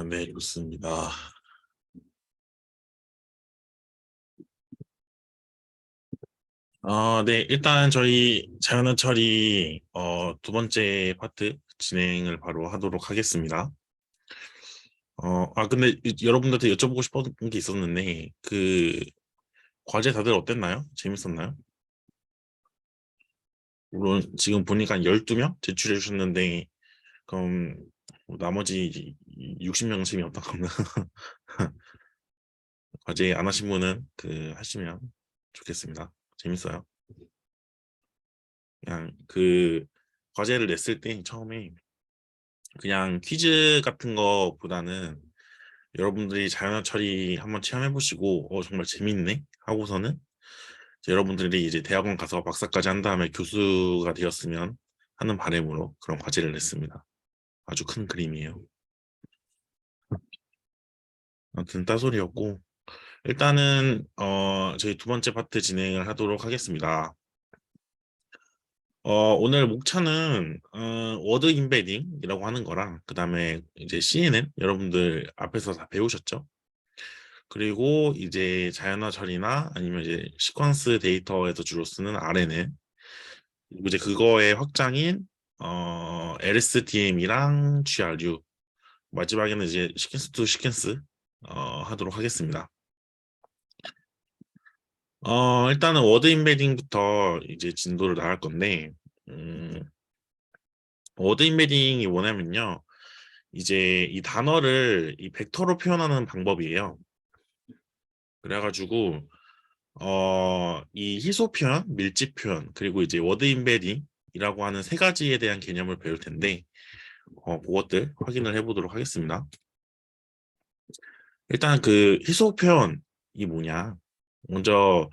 네, 좋습니다. 네, 일단 저희 자연어 처리 두 번째 파트 진행을 바로 하도록 하겠습니다. 근데 여러분들한테 여쭤보고 싶은 게 있었는데 그 과제 다들 어땠나요? 재밌었나요? 물론 지금 보니까 12명 제출해 주셨는데 그럼 나머지 60명 재미없다 그러면 과제 안 하신 분은 하시면 좋겠습니다. 재밌어요. 그냥 과제를 냈을 때 처음에 그냥 퀴즈 같은 거보다는 여러분들이 자연어 처리 한번 체험해 보시고 정말 재밌네 하고서는 이제 여러분들이 이제 대학원 가서 박사까지 한 다음에 교수가 되었으면 하는 바람으로 그런 과제를 냈습니다. 아주 큰 그림이에요. 아무튼 따소리였고 일단은 저희 두 번째 파트 진행을 하도록 하겠습니다. 오늘 목차는 워드 임베딩이라고 하는 거랑 그 다음에 이제 CNN 여러분들 앞에서 다 배우셨죠? 그리고 이제 자연어 처리나 아니면 이제 시퀀스 데이터에서 주로 쓰는 RNN 그리고 이제 그거의 확장인 LSTM이랑 GRU 마지막에는 이제 시퀀스 투 시퀀스 하도록 하겠습니다. 일단은 워드 임베딩부터 이제 진도를 나갈 건데 음, 워드 임베딩이 뭐냐면요. 이제 이 단어를 이 벡터로 표현하는 방법이에요. 그래가지고 이 희소 표현, 밀집 표현, 그리고 이제 워드 임베딩이라고 하는 세 가지에 대한 개념을 배울 텐데 그것들 확인을 해보도록 하겠습니다. 일단 희소 표현이 뭐냐? 먼저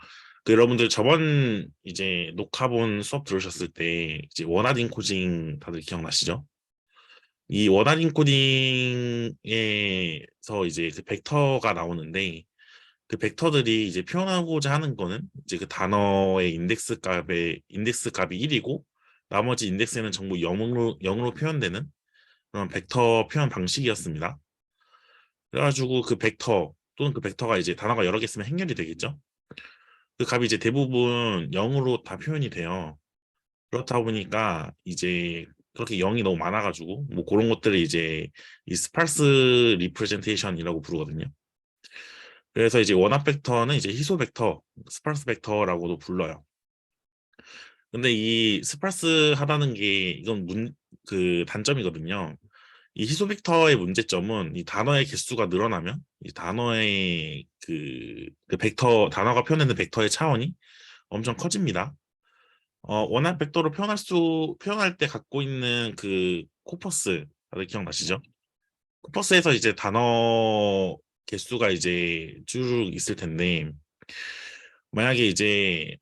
여러분들 저번 이제 녹화본 수업 들으셨을 때 이제 원하드 인코딩 다들 기억나시죠? 이 원하드 인코딩에서 이제 그 벡터가 나오는데 그 벡터들이 이제 표현하고자 하는 거는 이제 그 단어의 인덱스 값이 1이고 나머지 인덱스에는 전부 0으로 표현되는 그런 벡터 표현 방식이었습니다. 그래가지고 그 벡터 또는 그 벡터가 이제 단어가 여러 개 있으면 행렬이 되겠죠. 그 값이 이제 대부분 0으로 다 표현이 돼요. 그렇다 보니까 이제 그렇게 0이 너무 많아가지고 뭐 그런 것들을 이제 이 스파스 리프레젠테이션이라고 부르거든요. 그래서 이제 원합 벡터는 이제 희소 벡터, 스파스 벡터라고도 불러요. 근데 이 스파스 하다는 게 이건 단점이거든요. 이 희소 벡터의 문제점은 이 단어의 개수가 늘어나면 이 단어의 단어가 표현하는 벡터의 차원이 엄청 커집니다. 원합 벡터로 표현할 때 갖고 있는 그 코퍼스 다들 기억나시죠? 코퍼스에서 이제 단어 개수가 이제 쭉 있을 텐데 만약에 이제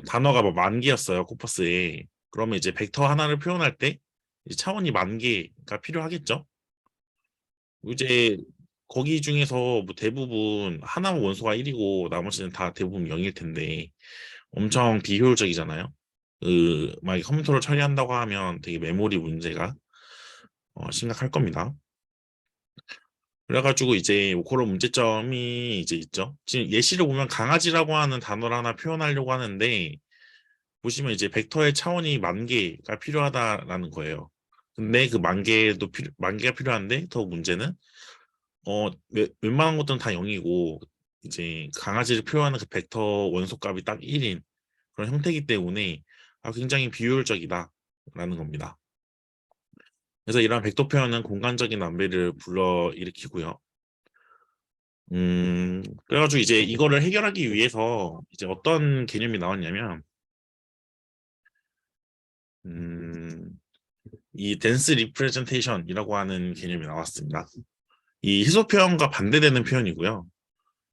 단어가 뭐 만 개였어요 코퍼스에 그러면 이제 벡터 하나를 표현할 때 이제 차원이 만 개가 필요하겠죠. 이제 거기 중에서 뭐 대부분 하나 원소가 1이고 나머지는 다 대부분 0일 텐데 엄청 비효율적이잖아요. 만약에 컴퓨터로 처리한다고 하면 되게 메모리 문제가 심각할 겁니다. 그래가지고 이제 그런 문제점이 이제 있죠. 지금 예시를 보면 강아지라고 하는 단어를 하나 표현하려고 하는데 보시면 이제 벡터의 차원이 만 개가 필요하다라는 거예요. 근데 그 만 개가 필요한데 더 문제는 웬만한 것들은 다 0이고 이제 강아지를 표현하는 그 벡터 원소값이 딱 1인 그런 형태이기 때문에 굉장히 비효율적이다라는 겁니다. 그래서 이러한 벡터 표현은 공간적인 낭비를 불러일으키고요. 그래가지고 이제 이거를 해결하기 위해서 이제 어떤 개념이 나왔냐면, 음, 이 댄스 리프레젠테이션이라고 하는 개념이 나왔습니다. 이 희소 표현과 반대되는 표현이고요.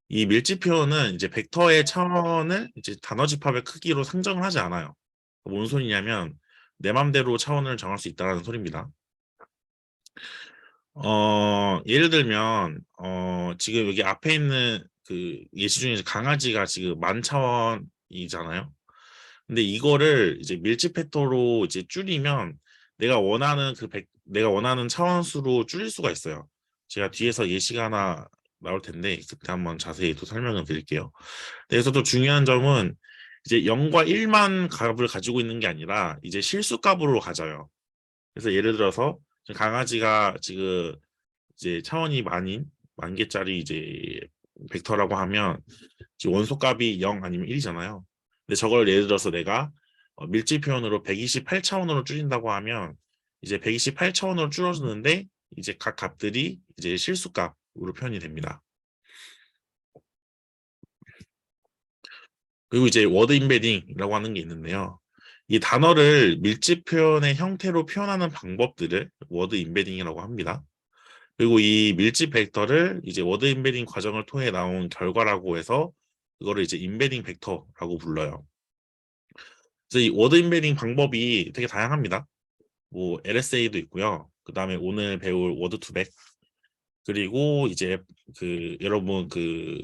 이 밀집 표현은 이제 벡터의 차원을 이제 단어 집합의 크기로 상정을 하지 않아요. 뭔 소리냐면 내 맘대로 차원을 정할 수 있다는 소리입니다. 예를 들면 지금 여기 앞에 있는 그 예시 중에 강아지가 지금 만 차원이잖아요. 근데 이거를 이제 밀집 벡터로 이제 줄이면 내가 원하는 차원 수로 줄일 수가 있어요. 제가 뒤에서 예시가 하나 나올 텐데 그때 한번 자세히 또 설명을 드릴게요. 그래서 또 중요한 점은 이제 0과 1만 값을 가지고 있는 게 아니라 이제 실수값으로 가져요. 그래서 예를 들어서 강아지가 지금 이제 차원이 만 개짜리 이제 벡터라고 하면 지금 원소값이 0 아니면 1이잖아요. 근데 저걸 예를 들어서 내가 밀집 표현으로 128차원으로 줄인다고 하면 이제 128차원으로 줄어드는데 이제 각 값들이 이제 실수값으로 표현이 됩니다. 그리고 이제 워드 임베딩이라고 하는 게 있는데요. 이 단어를 밀집 표현의 형태로 표현하는 방법들을 워드 임베딩이라고 합니다. 그리고 이 밀집 벡터를 이제 워드 임베딩 과정을 통해 나온 결과라고 해서 그거를 이제 임베딩 벡터라고 불러요. 그래서 이 워드 임베딩 방법이 되게 다양합니다. 뭐 LSA도 있고요. 그 다음에 오늘 배울 워드 투백 그리고 이제 그 여러분 그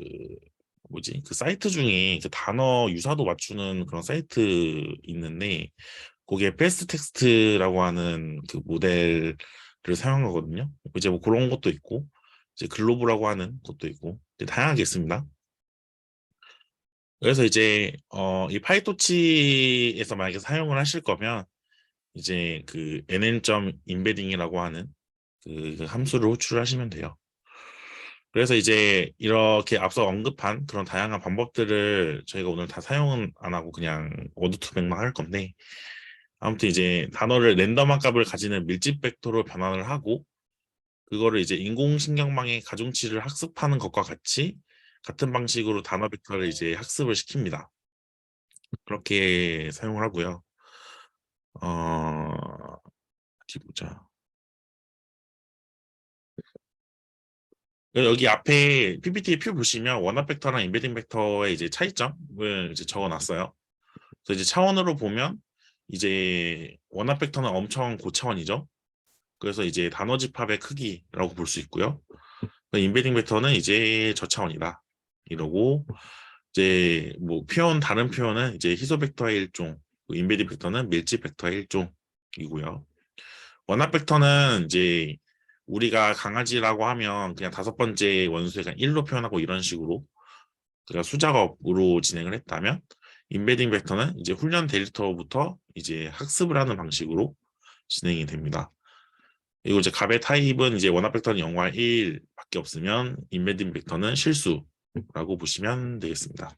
뭐지 그 사이트 중에 그 단어 유사도 맞추는 그런 사이트 있는데 거기에 패스트 텍스트라고 하는 그 모델을 사용한 거거든요. 이제 뭐 그런 것도 있고 이제 글로브라고 하는 것도 있고 이제 다양하게 있습니다. 그래서 이제 이 파이토치에서 만약에 사용을 하실 거면 이제 그 nn.embedding이라고 하는 그 함수를 호출하시면 돼요. 그래서 이제 이렇게 앞서 언급한 그런 다양한 방법들을 저희가 오늘 다 사용은 안 하고 그냥 워드 투백만 할 건데 아무튼 이제 단어를 랜덤한 값을 가지는 밀집 벡터로 변환을 하고 그거를 이제 인공신경망의 가중치를 학습하는 것과 같이 같은 방식으로 단어 벡터를 이제 학습을 시킵니다. 그렇게 사용을 하고요. 어디 보자. 여기 앞에 PPT 표 보시면 원합 벡터랑 임베딩 벡터의 이제 차이점을 이제 적어놨어요. 그래서 이제 차원으로 보면 이제 원합 벡터는 엄청 고차원이죠. 그래서 이제 단어 집합의 크기라고 볼 수 있고요. 임베딩 벡터는 이제 저차원이다. 이러고 이제 뭐 표현 다른 표현은 이제 희소 벡터의 일종, 임베딩 벡터는 밀집 벡터의 일종이고요. 원합 벡터는 이제 우리가 강아지라고 하면 그냥 다섯 번째 원소에 그냥 1로 표현하고 이런 식으로 그러니까 수작업으로 진행을 했다면 임베딩 벡터는 이제 훈련 데이터부터 이제 학습을 하는 방식으로 진행이 됩니다. 그리고 이제 값의 타입은 이제 원합 벡터는 0과 1밖에 없으면 임베딩 벡터는 실수라고 보시면 되겠습니다.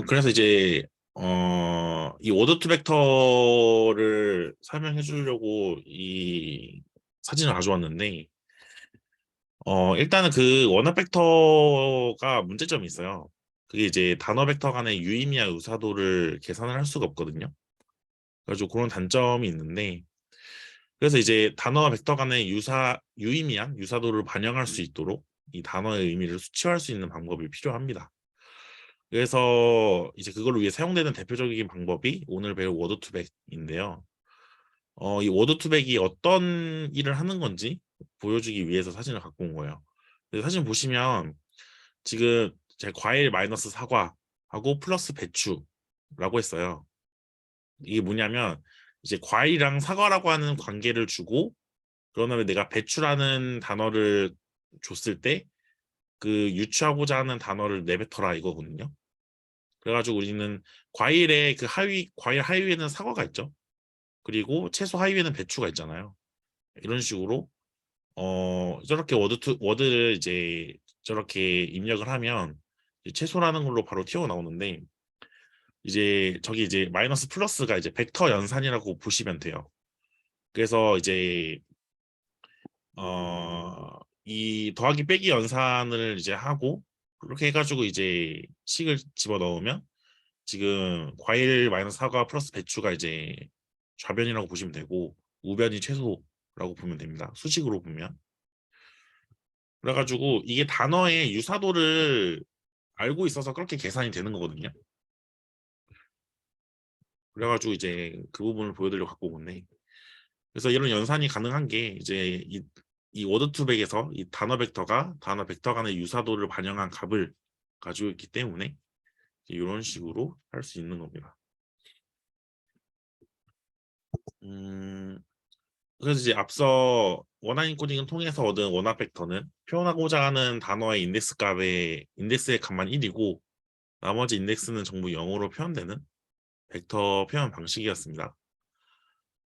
그래서 이제 이 오더 투 벡터를 설명해 주려고 이 사진을 가져왔는데 일단은 그 원합 벡터가 문제점이 있어요. 그게 이제 단어 벡터 간의 유의미와 유사도를 계산을 할 수가 없거든요. 그래서 그런 단점이 있는데 그래서 이제 단어와 벡터 간의 유의미한 유사도를 반영할 수 있도록 이 단어의 의미를 수치화할 수 있는 방법이 필요합니다. 그래서 이제 그걸 위해 사용되는 대표적인 방법이 오늘 배울 워드 투백인데요. 이 워드 투백이 어떤 일을 하는 건지 보여주기 위해서 사진을 갖고 온 거예요. 사진 보시면 지금 제 과일 마이너스 사과하고 플러스 배추라고 했어요. 이게 뭐냐면 이제 과일이랑 사과라고 하는 관계를 주고 그런 다음에 내가 배추라는 단어를 줬을 때 그 유추하고자 하는 단어를 내뱉어라 이거거든요. 그래가지고 우리는 과일의 그 과일 하위에는 사과가 있죠. 그리고 채소 하위에는 배추가 있잖아요. 이런 식으로 저렇게 워드를 이제 저렇게 입력을 하면 이제 채소라는 걸로 바로 튀어나오는데 이제 저기 이제 마이너스 플러스가 이제 벡터 연산이라고 보시면 돼요. 그래서 이제 이 더하기 빼기 연산을 이제 하고 그렇게 해가지고 이제 식을 집어넣으면 지금 과일 마이너스 사과 플러스 배추가 이제 좌변이라고 보시면 되고 우변이 채소라고 보면 됩니다. 수식으로 보면. 그래가지고 이게 단어의 유사도를 알고 있어서 그렇게 계산이 되는 거거든요. 그래가지고 이제 그 부분을 보여드리려고 갖고 온 건데 그래서 이런 연산이 가능한 게 이제 이 워드 투백에서 이 단어 벡터가 단어 벡터 간의 유사도를 반영한 값을 가지고 있기 때문에 이런 식으로 할 수 있는 겁니다. 음, 그래서 이제 앞서 원하인 코딩을 통해서 얻은 원합 벡터는 표현하고자 하는 단어의 인덱스의 값만 1이고 나머지 인덱스는 전부 0으로 표현되는 벡터 표현 방식이었습니다.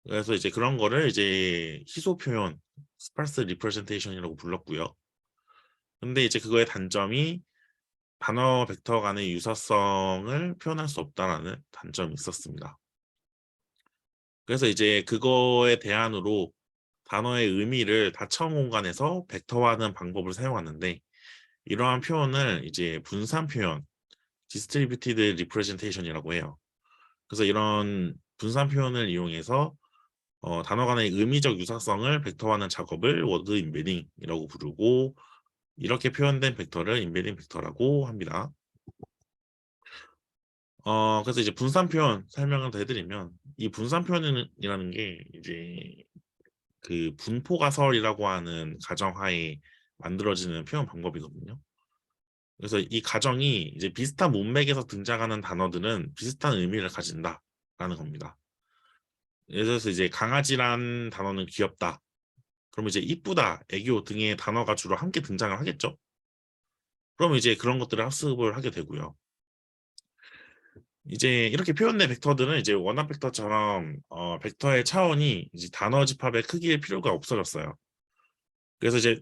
그래서 이제 그런 거를 이제 희소 표현, 스파스 리프레젠테이션이라고 불렀고요. 근데 이제 그거의 단점이 단어 벡터 간의 유사성을 표현할 수 없다라는 단점이 있었습니다. 그래서 이제 그거에 대안으로 단어의 의미를 다차원 공간에서 벡터화하는 방법을 사용하는데 이러한 표현을 이제 분산 표현, 디스트리뷰티드 리프레젠테이션이라고 해요. 그래서 이런 분산 표현을 이용해서 단어 간의 의미적 유사성을 벡터화하는 작업을 워드 임베딩이라고 부르고 이렇게 표현된 벡터를 임베딩 벡터라고 합니다. 그래서 이제 분산 표현 설명을 더 해드리면 이 분산 표현이라는 게 이제 그 분포가설이라고 하는 가정하에 만들어지는 표현 방법이거든요. 그래서 이 가정이 이제 비슷한 문맥에서 등장하는 단어들은 비슷한 의미를 가진다라는 겁니다. 예를 들어서 이제 강아지란 단어는 귀엽다. 그러면 이제 이쁘다, 애교 등의 단어가 주로 함께 등장을 하겠죠. 그러면 이제 그런 것들을 학습을 하게 되고요. 이제 이렇게 표현된 벡터들은 이제 원합 벡터처럼 벡터의 차원이 이제 단어 집합의 크기일 필요가 없어졌어요. 그래서 이제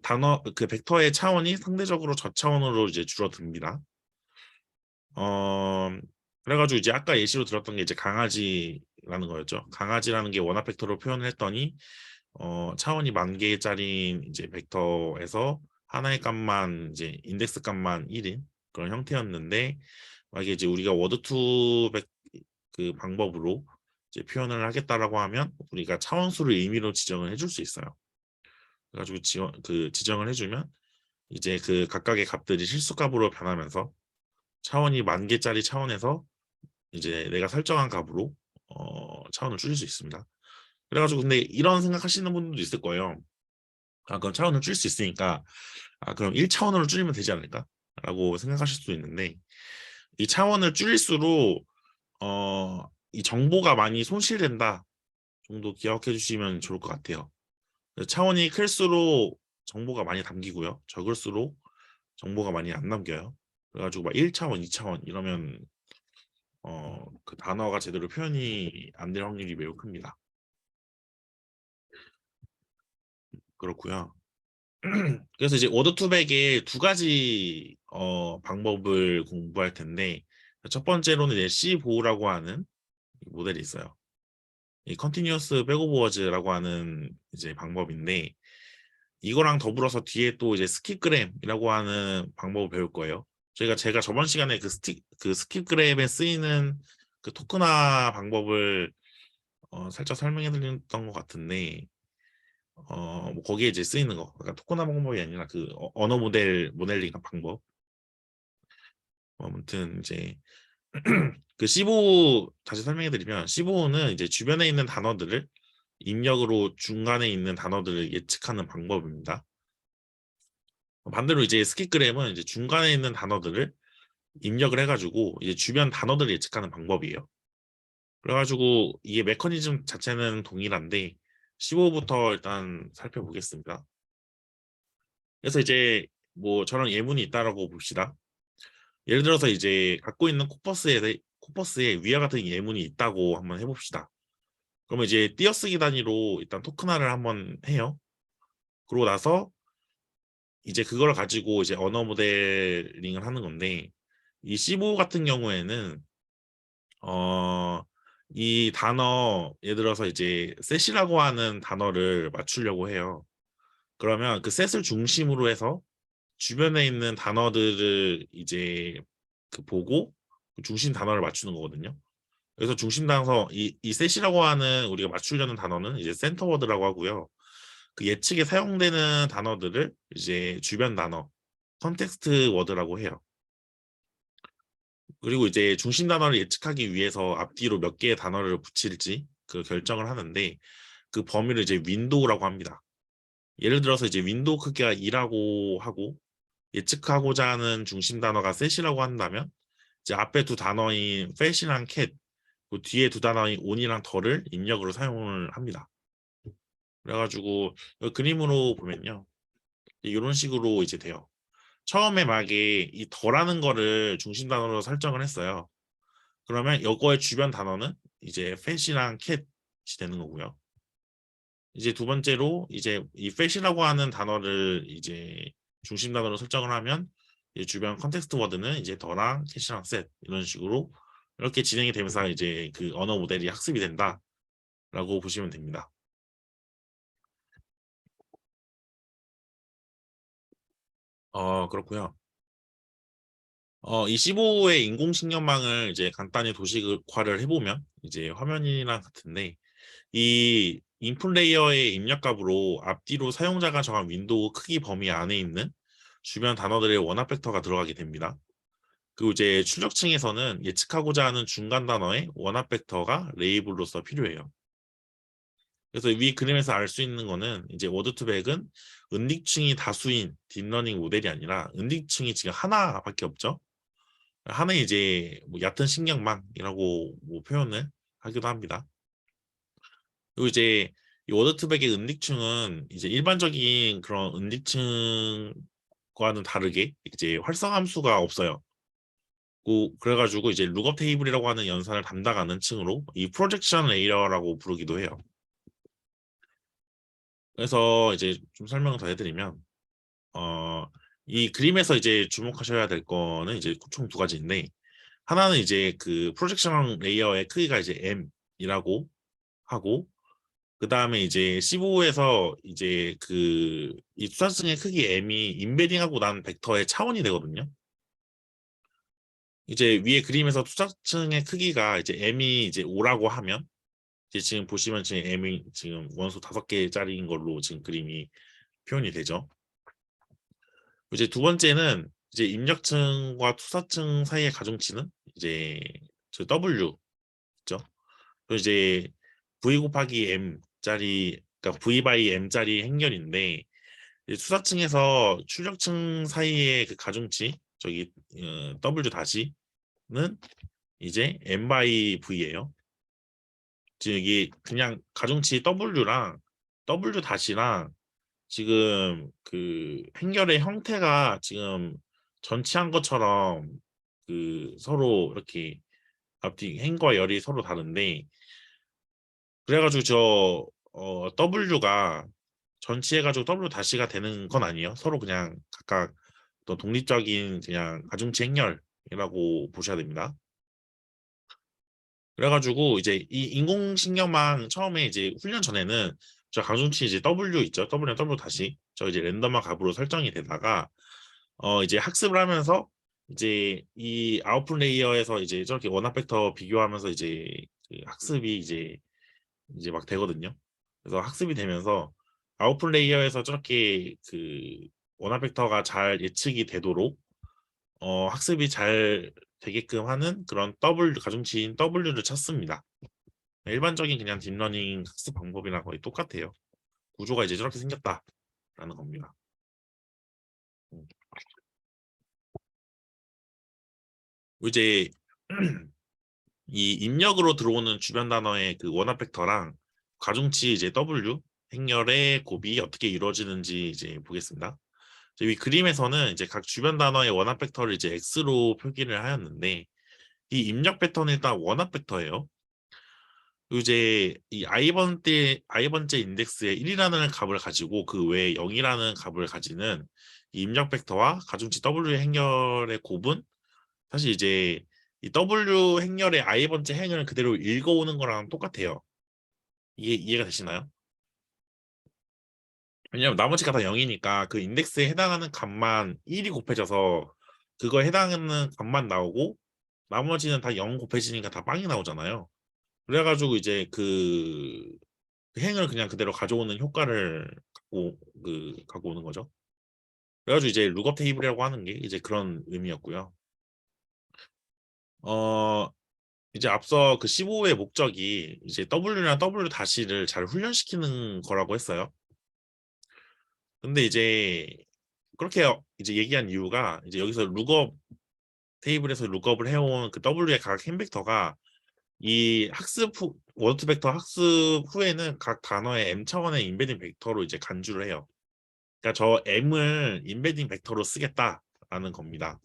그 벡터의 차원이 상대적으로 저차원으로 이제 줄어듭니다. 어, 그래가지고 이제 아까 예시로 들었던 게 이제 강아지라는 거였죠. 강아지라는 게 원합 벡터로 표현을 했더니 차원이 10,000개짜리 이제 벡터에서 하나의 값만 이제 인덱스 값만 1인 그런 형태였는데 만약에 이제 우리가 워드2 그 방법으로 이제 표현을 하겠다라고 하면 우리가 차원수를 의미로 지정을 해줄 수 있어요. 그래가지고 지정을 해주면 이제 그 각각의 값들이 실수값으로 변하면서 차원이 10,000개짜리 차원에서 이제 내가 설정한 값으로 차원을 줄일 수 있습니다. 그래가지고 근데 이런 생각하시는 분들도 있을 거예요. 아, 그럼 차원을 줄일 수 있으니까 그럼 1차원으로 줄이면 되지 않을까? 라고 생각하실 수도 있는데 이 차원을 줄일수록 이 정보가 많이 손실된다 정도 기억해 주시면 좋을 것 같아요. 차원이 클수록 정보가 많이 담기고요. 적을수록 정보가 많이 안 남겨요. 그래가지고 막 1차원, 2차원 이러면 그 단어가 제대로 표현이 안 될 확률이 매우 큽니다. 그렇고요. 그래서 이제 워드 투백의 두 가지 방법을 공부할 텐데 첫 번째로는 이제 C 보호라고 하는 모델이 있어요. 이 컨티뉴어스 백오버워즈라고 하는 이제 방법인데 이거랑 더불어서 뒤에 또 이제 스킵그램이라고 하는 방법을 배울 거예요. 제가 저번 시간에 그 스킵그램에 쓰이는 그 토큰화 방법을 살짝 설명해 드렸던 것 같은데 뭐 거기에 이제 쓰이는 거 그러니까 토큰화 방법이 아니라 그 언어 모델링 방법 아무튼 이제 그 C5 다시 설명해 드리면 C5는 이제 주변에 있는 단어들을 입력으로 중간에 있는 단어들을 예측하는 방법입니다. 반대로 이제 스킵그램은 이제 중간에 있는 단어들을 입력을 해가지고 이제 주변 단어들을 예측하는 방법이에요. 그래가지고 이게 메커니즘 자체는 동일한데 15부터 일단 살펴보겠습니다. 그래서 이제 뭐 저런 예문이 있다라고 봅시다. 예를 들어서 이제 갖고 있는 코퍼스에 위와 같은 예문이 있다고 한번 해봅시다. 그러면 이제 띄어쓰기 단위로 일단 토큰화를 한번 해요. 그러고 나서 이제 그걸 가지고 이제 언어 모델링을 하는 건데 이 C5 같은 경우에는 이 단어 예를 들어서 이제 셋이라고 하는 단어를 맞추려고 해요. 그러면 그 셋을 중심으로 해서 주변에 있는 단어들을 이제 그 보고 그 중심 단어를 맞추는 거거든요. 그래서 중심 단어 이 셋이라고 하는 우리가 맞추려는 단어는 이제 센터 워드라고 하고요. 그 예측에 사용되는 단어들을 이제 주변 단어 컨텍스트 워드라고 해요. 그리고 이제 중심 단어를 예측하기 위해서 앞뒤로 몇 개의 단어를 붙일지 그 결정을 하는데 그 범위를 이제 윈도우라고 합니다. 예를 들어서 이제 윈도우 크기가 2라고 하고 예측하고자 하는 중심 단어가 셋이라고 한다면 이제 앞에 두 단어인 fet이랑 cat 그 뒤에 두 단어인 on이랑 더를 입력으로 사용을 합니다. 그래가지고 이 그림으로 보면요. 이런 식으로 이제 돼요. 처음에 만약에 이 더라는 거를 중심 단어로 설정을 했어요. 그러면 이거의 주변 단어는 이제 fat이랑 cat이 되는 거고요. 이제 두 번째로 이제 이 fat이라고 하는 단어를 이제 중심 단어로 설정을 하면 이제 주변 컨텍스트 워드는 이제 더랑 cat이랑 set 이런 식으로 이렇게 진행이 되면서 이제 그 언어 모델이 학습이 된다라고 보시면 됩니다. 그렇고요. 이 15의 인공신경망을 이제 간단히 도식화를 해보면 이제 화면이랑 같은데 이 인풋 레이어의 입력값으로 앞뒤로 사용자가 정한 윈도우 크기 범위 안에 있는 주변 단어들의 원합 벡터가 들어가게 됩니다. 그리고 이제 출력층에서는 예측하고자 하는 중간 단어의 원합 벡터가 레이블로서 필요해요. 그래서 위 그림에서 알 수 있는 거는 이제 워드2백은 은닉층이 다수인 딥러닝 모델이 아니라 은닉층이 지금 하나밖에 없죠. 하나의 이제 뭐 얕은 신경망이라고 뭐 표현을 하기도 합니다. 그리고 이제 이 워드2백의 은닉층은 이제 일반적인 그런 은닉층과는 다르게 이제 활성 함수가 없어요. 그래가지고 이제 룩업 테이블이라고 하는 연산을 담당하는 층으로 이 프로젝션 레이어라고 부르기도 해요. 그래서 이제 좀 설명을 더 해드리면 어, 이 그림에서 이제 주목하셔야 될 거는 이제 총 두 가지인데 하나는 이제 그 프로젝션 레이어의 크기가 이제 M이라고 하고 그 다음에 이제 15에서 이제 그 이 수산층의 크기 M이 인베딩하고 난 벡터의 차원이 되거든요. 이제 위에 그림에서 투사층의 크기가 이제 M이 이제 5라고 하면 이제 지금 보시면 지금 M이 지금 원소 5개짜리인 걸로 지금 그림이 표현이 되죠. 이제 두 번째는 이제 입력층과 투사층 사이의 가중치는 이제 저 W 있죠. 또 이제 V 곱하기 M짜리 그러니까 V 바이 M짜리 행렬인데 이제 투사층에서 출력층 사이의 그 가중치 저기 W 다시는 이제 M 바이 V예요. 지금 이게 그냥 가중치 W랑 W 다시랑 지금 그 행렬의 형태가 지금 전치한 것처럼 그 서로 이렇게 앞뒤 행과 열이 서로 다른데 그래가지고 저 W가 전치해가지고 W 다시가 되는 건 아니에요. 서로 그냥 각각 또 독립적인 그냥 가중치 행렬이라고 보셔야 됩니다. 그래가지고 이제 이 인공신경망 처음에 이제 훈련 전에는 저 가중치 이제 W 있죠. W랑 W 다시 저 이제 랜덤화 값으로 설정이 되다가 이제 학습을 하면서 이제 이 아웃풋 레이어에서 이제 저렇게 원합 벡터 비교하면서 이제 그 학습이 이제 막 되거든요. 그래서 학습이 되면서 아웃풋 레이어에서 저렇게 그 원합 벡터가 잘 예측이 되도록 학습이 잘 되게끔 하는 그런 W 가중치인 W를 찾습니다. 일반적인 그냥 딥러닝 학습 방법이랑 거의 똑같아요. 구조가 이제 저렇게 생겼다라는 겁니다. 음. 이제 이 입력으로 들어오는 주변 단어의 그 원합 벡터랑 가중치 이제 W 행렬의 곱이 어떻게 이루어지는지 이제 보겠습니다. 이 그림에서는 이제 각 주변 단어의 원합 벡터를 이제 X로 표기를 하였는데 이 입력 패턴은 일단 원합 벡터예요. 그리고 이제 이 i번째 인덱스에 1이라는 값을 가지고 그 외에 0이라는 값을 가지는 이 입력 벡터와 가중치 W 행렬의 곱은 사실 이제 이 W 행렬의 i번째 행렬을 그대로 읽어오는 거랑 똑같아요. 이해가 되시나요? 왜냐면 나머지가 다 0이니까 그 인덱스에 해당하는 값만 1이 곱해져서 그거에 해당하는 값만 나오고 나머지는 다 0 곱해지니까 다 빵이 나오잖아요. 그래가지고 이제 그 행을 그냥 그대로 가져오는 효과를 갖고 오는 거죠. 그래가지고 이제 룩업 테이블이라고 하는 게 이제 그런 의미였고요. 어 이제 앞서 그 15의 목적이 이제 W랑 W 다시를 잘 훈련시키는 거라고 했어요. 근데 이제 그렇게 이제 얘기한 이유가 이제 여기서 룩업 테이블에서 룩업을 해온 그 W의 각 행벡터가 이 워드 벡터 학습 후에는 각 단어의 m 차원의 인베딩 벡터로 이제 간주를 해요. 그러니까 저 m을 인베딩 벡터로 쓰겠다라는 겁니다.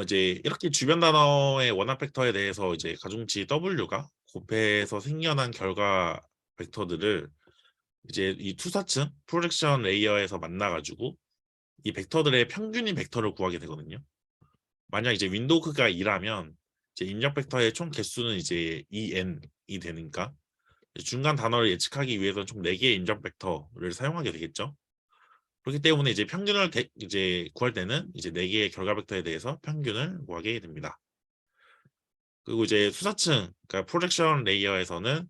이제 이렇게 주변 단어의 원합 벡터에 대해서 이제 가중치 W가 곱해서 생겨난 결과 벡터들을 이제 이 투사층 프로젝션 레이어에서 만나가지고 이 벡터들의 평균인 벡터를 구하게 되거든요. 만약 이제 윈도우가 2라면 이제 입력 벡터의 총 개수는 이제 2n이 되니까 중간 단어를 예측하기 위해서는 총 4개의 입력 벡터를 사용하게 되겠죠. 그렇기 때문에 이제 평균을 이제 구할 때는 이제 4개의 결과 벡터에 대해서 평균을 구하게 됩니다. 그리고 이제 수사층, 그러니까 프로젝션 레이어에서는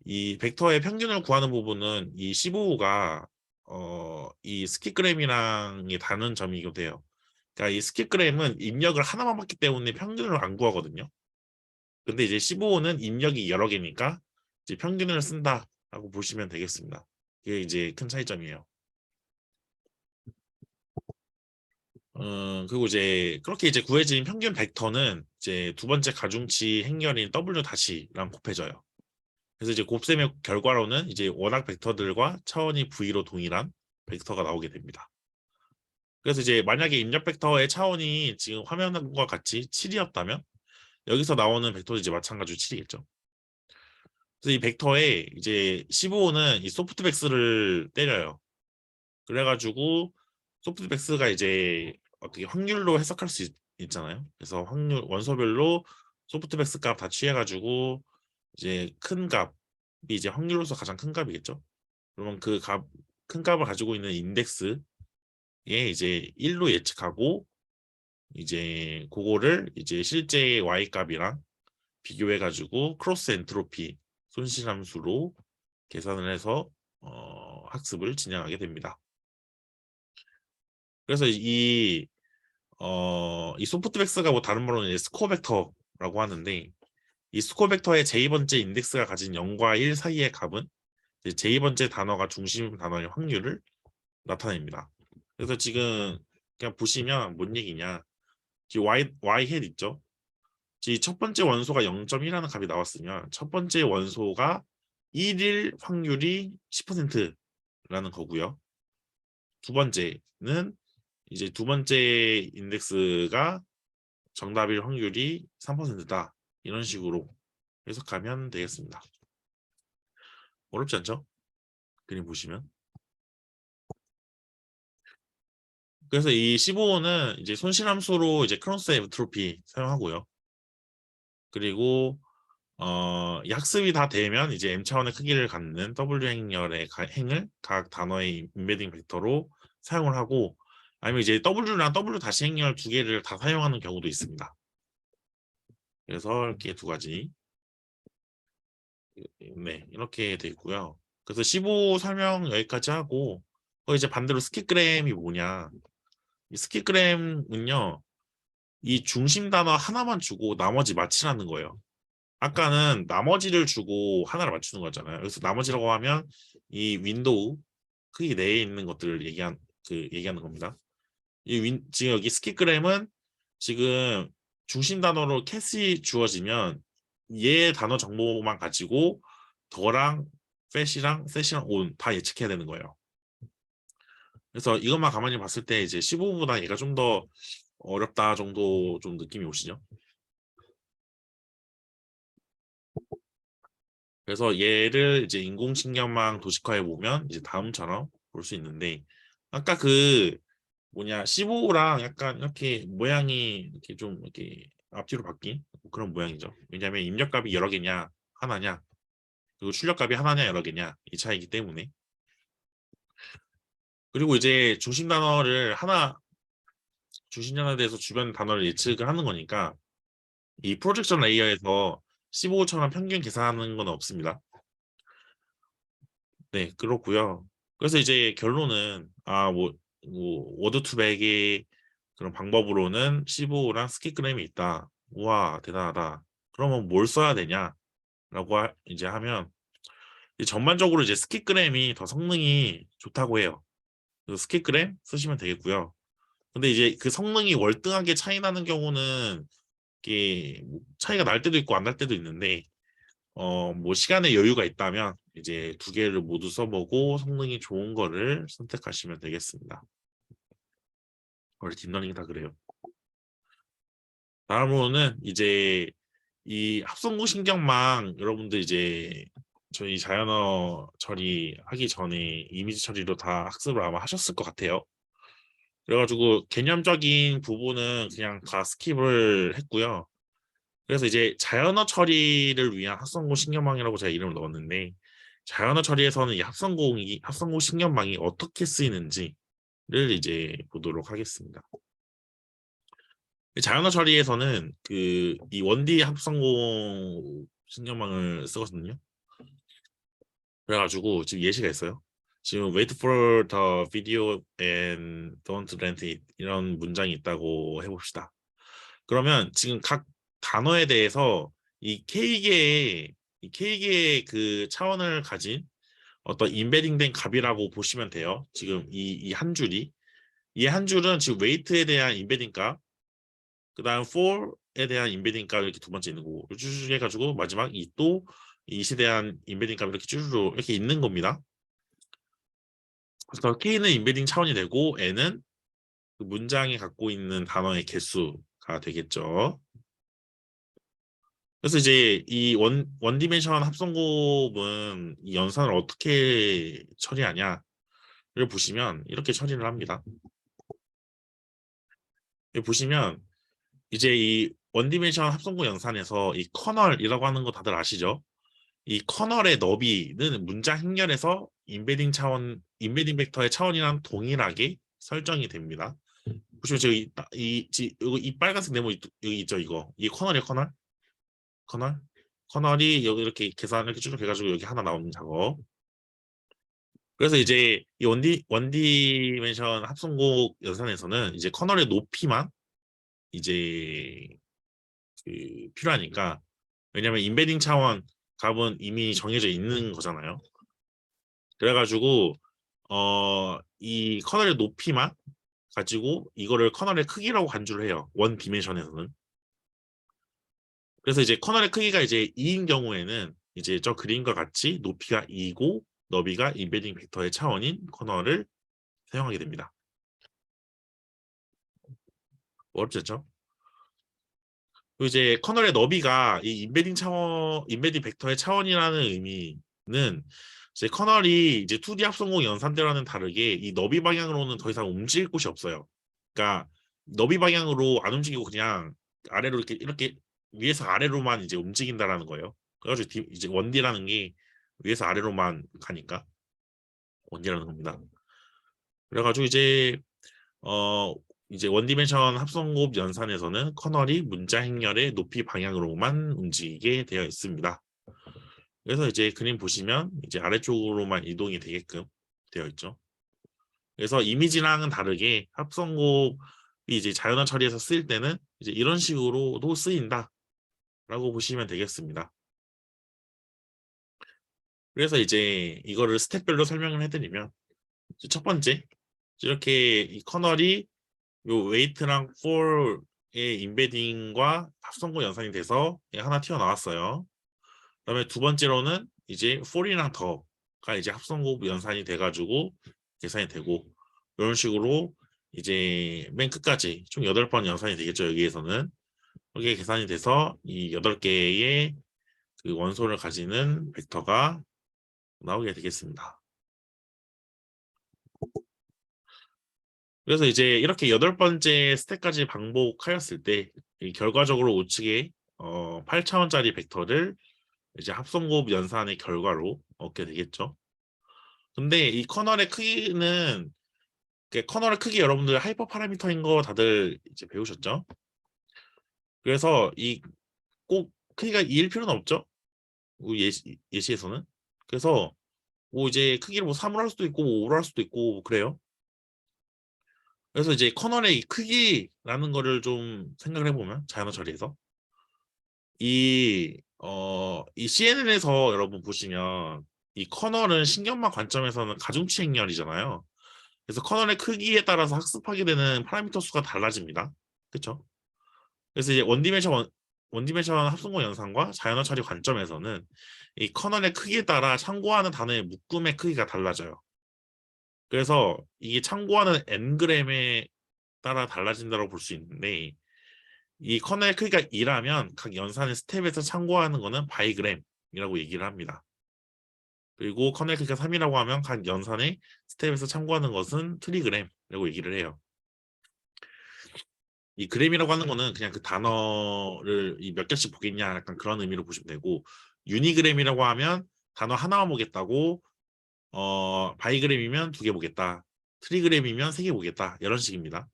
이 벡터의 평균을 구하는 부분은 이 15가 이 스킵그램이랑이 다른 점이기도 해요. 그러니까 이 스킵그램은 입력을 하나만 받기 때문에 평균을 안 구하거든요. 근데 이제 15는 입력이 여러 개니까 이제 평균을 쓴다라고 보시면 되겠습니다. 이게 이제 큰 차이점이에요. 그리고 이제 그렇게 이제 구해진 평균 벡터는 이제 두 번째 가중치 행렬인 W 다시랑 곱해져요. 그래서 이제 곱셈의 결과로는 이제 원학 벡터들과 차원이 V로 동일한 벡터가 나오게 됩니다. 그래서 이제 만약에 입력 벡터의 차원이 지금 화면과 같이 7이었다면 여기서 나오는 벡터도 이제 마찬가지로 7이겠죠. 그래서 이 벡터에 이제 15는 이 소프트백스를 때려요. 그래가지고 소프트백스가 이제 어떻게 확률로 해석할 수 있잖아요. 그래서 확률 원소별로 소프트백스 값 다 취해가지고 이제 큰 값이 이제 확률로서 가장 큰 값이겠죠. 그러면 그 큰 값을 가지고 있는 인덱스에 이제 1로 예측하고 이제 그거를 이제 실제 y 값이랑 비교해가지고 크로스 엔트로피 손실함수로 계산을 해서 학습을 진행하게 됩니다. 그래서 이 소프트백스가 뭐 다른 말로는 스코어 벡터라고 하는데 이 스코어 벡터의 j 번째 인덱스가 가진 0과 1 사이의 값은 j 번째 단어가 중심 단어의 확률을 나타냅니다. 그래서 지금 그냥 보시면 뭔 얘기냐? 지금 y 헷 있죠? 이 첫 번째 원소가 0.1라는 값이 나왔으면 첫 번째 원소가 1일 확률이 10%라는 거고요. 두 번째는 이제 두 번째 인덱스가 정답일 확률이 3%다. 이런 식으로 해석하면 되겠습니다. 어렵지 않죠? 그림 보시면. 그래서 이 15는 이제 손실함수로 이제 크로스 엔트로피 사용하고요. 그리고 이 학습이 다 되면 이제 m 차원의 크기를 갖는 W 행렬의 행을 각 단어의 인베딩 벡터로 사용을 하고 아니면 이제 W랑 W 다시 행렬 두 개를 다 사용하는 경우도 있습니다. 그래서 이렇게 두 가지 네 이렇게 돼 있고요. 그래서 15 설명 여기까지 하고 이제 반대로 스킵그램이 뭐냐? 이 스킵그램은요 이 중심 단어 하나만 주고 나머지 맞히라는 거예요. 아까는 나머지를 주고 하나를 맞추는 거잖아요. 그래서 나머지라고 하면 이 윈도우 크기 내에 있는 것들을 얘기하는 겁니다. 지금 여기 스킵그램은 지금 중심 단어로 캣이 주어지면 얘 단어 정보만 가지고 더랑 팻이랑 셋이랑 온 다 예측해야 되는 거예요. 그래서 이것만 가만히 봤을 때 이제 15보다 얘가 좀 더 어렵다 정도 좀 느낌이 오시죠? 그래서 얘를 이제 인공신경망 도식화해 보면 이제 다음처럼 볼 수 있는데 아까 그 뭐냐 15랑 약간 이렇게 모양이 이렇게 좀 이렇게 앞뒤로 바뀐 그런 모양이죠. 왜냐하면 입력값이 여러 개냐 하나냐 그리고 출력값이 하나냐 여러 개냐 이 차이기 때문에 그리고 이제 중심 단어에 대해서 주변 단어를 예측을 하는 거니까 이 프로젝션 레이어에서 15처럼 평균 계산하는 건 없습니다. 네, 그렇고요. 그래서 이제 결론은 워드 투백의 그런 방법으로는 15랑 스킵그램이 있다. 우와, 대단하다. 그러면 뭘 써야 되냐라고 이제 하면 전반적으로 이제 스킵그램이 더 성능이 좋다고 해요. 그래서 스킵그램 쓰시면 되겠고요. 근데 이제 그 성능이 월등하게 차이 나는 경우는 이게 뭐 차이가 날 때도 있고 안 날 때도 있는데 뭐 시간의 여유가 있다면 이제 두 개를 모두 써보고 성능이 좋은 거를 선택하시면 되겠습니다. 원래 딥러닝이 다 그래요. 다음으로는 이제 이 합성구 신경망 여러분들 이제 저희 자연어 처리하기 전에 이미지 처리로 다 학습을 아마 하셨을 것 같아요. 그래가지고 개념적인 부분은 그냥 다 스킵을 했고요. 그래서 이제 자연어 처리를 위한 합성구 신경망이라고 제가 이름을 넣었는데 자연어 처리에서는 이 합성구 신경망이 어떻게 쓰이는지를 이제 보도록 하겠습니다. 자연어 처리에서는 그 이 원디 합성공 신경망을 쓰거든요. 그래가지고 지금 예시가 있어요. 지금 wait for the video and don't rent it 이런 문장이 있다고 해봅시다. 그러면 지금 각 단어에 대해서 이 K개의 그 차원을 가진 어떤 임베딩된 값이라고 보시면 돼요. 지금 이 한 줄이 이 한 줄은 지금 weight에 대한 임베딩 값 그다음 for에 대한 임베딩 값 이렇게 두 번째 있는 거고 쭉 해가지고 마지막 이 또 이시에 대한 임베딩 값 이렇게 쭈르르 이렇게 있는 겁니다. 그래서 K는 임베딩 차원이 되고 N은 그 문장이 갖고 있는 단어의 개수가 되겠죠. 그래서 이제 이 원디멘션 합성곱은 이 연산을 어떻게 처리하냐를 보시면 이렇게 처리를 합니다. 여기 보시면 이제 이 원디멘션 합성곱 연산에서 이 커널이라고 하는 거 다들 아시죠? 이 커널의 너비는 문장 행렬에서 임베딩 벡터의 차원이랑 동일하게 설정이 됩니다. 보시면 저기 이 빨간색 네모 여기 있죠, 이거. 이 커널이에요, 커널. 커널. 커널이 여기 이렇게 계산 이렇게 쭉 해가지고 여기 하나 나오는 작업. 그래서 이제 이 원디멘션 합성곡 연산에서는 이제 커널의 높이만 이제 그 필요하니까 왜냐면 임베딩 차원 값은 이미 정해져 있는 거잖아요. 그래가지고 이 커널의 높이만 가지고 이거를 커널의 크기라고 간주를 해요. 원 디멘션에서는. 그래서 이제 커널의 크기가 이제 2인 경우에는 이제 저 그림과 같이 높이가 2고 너비가 임베딩 벡터의 차원인 커널을 사용하게 됩니다. 어렵지 않죠? 그리고 이제 커널의 너비가 이 임베딩 벡터의 차원이라는 의미는 이제 커널이 이제 2D 합성공 연산대와는 다르게 이 너비 방향으로는 더 이상 움직일 곳이 없어요. 그러니까 너비 방향으로 안 움직이고 그냥 아래로 이렇게 위에서 아래로만 이제 움직인다라는 거예요. 그래가지고 이제 원디라는 게 위에서 아래로만 가니까 원디라는 겁니다. 그래가지고 어 이제 원디멘션 합성곱 연산에서는 커널이 문자 행렬의 높이 방향으로만 움직이게 되어 있습니다. 그래서 이제 그림 보시면 이제 아래쪽으로만 이동이 되게끔 되어 있죠. 그래서 이미지랑은 다르게 합성곱이 이제 자연어 처리에서 쓰일 때는 이제 이런 식으로도 쓰인다라고 보시면 되겠습니다. 그래서 이제 이거를 스텝별로 설명을 해드리면 첫 번째 이렇게 이 커널이 요 웨이트랑 for의 임베딩과 합성고 연산이 돼서 하나 튀어나왔어요. 그다음에 두 번째로는 이제 for이랑 더가 이제 합성고 연산이 돼가지고 계산이 되고 이런 식으로 이제 맨 끝까지 총 8번 연산이 되겠죠. 여기에서는 이게 계산이 돼서 이 8개의 그 원소를 가지는 벡터가 나오게 되겠습니다. 그래서 이제 이렇게 8번째 스텝까지 반복하였을 때 결과적으로 우측에 8차원짜리 벡터를 이제 합성곱 연산의 결과로 얻게 되겠죠. 근데 이 커널의 크기는 커널의 크기 여러분들 하이퍼 파라미터인 거 다들 이제 배우셨죠? 그래서 이 꼭 크기가 2일 필요는 없죠. 예시에서는. 그래서 뭐 이제 크기를 뭐 3으로 할 수도 있고 5로 할 수도 있고 그래요. 그래서 이제 커널의 이 크기라는 거를 좀 생각을 해보면 자연어 처리에서 이 CNN에서 여러분 보시면 이 커널은 신경망 관점에서는 가중치 행렬이잖아요. 그래서 커널의 크기에 따라서 학습하게 되는 파라미터 수가 달라집니다. 그렇죠? 그래서 이제 원디멘션 합성고 연산과 자연어 처리 관점에서는 이 커널의 크기에 따라 참고하는 단어의 묶음의 크기가 달라져요. 그래서 이게 참고하는 n그램에 따라 달라진다고 볼 수 있는데 이 커널의 크기가 2라면 각 연산의 스텝에서 참고하는 거는 바이그램이라고 얘기를 합니다. 그리고 커널의 크기가 3이라고 하면 각 연산의 스텝에서 참고하는 것은 트리그램이라고 얘기를 해요. 이 그램이라고 하는 거는 그냥 그 단어를 몇 개씩 보겠냐 약간 그런 의미로 보시면 되고 유니그램이라고 하면 단어 하나만 보겠다고 바이그램이면 2개 보겠다. 트리그램이면 3개 보겠다. 이런 식입니다.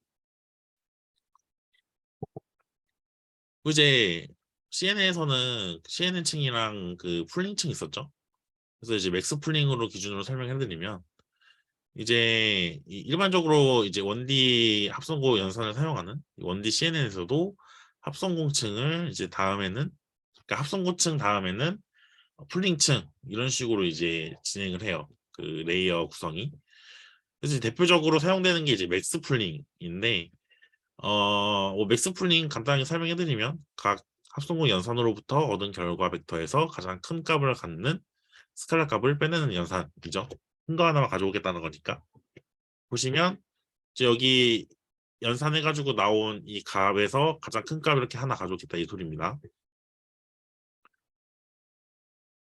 이제 CNN에서는 CNN층이랑 그 풀링층 있었죠. 그래서 이제 맥스 풀링으로 기준으로 설명해드리면 이제 일반적으로 이제 원디 합성고 연산을 사용하는 원디 CNN에서도 합성공층을 이제 다음에는 그러니까 합성고층 다음에는 풀링층 이런 식으로 이제 진행을 해요. 그 레이어 구성이. 그래서 대표적으로 사용되는 게 이제 맥스 풀링인데 뭐 맥스 풀링 간단하게 설명해드리면 각 합성고 연산으로부터 얻은 결과 벡터에서 가장 큰 값을 갖는 스칼라 값을 빼내는 연산이죠. 큰 거 하나만 가져오겠다는 거니까. 보시면 이제 여기 연산해가지고 나온 이 값에서 가장 큰 값 이렇게 하나 가져오겠다 이 소리입니다.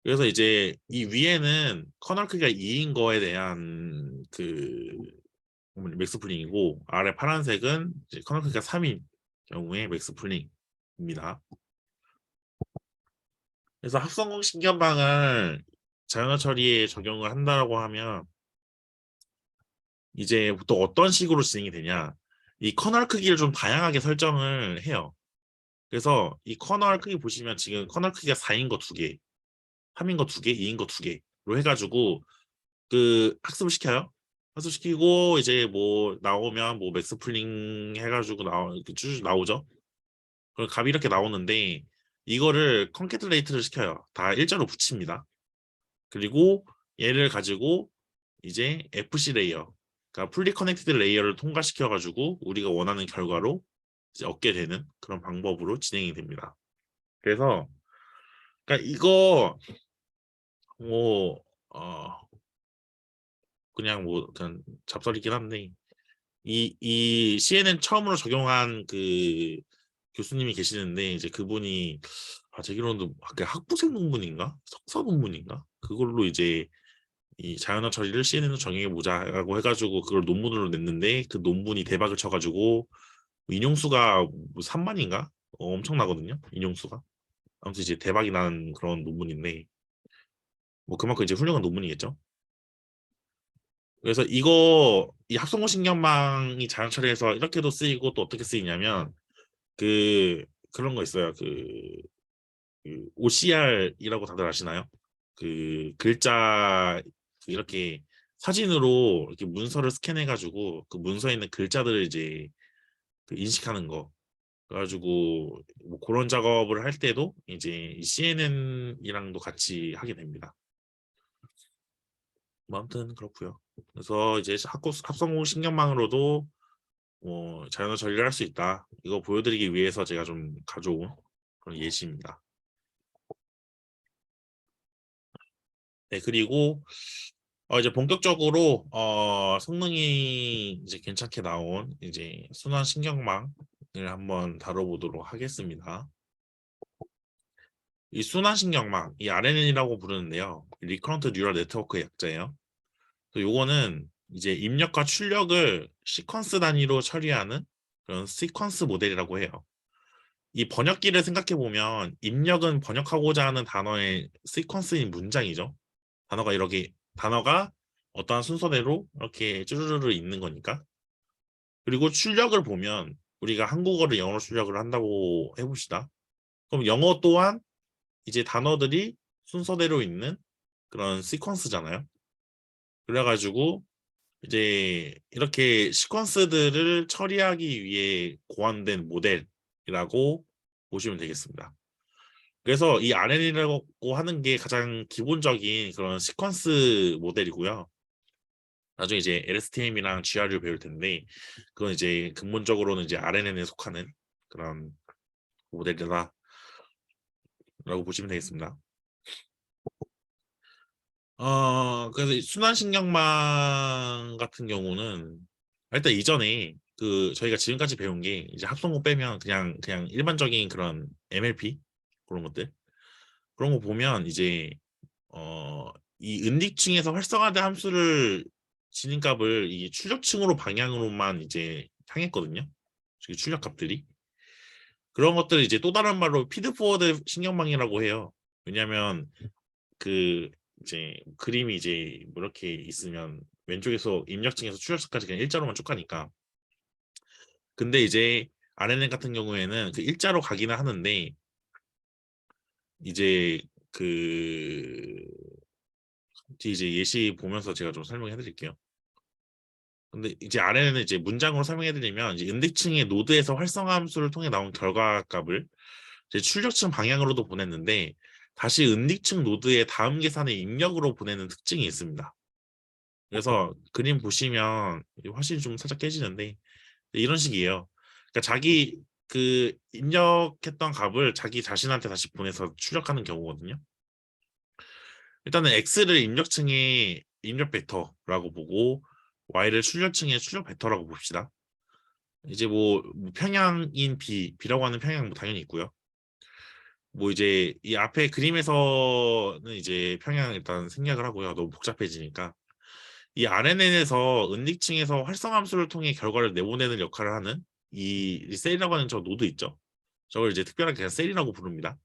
그래서 이제 이 위에는 커널 크기가 2인 거에 대한 그 맥스 풀링이고 아래 파란색은 이제 커널 크기가 3인 경우에 맥스 풀링입니다. 그래서 합성공 신경방을 자연어 처리에 적용을 한다라고 하면 이제 또 어떤 식으로 진행이 되냐 이 커널 크기를 좀 다양하게 설정을 해요. 그래서 이 커널 크기 보시면 지금 커널 크기가 4인 거 2개 3인 거 2개 2인 거 2개로 해가지고 그 학습을 시켜요. 학습시키고 이제 뭐 나오면 뭐 맥스 풀링 해가지고 쭉 나오죠. 그럼 값이 이렇게 나오는데 이거를 컨캐틀레이트를 시켜요. 다 일자로 붙입니다. 그리고 얘를 가지고 이제 FC 레이어, 그러니까 풀리 커넥티드 레이어를 통과시켜가지고 우리가 원하는 결과로 이제 얻게 되는 그런 방법으로 진행이 됩니다. 그래서 그러니까 이거 뭐 그냥 뭐 그냥 잡설이긴 한데 이 CNN 처음으로 적용한 그 교수님이 계시는데 이제 그분이 제 기로는 학부생 논문인가 석사 논문인가 그걸로 이제 이 자연어 처리를 CNN으로 정의해 보자라고 해가지고 그걸 논문으로 냈는데 그 논문이 대박을 쳐가지고 인용수가 3만인가 엄청나거든요 인용수가. 아무튼 이제 대박이 난 그런 논문인데 뭐 그만큼 이제 훌륭한 논문이겠죠. 그래서 이 합성고 신경망이 자연 처리해서 이렇게도 쓰이고 또 어떻게 쓰이냐면 그런 거 있어요. 그 OCR이라고 다들 아시나요? 그 글자 이렇게 사진으로 이렇게 문서를 스캔해가지고 그 문서에 있는 글자들을 이제 그 인식하는 거. 그래가지고 뭐 그런 작업을 할 때도 이제 이 CNN이랑도 같이 하게 됩니다. 뭐 아무튼 그렇고요. 그래서 이제 합성고 신경망으로도 뭐 자연어 처리를 할 수 있다. 이거 보여드리기 위해서 제가 좀 가져온 그런 예시입니다. 네, 그리고 이제 본격적으로 성능이 이제 괜찮게 나온 이제 순환 신경망을 한번 다뤄보도록 하겠습니다. 이 순환 신경망, 이 RNN이라고 부르는데요. 리커런트 뉴럴 네트워크의 약자예요. 요거는 이제 입력과 출력을 시퀀스 단위로 처리하는 그런 시퀀스 모델이라고 해요. 이 번역기를 생각해 보면 입력은 번역하고자 하는 단어의 시퀀스인 문장이죠. 단어가 어떠한 순서대로 이렇게 쭈르르르 있는 거니까. 그리고 출력을 보면 우리가 한국어를 영어로 출력을 한다고 해봅시다. 그럼 영어 또한 이제 단어들이 순서대로 있는 그런 시퀀스잖아요. 그래가지고 이제 이렇게 시퀀스들을 처리하기 위해 고안된 모델이라고 보시면 되겠습니다. 그래서 이 RNN이라고 하는 게 가장 기본적인 그런 시퀀스 모델이고요. 나중에 이제 LSTM이랑 GRU 배울 텐데 그건 이제 근본적으로는 이제 RNN에 속하는 그런 모델이다라고 보시면 되겠습니다. 그래서 이 순환신경망 같은 경우는 일단 이전에 그 저희가 지금까지 배운 게 이제 합성고 빼면 그냥 일반적인 그런 MLP 그런 것들 그런 거 보면 이제 이 은닉층에서 활성화된 함수를 진입값을 이 출력층으로 방향으로만 이제 향했거든요. 출력 값들이 그런 것들을 이제 또 다른 말로 피드포워드 신경망이라고 해요. 왜냐하면 그 이제 그림이 이제 뭐 이렇게 있으면 왼쪽에서 입력층에서 출력층까지 그냥 일자로만 쭉 가니까 근데 이제 RNN 같은 경우에는 그 일자로 가기는 하는데 이제 그 뒤에 이제 예시 보면서 제가 좀 설명해 드릴게요. 근데 이제 아래는 이제 문장으로 설명해 드리면 이제 인덱층의 노드에서 활성화 함수를 통해 나온 결과값을 이제 출력층 방향으로도 보냈는데 다시 은닉층 노드의 다음 계산의 입력으로 보내는 특징이 있습니다. 그래서 그림 보시면 화질이 좀 살짝 깨지는데 이런 식이에요. 그러니까 자기 그 입력했던 값을 자기 자신한테 다시 보내서 출력하는 경우거든요. 일단은 x를 입력층의 입력 벡터라고 보고 y를 출력층의 출력 벡터라고 봅시다. 이제 뭐 평양인 b라고 하는 평양 뭐 당연히 있고요. 뭐 이제 이 앞에 그림에서는 이제 평양 일단 생략을 하고요. 너무 복잡해지니까 이 RNN에서 은닉층에서 활성함수를 통해 결과를 내보내는 역할을 하는 이 셀이라고 하는 저 노드 있죠. 저걸 이제 특별하게 그냥 셀이라고 부릅니다.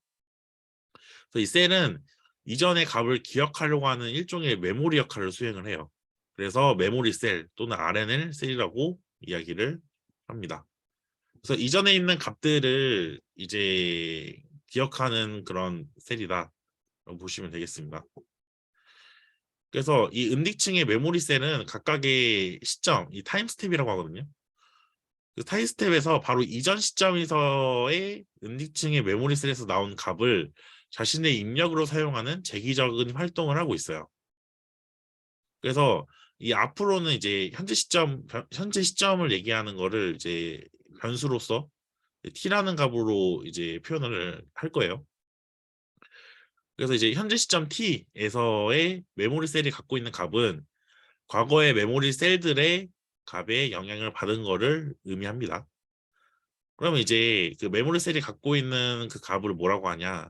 그래서 이 셀은 이전의 값을 기억하려고 하는 일종의 메모리 역할을 수행을 해요. 그래서 메모리 셀 또는 RNL 셀이라고 이야기를 합니다. 그래서 이전에 있는 값들을 이제 기억하는 그런 셀이다. 보시면 되겠습니다. 그래서 이 은닉층의 메모리 셀은 각각의 시점, 이 타임 스텝이라고 하거든요. 그 타임 스텝에서 바로 이전 시점에서의 은닉층의 메모리 셀에서 나온 값을 자신의 입력으로 사용하는 재기적인 활동을 하고 있어요. 그래서 이 앞으로는 이제 현재 시점을 얘기하는 거를 이제 변수로서 t라는 값으로 이제 표현을 할 거예요. 그래서 이제 현재 시점 t에서의 메모리 셀이 갖고 있는 값은 과거의 메모리 셀들의 값에 영향을 받은 거를 의미합니다. 그러면 이제 그 메모리 셀이 갖고 있는 그 값을 뭐라고 하냐?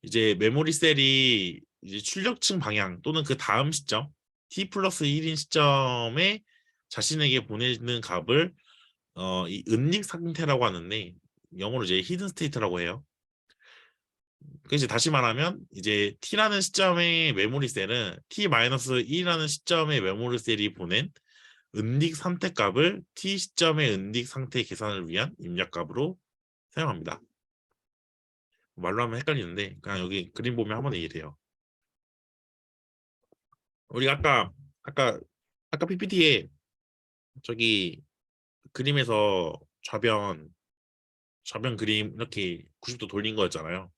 이제 메모리 셀이 이제 출력층 방향 또는 그 다음 시점 t 플러스 1인 시점에 자신에게 보내는 값을 이 은닉 상태라고 하는데 영어로 이제 히든 스테이트라고 해요. 그래서 다시 말하면 이제 t라는 시점의 메모리 셀은 t-1이라는 시점의 메모리 셀이 보낸 은닉 상태 값을 t 시점의 은닉 상태 계산을 위한 입력값으로 사용합니다. 말로 하면 헷갈리는데 그냥 여기 그림 보면 한번 이해돼요. 우리가 아까 아까 PPT에 저기 그림에서 좌변 그림 이렇게 90도 돌린 거였잖아요.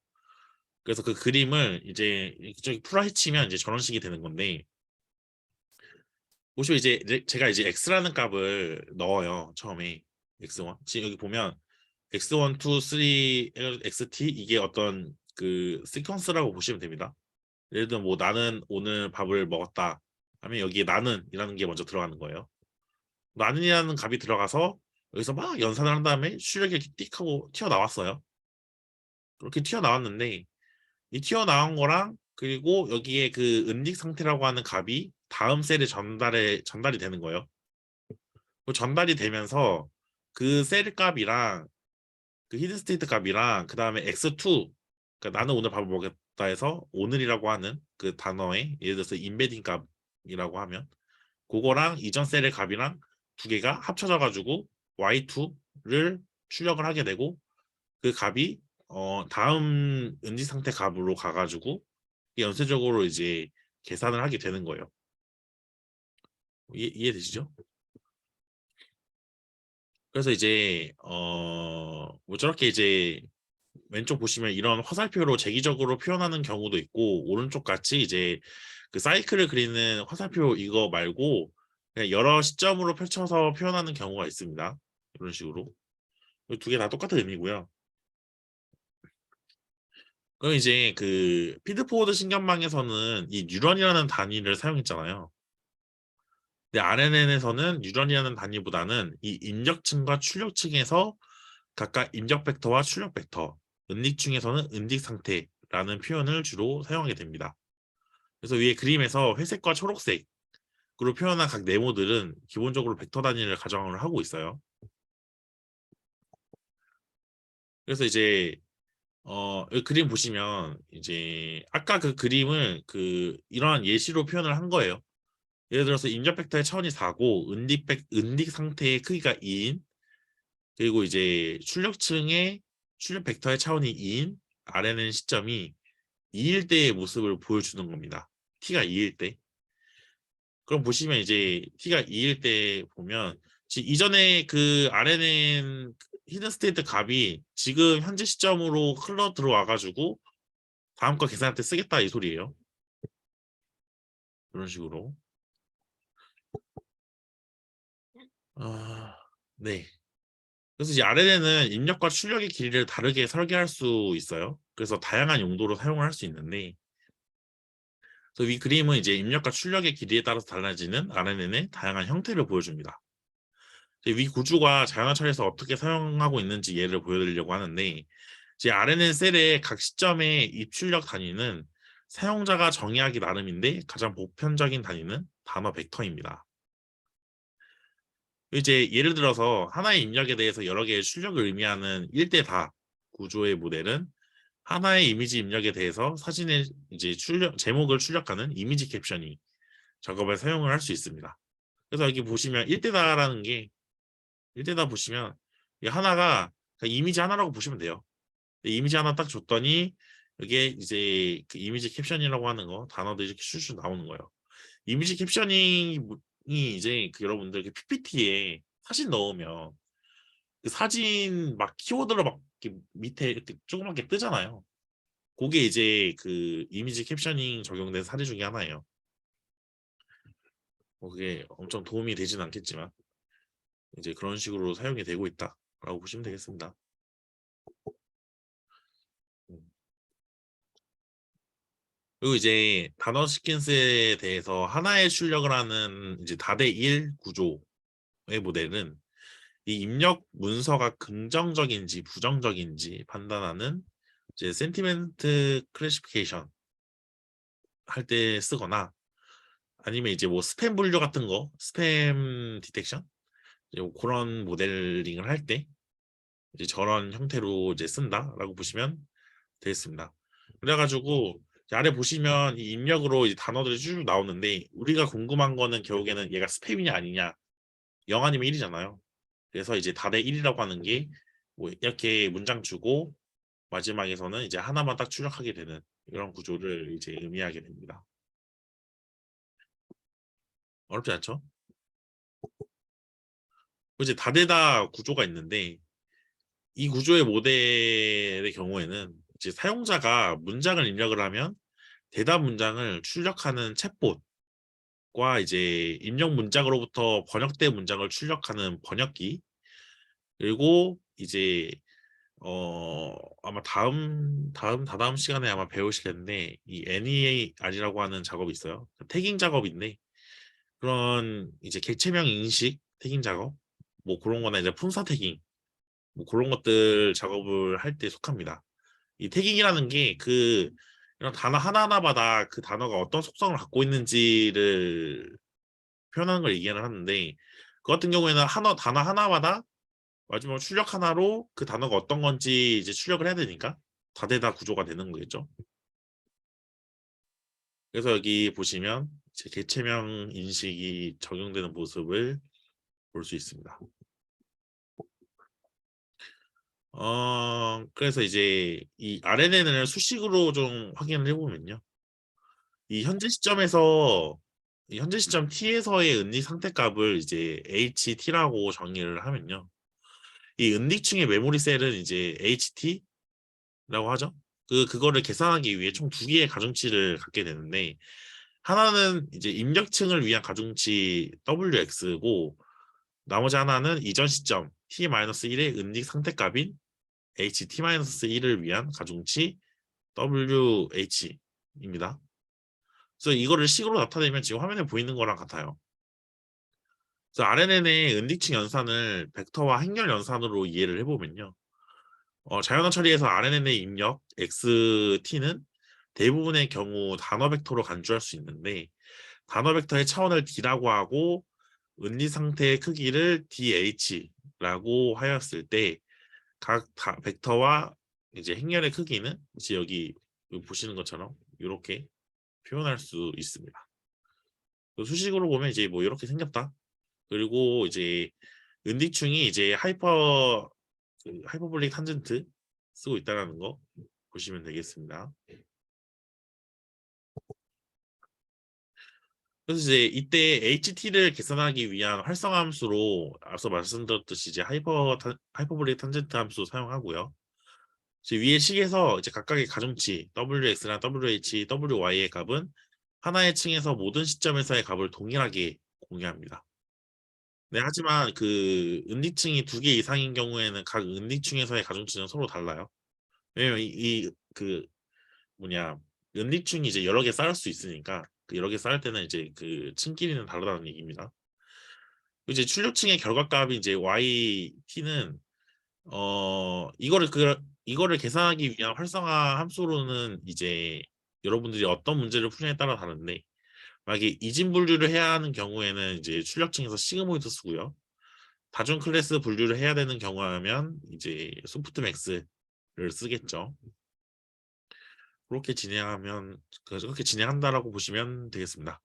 그래서 그 그림을 이제 저기 풀어헤치면 이제 저런 식이 되는 건데 보시면 이제 제가 이제 x라는 값을 넣어요. 처음에 x1 지금 여기 보면 x1, 2, 3, xt 이게 어떤 그 시퀀스라고 보시면 됩니다. 예를 들면 뭐 나는 오늘 밥을 먹었다 하면 여기에 나는이라는 게 먼저 들어가는 거예요. 나는이라는 값이 들어가서 여기서 막 연산을 한 다음에 출력이 이렇게 띡 하고 튀어나왔어요. 그렇게 튀어나왔는데 이 튀어나온 거랑 그리고 여기에 그 은닉 상태라고 하는 값이 다음 셀에 전달이 되는 거예요. 그 전달이 되면서 그 셀 값이랑 그 히든 스테이트 값이랑 그 다음에 x2 그러니까 나는 오늘 밥을 먹었다 해서 오늘이라고 하는 그 단어의 예를 들어서 인베딩 값이라고 하면 그거랑 이전 셀의 값이랑 두 개가 합쳐져 가지고 y2를 출력을 하게 되고 그 값이 다음 은지 상태 값으로 가가지고 연쇄적으로 이제 계산을 하게 되는 거예요. 이해되시죠? 그래서 이제 뭐 저렇게 이제 왼쪽 보시면 이런 화살표로 재기적으로 표현하는 경우도 있고 오른쪽 같이 이제 그 사이클을 그리는 화살표 이거 말고 그냥 여러 시점으로 펼쳐서 표현하는 경우가 있습니다. 이런 식으로. 두 개 다 똑같은 의미고요. 그럼 이제 그 피드포워드 신경망에서는 이 뉴런이라는 단위를 사용했잖아요. 근데 RNN에서는 뉴런이라는 단위보다는 이 입력층과 출력층에서 각각 입력 벡터와 출력 벡터, 은닉층에서는 은닉 상태라는 표현을 주로 사용하게 됩니다. 그래서 위에 그림에서 회색과 초록색으로 표현한 각 네모들은 기본적으로 벡터 단위를 가정을 하고 있어요. 그래서 이제 이 그림 보시면 이제 아까 그 그림을 그 이러한 예시로 표현을 한 거예요. 예를 들어서 입력 벡터의 차원이 4고 은닉 상태의 크기가 2인, 그리고 이제 출력층의 출력 벡터의 차원이 2인 RNN 시점이 2일 때의 모습을 보여주는 겁니다. t가 2일 때. 그럼 보시면 이제 t가 2일 때 보면 이전에 그 RNN 히든 스테이트 값이 지금 현재 시점으로 흘러 들어와 가지고 다음 거 계산할 때 쓰겠다 이 소리예요. 이런 식으로. 아, 네. 그래서 이제 RNN은 입력과 출력의 길이를 다르게 설계할 수 있어요. 그래서 다양한 용도로 사용을 할 수 있는데, 그래서 이 그림은 이제 입력과 출력의 길이에 따라서 달라지는 RNN의 다양한 형태를 보여줍니다. 위 구조가 자연어찰에서 어떻게 사용하고 있는지 예를 보여드리려고 하는데, 이제 RNN 셀의 각 시점의 입출력 단위는 사용자가 정의하기 나름인데 가장 보편적인 단위는 단어 벡터입니다. 이제 예를 들어서 하나의 입력에 대해서 여러 개의 출력을 의미하는 1대 다 구조의 모델은 하나의 이미지 입력에 대해서 사진의 이제 제목을 출력하는 이미지 캡션이 작업에 사용을 할 수 있습니다. 그래서 여기 보시면 1대 다라는 게 1대 다 보시면 이 하나가 그냥 이미지 하나라고 보시면 돼요. 이미지 하나 딱 줬더니 이게 이제 그 이미지 캡션이라고 하는 거 단어들이 이렇게 슈슈 나오는 거예요. 이미지 캡션이 이제 그 여러분들 그 PPT에 사진 넣으면 그 사진 막 키워드로 막 이렇게 밑에 이렇게 조그맣게 뜨잖아요. 그게 이제 그 이미지 캡셔닝 적용된 사례 중에 하나예요. 뭐 그게 엄청 도움이 되진 않겠지만 이제 그런 식으로 사용이 되고 있다라고 보시면 되겠습니다. 음. 그리고 이제 단어 시퀀스에 대해서 하나의 출력을 하는 이제 다대1 구조의 모델은 이 입력 문서가 긍정적인지 부정적인지 판단하는 이제 센티멘트 클래시피케이션 할 때 쓰거나 아니면 이제 뭐 스팸 분류 같은 거 스팸 디텍션 그런 모델링을 할 때 이제 저런 형태로 이제 쓴다라고 보시면 되겠습니다. 그래가지고 아래 보시면 이 입력으로 이 단어들이 쭉 나오는데 우리가 궁금한 거는 결국에는 얘가 스팸이냐 아니냐 0 아니면 1이잖아요. 그래서 이제 다대 1이라고 하는 게 뭐 이렇게 문장 주고 마지막에서는 이제 하나만 딱 출력하게 되는 이런 구조를 이제 의미하게 됩니다. 어렵지 않죠? 이제 다대다 구조가 있는데 이 구조의 모델의 경우에는 이제 사용자가 문장을 입력을 하면 대답 문장을 출력하는 챗봇과 이제 입력 문장으로부터 번역된 문장을 출력하는 번역기 그리고 이제 아마 다다음 시간에 아마 배우실 텐데 이 NER이라고 하는 작업이 있어요. 태깅 작업인데 그런 이제 객체명 인식 태깅 작업 뭐 그런 거나 이제 품사 태깅 뭐 그런 것들 작업을 할 때 속합니다. 이 태깅이라는 게 그 이런 단어 하나하나마다 그 단어가 어떤 속성을 갖고 있는지를 표현하는 걸 얘기를 하는데 그 같은 경우에는 단어 하나마다 마지막 출력 하나로 그 단어가 어떤 건지 이제 출력을 해야 되니까 다대다 구조가 되는 거겠죠. 그래서 여기 보시면 제 개체명 인식이 적용되는 모습을 볼 수 있습니다. 그래서 이제 이 RNN을 수식으로 좀 확인을 해보면요. 이 현재 시점 t에서의 은닉 상태값을 이제 ht라고 정의를 하면요. 이 은닉층의 메모리 셀은 이제 ht라고 하죠. 그거를 계산하기 위해 총 두 개의 가중치를 갖게 되는데 하나는 이제 입력층을 위한 가중치 WX고 나머지 하나는 이전 시점 T-1의 은닉 상태값인 HT-1을 위한 가중치 WH입니다. 그래서 이거를 식으로 나타내면 지금 화면에 보이는 거랑 같아요. 그래서 RNN의 은닉층 연산을 벡터와 행렬 연산으로 이해를 해보면요. 자연어 처리에서 RNN의 입력 XT는 대부분의 경우 단어 벡터로 간주할 수 있는데 단어 벡터의 차원을 D라고 하고 은닉 상태의 크기를 DH라고 하였을 때 각 벡터와 이제 행렬의 크기는 이제 여기 보시는 것처럼 이렇게 표현할 수 있습니다. 수식으로 보면 이제 뭐 이렇게 생겼다. 그리고 이제 은닉충이 이제 하이퍼볼릭 탄젠트 쓰고 있다라는 거 보시면 되겠습니다. 그래서 이제 이때 HT를 계산하기 위한 활성화 함수로 앞서 말씀드렸듯이 이제 하이퍼볼릭 탄젠트 함수 사용하고요. 이제 위의 식에서 이제 각각의 가중치 WX랑 WH, WY의 값은 하나의 층에서 모든 시점에서의 값을 동일하게 공유합니다. 네, 하지만 그 은닉층이 두 개 이상인 경우에는 각 은닉층에서의 가중치는 서로 달라요. 왜냐면 그 뭐냐 은닉층이 이제 여러 개 쌓을 수 있으니까 그 여러 개 쌓을 때는 이제 그 층끼리는 다르다는 얘기입니다. 이제 출력층의 결과값이 이제 YT는 이거를 계산하기 위한 활성화 함수로는 이제 여러분들이 어떤 문제를 푸냐에 따라 다른데 만약에 이진 분류를 해야 하는 경우에는 이제 출력층에서 시그모이드 쓰고요. 다중 클래스 분류를 해야 되는 경우라면 이제 소프트맥스를 쓰겠죠. 그렇게 진행한다라고 보시면 되겠습니다.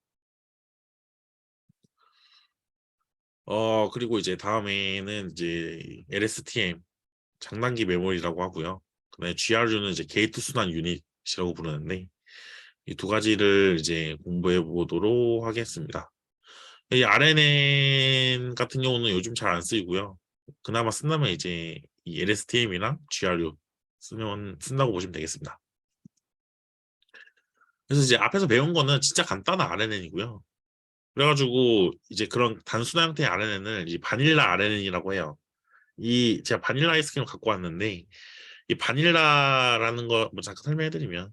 그리고 이제 다음에는 이제 LSTM 장단기 메모리라고 하고요. 그다음에 GRU는 이제 게이트 순환 유닛이라고 부르는데 이 두 가지를 이제 공부해 보도록 하겠습니다. 이 RNN 같은 경우는 요즘 잘 안 쓰이고요. 그나마 쓴다면 이제 이 LSTM이랑 GRU 쓴다고 보시면 되겠습니다. 그래서 이제 앞에서 배운 거는 진짜 간단한 RNN이고요. 그래가지고 이제 그런 단순한 형태의 RNN을 이 바닐라 RNN이라고 해요. 이 제가 바닐라 아이스크림 갖고 왔는데 이 바닐라라는 거 뭐 잠깐 설명해드리면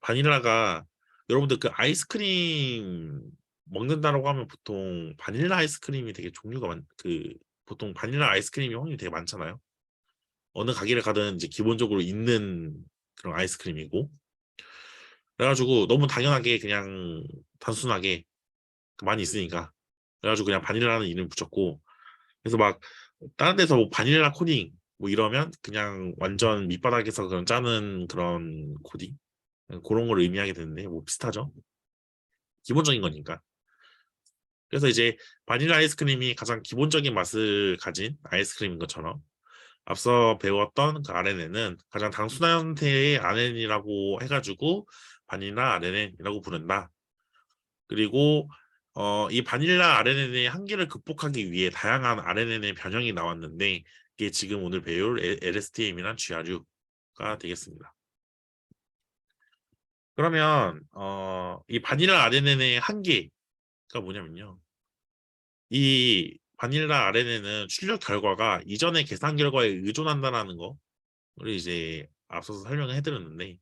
바닐라가 여러분들 그 아이스크림 먹는다라고 하면 보통 바닐라 아이스크림이 되게 종류가 그 보통 바닐라 아이스크림이 확률이 되게 많잖아요. 어느 가게를 가든 이제 기본적으로 있는 그런 아이스크림이고 그래가지고 너무 당연하게 그냥 단순하게 많이 있으니까 그래가지고 그냥 바닐라라는 이름 붙였고 그래서 막 다른 데서 뭐 바닐라 코딩 뭐 이러면 그냥 완전 밑바닥에서 그런 짜는 그런 코딩 그런 걸 의미하게 되는데 뭐 비슷하죠. 기본적인 거니까. 그래서 이제 바닐라 아이스크림이 가장 기본적인 맛을 가진 아이스크림인 것처럼 앞서 배웠던 그 RNN은 가장 단순한 형태의 RNN이라고 해가지고 바닐라 RNN이라고 부른다. 그리고 이 바닐라 RNN의 한계를 극복하기 위해 다양한 RNN의 변형이 나왔는데 이게 지금 오늘 배울 LSTM이란 GRU가 되겠습니다. 그러면 이 바닐라 RNN의 한계가 뭐냐면요. 이 바닐라 RNN은 출력 결과가 이전의 계산 결과에 의존한다는 거를 이제 앞서서 설명을 해드렸는데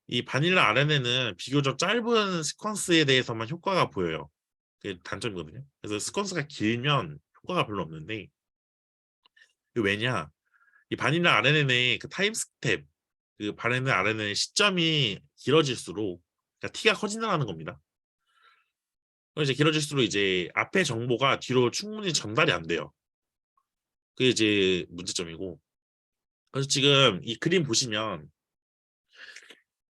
이 바닐라 RNN은 비교적 짧은 시퀀스에 대해서만 효과가 보여요. 그게 단점이거든요. 그래서 시퀀스가 길면 효과가 별로 없는데 왜냐? 이 바닐라 RNN의 그 타임 스텝 그 바닐라 RNN의 시점이 길어질수록 그러니까 T가 커진다는 겁니다. 이제 길어질수록 이제 앞에 정보가 뒤로 충분히 전달이 안 돼요. 그게 이제 문제점이고. 그래서 지금 이 그림 보시면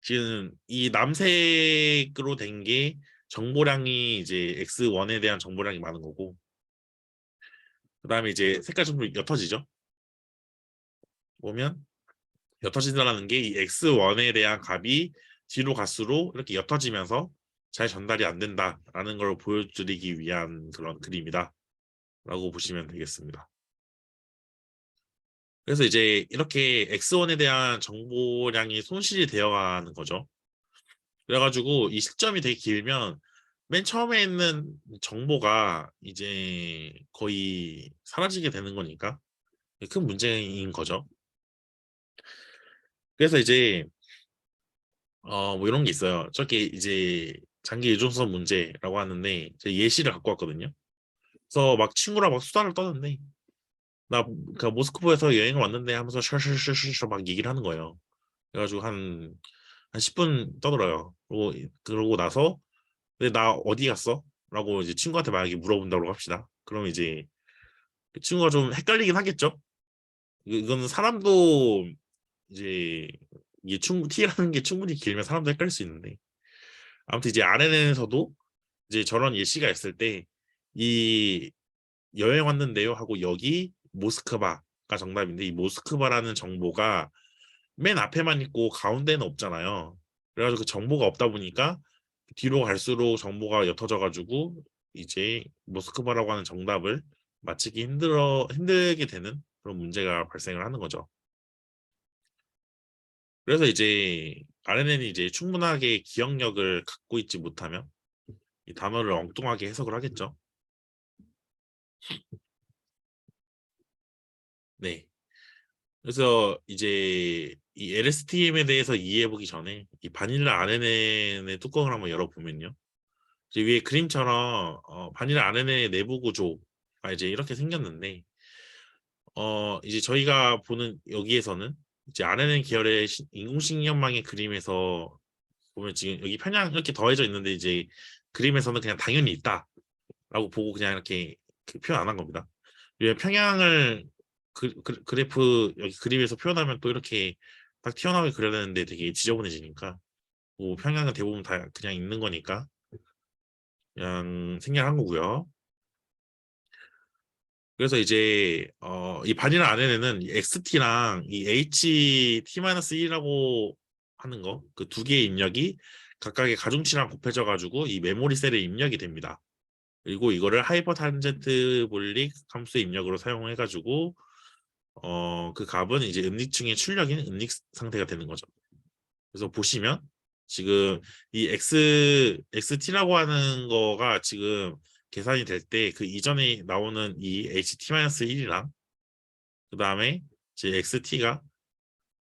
지금 이 남색으로 된 게 정보량이 이제 X1에 대한 정보량이 많은 거고 그다음에 이제 색깔 좀 옅어지죠. 보면 옅어진다는 게 이 X1에 대한 값이 뒤로 갈수록 이렇게 옅어지면서 잘 전달이 안 된다라는 걸 보여드리기 위한 그런 그림이다 라고 보시면 되겠습니다. 그래서 이제 이렇게 X1에 대한 정보량이 손실이 되어가는 거죠. 그래가지고 이 시점이 되게 길면 맨 처음에 있는 정보가 이제 거의 사라지게 되는 거니까 큰 문제인 거죠. 그래서 이제 뭐 이런 게 있어요. 저게 이제 장기 유존성 문제라고 하는데 제가 예시를 갖고 왔거든요. 그래서 막 친구랑 막 수다를 떠는데 그 모스크바에서 여행을 왔는데 하면서 셔셔셔셔 막 얘기를 하는 거예요. 그래가지고 한 10분 떠들어요. 그러고 나서 근데 나 어디 갔어? 라고 이제 친구한테 만약에 물어본다고 합시다. 그럼 이제 그 친구가 좀 헷갈리긴 하겠죠? 이거는 사람도 이제 이게 T라는 게 충분히 길면 사람도 헷갈릴 수 있는데 아무튼 이제 RNN에서도 이제 저런 예시가 있을 때 이 여행 왔는데요 하고 여기 모스크바가 정답인데 이 모스크바라는 정보가 맨 앞에만 있고 가운데는 없잖아요. 그래가지고 그 정보가 없다 보니까 뒤로 갈수록 정보가 옅어져 가지고 이제 모스크바라고 하는 정답을 맞히기 힘들게 되는 그런 문제가 발생을 하는 거죠. 그래서 이제 RNN이 이제 충분하게 기억력을 갖고 있지 못하면 이 단어를 엉뚱하게 해석을 하겠죠. 네. 그래서 이제 이 LSTM에 대해서 이해해 보기 전에 이 바닐라 RNN의 뚜껑을 한번 열어보면요. 이제 위에 그림처럼 바닐라 RNN의 내부 구조가 이제 이렇게 생겼는데 이제 저희가 보는 여기에서는 이제 RNN 계열의 인공신경망의 그림에서 보면 지금 여기 편향 이렇게 더해져 있는데 이제 그림에서는 그냥 당연히 있다라고 보고 그냥 이렇게 표현 안 한 겁니다. 왜 평양을 그래프 여기 그림에서 표현하면 또 이렇게 딱 튀어나오게 그려야 되는데 되게 지저분해지니까 뭐 평양은 대부분 다 그냥 있는 거니까 그냥 생략한 거고요. 그래서 이제 이 바닐라 안에는 이 XT랑 이 HT-1이라고 하는 거 그 두 개의 입력이 각각의 가중치랑 곱해져 가지고 이 메모리 셀에 입력이 됩니다. 그리고 이거를 하이퍼 탄젠트 볼릭 함수의 입력으로 사용해 가지고 그 값은 이제 음립층의 출력인 음립 상태가 되는 거죠. 그래서 보시면 지금 이 XT라고 하는 거가 지금 계산이 될 때 그 이전에 나오는 이 HT-1이랑 그 다음에 이제 XT가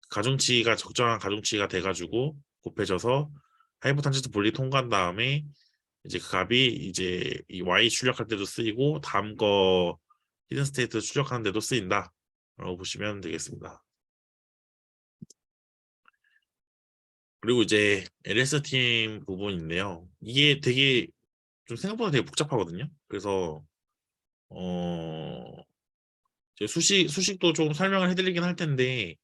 가중치가 적정한 가중치가 돼가지고 곱해져서 하이퍼 탄젠트 볼릭 통과한 다음에 이제 그 값이 이제 이 Y 출력할 때도 쓰이고 다음 거 히든 스테이트 출력하는 데도 쓰인다. 라고 보시면 되겠습니다. 그리고 이제 LS팀 부분인데요. 이게 되게 좀 생각보다 되게 복잡하거든요. 그래서 어 이제 수식도 좀 설명을 해드리긴 할 텐데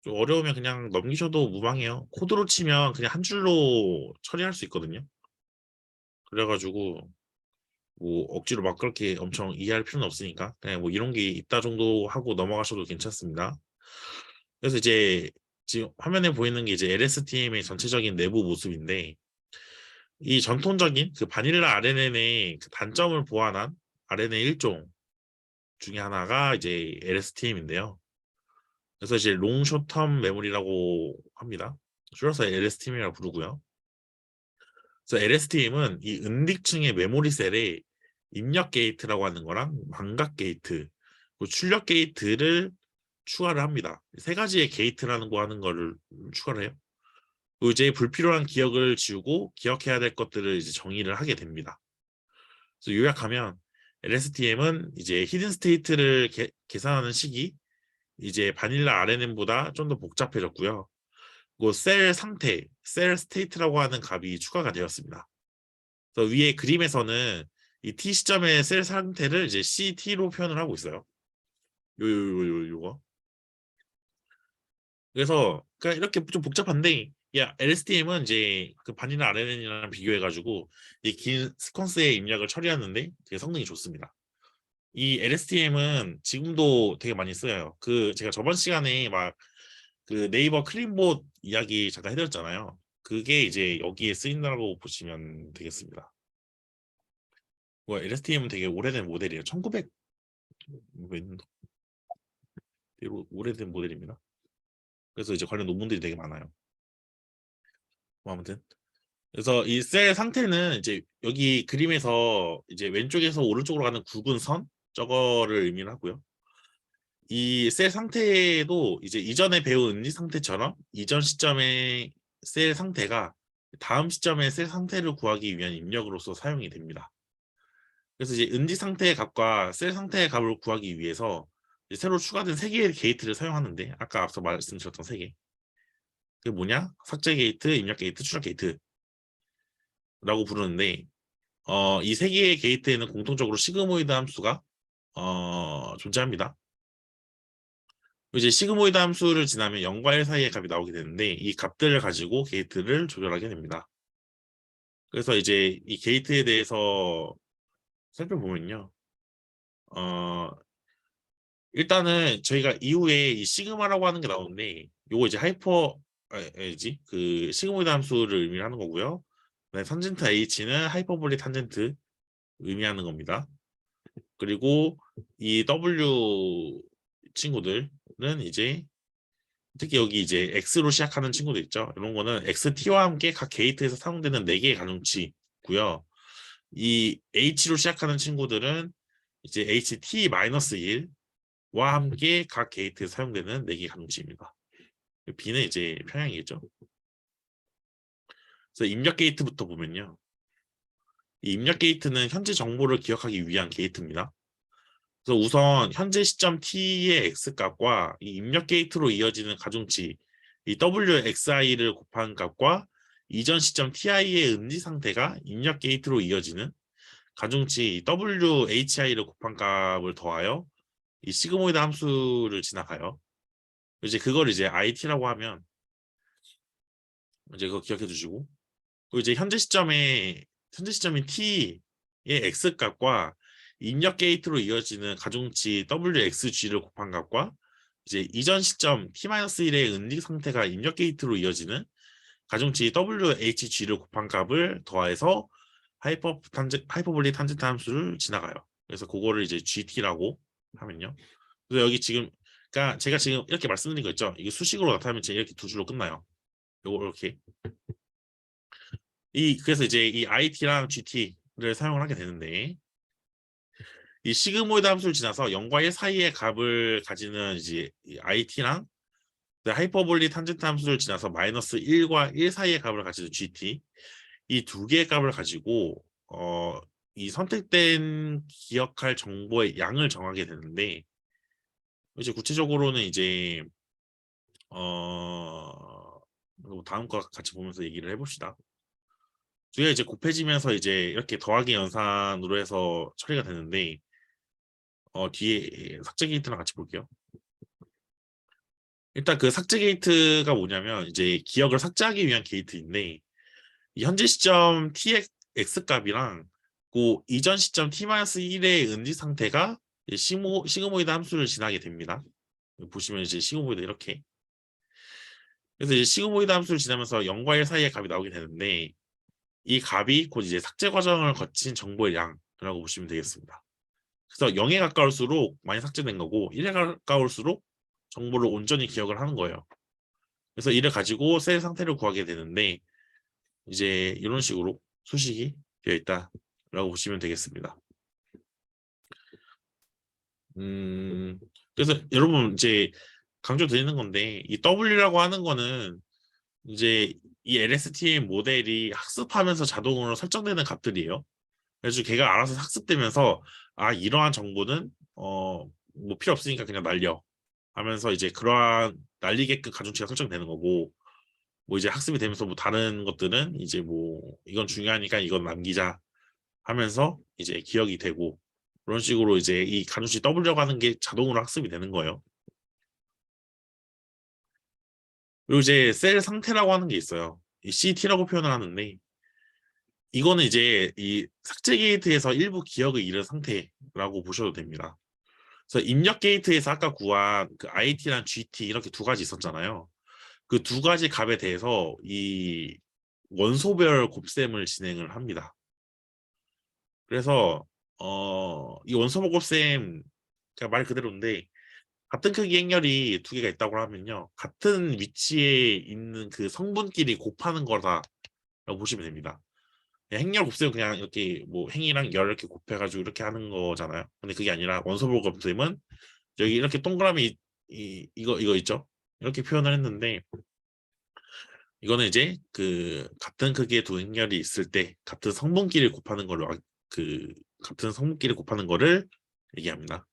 좀 어려우면 그냥 넘기셔도 무방해요. 코드로 치면 그냥 한 줄로 처리할 수 있거든요. 그래가지고 뭐 억지로 막 그렇게 엄청 이해할 필요는 없으니까 그냥 뭐 이런 게 있다 정도 하고 넘어가셔도 괜찮습니다. 그래서 이제 지금 화면에 보이는 게 이제 LSTM의 전체적인 내부 모습인데 이 전통적인 그 바닐라 RNN의 그 단점을 보완한 RNA 1종 중에 하나가 이제 LSTM인데요. 그래서 이제 롱 숏텀 메모리라고 합니다. 줄여서 LSTM이라고 부르고요. 그래서 LSTM은 이 은딕층의 메모리 셀에 입력 게이트라고 하는 거랑 망각 게이트, 그리고 출력 게이트를 추가를 합니다. 세 가지의 게이트라는 거 하는 거를 추가를 해요. 그리고 이제 불필요한 기억을 지우고 기억해야 될 것들을 이제 정의를 하게 됩니다. 그래서 요약하면 LSTM은 이제 히든 스테이트를 계산하는 식이 이제 바닐라 RNN보다 좀 더 복잡해졌고요. 그리고 셀 상태, 셀 스테이트라고 하는 값이 추가가 되었습니다. 그래서 위에 그림에서는 이 T 시점의 셀 상태를 이제 CT로 표현을 하고 있어요. 요거. 그래서 그러니까 이렇게 좀 복잡한데 야 LSTM은 이제 그 바닐라 RNN이랑 비교해가지고 이 긴 스퀀스의 입력을 처리하는데 되게 성능이 좋습니다. 이 LSTM은 지금도 되게 많이 쓰여요. 그 제가 저번 시간에 막 그 네이버 클린봇 이야기 잠깐 해드렸잖아요. 그게 이제 여기에 쓰인다고 보시면 되겠습니다. 뭐 LSTM은 되게 오래된 모델이에요. 1900 오래된 모델입니다. 그래서 이제 관련 논문들이 되게 많아요. 뭐 아무튼 그래서 이 셀 상태는 이제 여기 그림에서 이제 왼쪽에서 오른쪽으로 가는 굵은 선 저거를 의미를 하고요. 이 셀 상태도 이제 이전에 배운 은지 상태처럼 이전 시점의 셀 상태가 다음 시점의 셀 상태를 구하기 위한 입력으로서 사용이 됩니다. 그래서 이제 은지 상태의 값과 셀 상태의 값을 구하기 위해서 이제 새로 추가된 세 개의 게이트를 사용하는데 아까 앞서 말씀드렸던 세 개. 그게 뭐냐? 삭제 게이트, 입력 게이트, 추적 게이트라고 부르는데 이 세 개의 게이트에는 공통적으로 시그모이드 함수가 존재합니다. 이제 시그모이드 함수를 지나면 0과 1 사이의 값이 나오게 되는데 이 값들을 가지고 게이트를 조절하게 됩니다. 그래서 이제 이 게이트에 대해서 살펴보면요. 어, 일단은 저희가 이후에 이 시그마라고 하는 게 나오는데 요거 이제 아니지 그 시그모이드 함수를 의미하는 거고요. 그다음에 탄젠트 H는 하이퍼볼릭 탄젠트 의미하는 겁니다. 그리고 이 W 친구들은 이제 특히 여기 이제 X로 시작하는 친구들 있죠. 이런 거는 XT와 함께 각 게이트에서 사용되는 4개의 가중치고요. 이 H로 시작하는 친구들은 이제 HT-1와 함께 각 게이트에서 사용되는 4개의 가중치입니다. B는 이제 평양이겠죠. 그래서 입력 게이트부터 보면요. 이 입력 게이트는 현재 정보를 기억하기 위한 게이트입니다. 그래서 우선 현재 시점 t의 x값과 이 입력 게이트로 이어지는 가중치 이 wxi를 곱한 값과 이전 시점 ti의 은지 상태가 입력 게이트로 이어지는 가중치 whi를 곱한 값을 더하여 이 시그모이드 함수를 지나가요. 이제 그걸 이제 it라고 하면 이제 그거 기억해 두시고 그리고 이제 현재 시점인 t의 x값과 입력 게이트로 이어지는 가중치 wxg를 곱한 값과 이제 이전 시점 t-1의 은지 상태가 입력 게이트로 이어지는 가중치 whg를 곱한 값을 더해서 하이퍼볼릭 탄젠트 함수를 지나가요. 그래서 그거를 이제 gt라고 하면요. 그래서 여기 지금 그러니까 제가 지금 이렇게 말씀드린 거 있죠. 이게 수식으로 나타나면 이렇게 두 줄로 끝나요. 요거 이렇게 그래서 이제 이 it랑 gt를 사용을 하게 되는데 이 시그모이드 함수를 지나서 0과 1 사이의 값을 가지는 이제 이 it랑 하이퍼볼릭 탄젠트 함수를 지나서 마이너스 1과 1 사이의 값을 가지는 gt 이 두 개의 값을 가지고 이 선택된 기억할 정보의 양을 정하게 되는데 이제 구체적으로는 이제 다음 거 같이 보면서 얘기를 해봅시다. 두 개가 이제 곱해지면서 이제 이렇게 더하기 연산으로 해서 처리가 되는데 뒤에 삭제 게이트랑 같이 볼게요. 일단 그 삭제 게이트가 뭐냐면 이제 기억을 삭제하기 위한 게이트인데 이 현재 시점 tx 값이랑 그 이전 시점 t-1의 은지 상태가 시그모이드 함수를 지나게 됩니다. 보시면 이제 시그모이드 이렇게 그래서 이제 시그모이드 함수를 지나면서 0과 1 사이의 값이 나오게 되는데 이 값이 곧 이제 삭제 과정을 거친 정보의 양이라고 보시면 되겠습니다. 그래서 0에 가까울수록 많이 삭제된 거고 1에 가까울수록 정보를 온전히 기억을 하는 거예요. 그래서 이를 가지고 셀 상태를 구하게 되는데 이제 이런 식으로 수식이 되어 있다라고 보시면 되겠습니다. 그래서 여러분 이제 강조드리는 건데 이 W라고 하는 거는 이제 이 LSTM 모델이 학습하면서 자동으로 설정되는 값들이에요. 그래서 걔가 알아서 학습되면서 이러한 정보는 뭐 필요 없으니까 그냥 날려 하면서 이제 그러한 날리게끔 가중치가 설정되는 거고 뭐 이제 학습이 되면서 뭐 다른 것들은 이제 뭐 이건 중요하니까 이건 남기자 하면서 이제 기억이 되고 그런 식으로 이제 이 가중치 W라고 하는 게 자동으로 학습이 되는 거예요. 그리고 이제 셀 상태라고 하는 게 있어요. 이 CT라고 표현을 하는데 이거는 이제 이 삭제 게이트에서 일부 기억을 잃은 상태라고 보셔도 됩니다. 그래서 입력 게이트에서 아까 구한 그 IT랑 GT 이렇게 두 가지 있었잖아요. 그 두 가지 값에 대해서 이 원소별 곱셈을 진행을 합니다. 그래서 이 원소별 곱셈 그냥 말 그대로인데 같은 크기 행렬이 두 개가 있다고 하면요. 같은 위치에 있는 그 성분끼리 곱하는 거다라고 보시면 됩니다. 행렬 곱셈은 그냥 이렇게 뭐 행이랑 열 이렇게 곱해가지고 이렇게 하는 거잖아요. 근데 그게 아니라 원소분 곱셈은 여기 이렇게 동그라미 이거 있죠? 이렇게 표현을 했는데 이거는 이제 그 같은 크기의 두 행렬이 있을 때 같은 성분끼리 곱하는 걸로 그 같은 성분끼리 곱하는 거를 얘기합니다.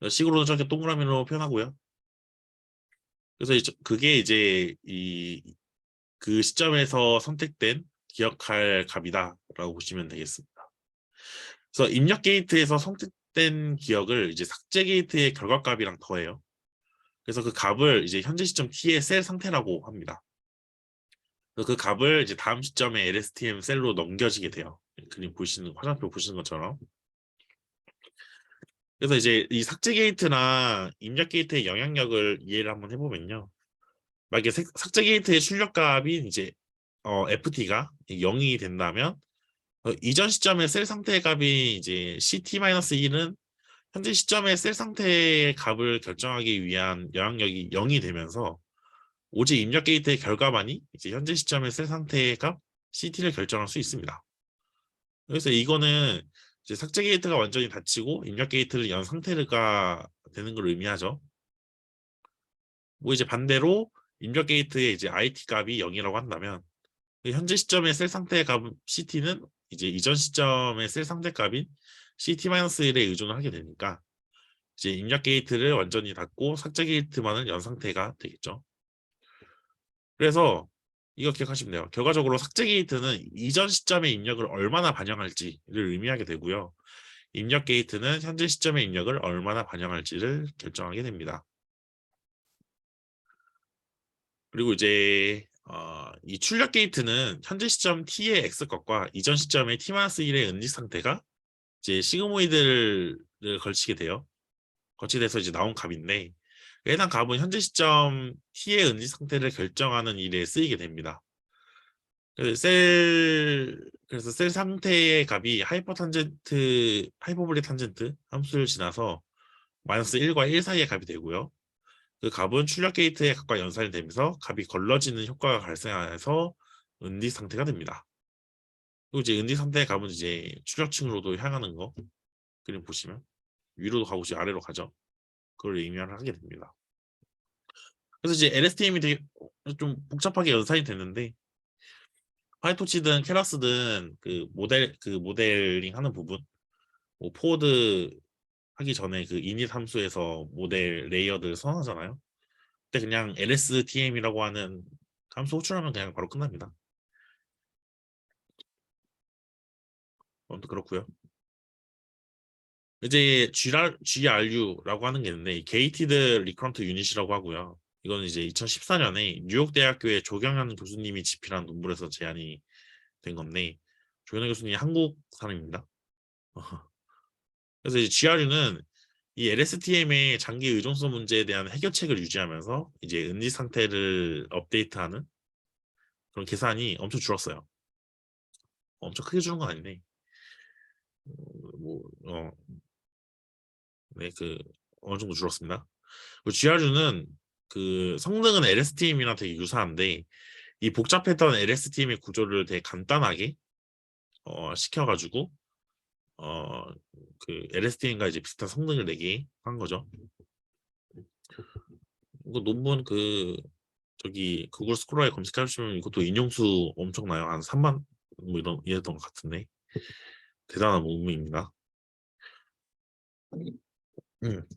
식으로는 저렇게 동그라미로 표현하고요. 그래서 그게 이제 그 시점에서 선택된 기억할 값이다라고 보시면 되겠습니다. 그래서 입력 게이트에서 선택된 기억을 이제 삭제 게이트의 결과값이랑 더해요. 그래서 그 값을 이제 현재 시점 t의 셀 상태라고 합니다. 그래서 그 값을 이제 다음 시점에 LSTM 셀로 넘겨지게 돼요. 그림 보시는 화살표 보시는 것처럼. 그래서 이제 이 삭제 게이트나 입력 게이트의 영향력을 이해를 한번 해보면요. 만약에 삭제 게이트의 출력값이 이제 FT가 0이 된다면 이전 시점의 셀 상태의 값이 이제 CT-1은 현재 시점의 셀 상태의 값을 결정하기 위한 영향력이 0이 되면서 오직 입력 게이트의 결과만이 이제 현재 시점의 셀 상태의 값 CT를 결정할 수 있습니다. 그래서 이거는 이제 삭제 게이트가 완전히 닫히고 입력 게이트를 연 상태가 되는 걸 의미하죠. 뭐 이제 반대로 입력 게이트의 이제 IT 값이 0이라고 한다면 현재 시점의 셀 상태의 값 CT는 이제 이전 시점의 셀 상태 값인 CT-1에 의존을 하게 되니까 이제 입력 게이트를 완전히 닫고 삭제 게이트만은 연 상태가 되겠죠. 그래서 이거 기억하시면 돼요. 결과적으로 삭제 게이트는 이전 시점의 입력을 얼마나 반영할지를 의미하게 되고요. 입력 게이트는 현재 시점의 입력을 얼마나 반영할지를 결정하게 됩니다. 그리고 이제 이 출력 게이트는 현재 시점 t의 x값과 이전 시점의 t-1의 은지 상태가 이제 시그모이드를 걸치게 돼요. 거치돼서 이제 나온 값인데 해당 값은 현재 시점 t의 은지 상태를 결정하는 일에 쓰이게 됩니다. 그래서 셀 상태의 값이 하이퍼볼릭 탄젠트 함수를 지나서 마이너스 1과 1 사이의 값이 되고요. 그 값은 출력 게이트의 값과 연산이 되면서 값이 걸러지는 효과가 발생해서 은디 상태가 됩니다. 그리고 이제 은디 상태의 값은 이제 출력층으로도 향하는 거 그림 보시면 위로도 가고 아래로 가죠. 그걸 의미를 하게 됩니다. 그래서 이제 LSTM이 되게 좀 복잡하게 연산이 됐는데 파이토치든 케라스든 그 모델링 하는 부분 뭐 포워드 하기 전에 그 이닛 함수에서 모델 레이어들 선언하잖아요. 그때 그냥 LSTM이라고 하는 함수 호출하면 그냥 바로 끝납니다. 아무튼 그렇고요. 이제 GRU라고 하는 게 있는데 게이티드 리커런트 유닛이라고 하고요. 이거는 이제 2014년에 뉴욕대학교의 조경현 교수님이 집필한 논문에서 제안이 된 건데 조경현 교수님이 한국 사람입니다. 그래서 이제 GRU는 이 LSTM의 장기 의존성 문제에 대한 해결책을 유지하면서 이제 은지 상태를 업데이트하는 그런 계산이 엄청 줄었어요. 엄청 크게 줄은 건 아닌데 뭐 네, 어느 정도 줄었습니다. GRU는 그 성능은 LSTM이랑 되게 유사한데 이 복잡했던 LSTM의 구조를 되게 간단하게 시켜가지고 어, 그 LSTM과 이제 비슷한 성능을 내게 한 거죠. 이거 논문 저기 구글 스콜라에 검색하시면 이것도 인용수 엄청나요. 한 3만 뭐 이랬던 것 같은데 대단한 논문입니다. 음.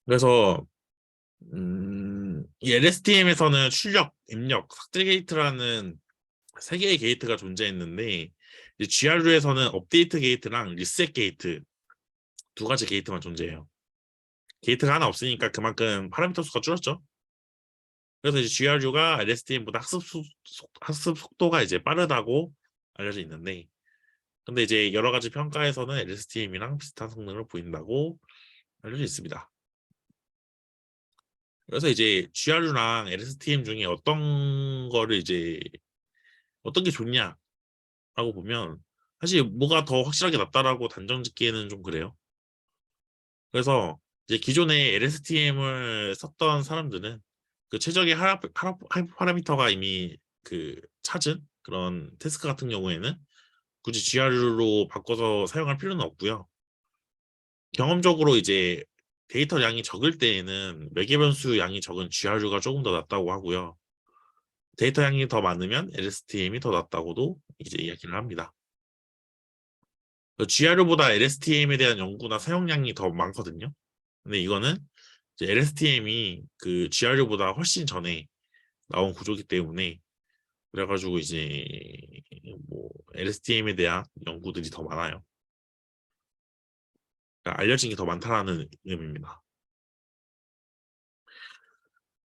그래서 이 LSTM에서는 출력, 입력, 삭제 게이트라는 세 개의 게이트가 존재했는데 GRU에서는 업데이트 게이트랑 리셋 게이트 두 가지 게이트만 존재해요. 게이트가 하나 없으니까 그만큼 파라미터 수가 줄었죠. 그래서 이제 GRU가 LSTM보다 학습 속도가 이제 빠르다고 알려져 있는데 근데 이제 여러 가지 평가에서는 LSTM이랑 비슷한 성능을 보인다고 알려져 있습니다. 그래서 이제 GRU랑 LSTM 중에 어떤 게 좋냐라고 보면 사실 뭐가 더 확실하게 낫다라고 단정 짓기에는 좀 그래요. 그래서 이제 기존에 LSTM을 썼던 사람들은 그 최적의 파라미터가 이미 그 찾은 그런 태스크 같은 경우에는 굳이 GRU로 바꿔서 사용할 필요는 없고요. 경험적으로 이제 데이터 양이 적을 때에는 매개 변수 양이 적은 GRU가 조금 더 낫다고 하고요. 데이터 양이 더 많으면 LSTM이 더 낫다고도 이제 이야기를 합니다. GRU보다 LSTM에 대한 연구나 사용량이 더 많거든요. 근데 이거는 이제 LSTM이 그 GRU보다 훨씬 전에 나온 구조기 때문에 그래가지고 이제 뭐 LSTM에 대한 연구들이 더 많아요. 그러니까 알려진 게 더 많다라는 의미입니다.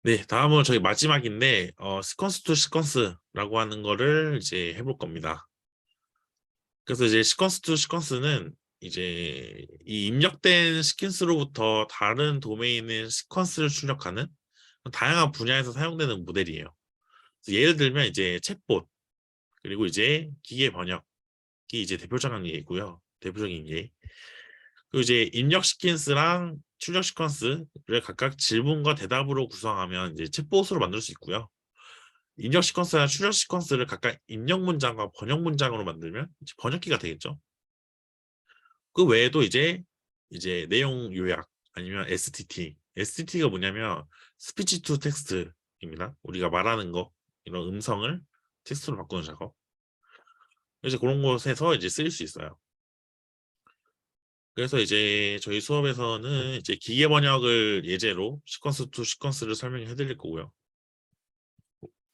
네, 다음은 저희 마지막인데 시퀀스 투 시퀀스라고 하는 거를 이제 해볼 겁니다. 그래서 이제 시퀀스 투 시퀀스는 이제 이 입력된 시퀀스로부터 다른 도메인의 시퀀스를 출력하는 다양한 분야에서 사용되는 모델이에요. 예를 들면 이제 챗봇 그리고 이제 기계 번역이 이제 대표적인 예이고요. 대표적인 예. 그리고 이제 입력 시퀀스랑 출력 시퀀스를 각각 질문과 대답으로 구성하면 이제 챗봇으로 만들 수 있고요. 입력 시퀀스나 출력 시퀀스를 각각 입력 문장과 번역 문장으로 만들면 이제 번역기가 되겠죠. 그 외에도 이제 내용 요약 아니면 STT. STT가 뭐냐면 스피치 투 텍스트입니다. 우리가 말하는 거 이런 음성을 텍스트로 바꾸는 작업. 이제 그런 곳에서 이제 쓰일 수 있어요. 그래서 이제 저희 수업에서는 이제 기계 번역을 예제로 시퀀스 투 시퀀스를 설명해 드릴 거고요.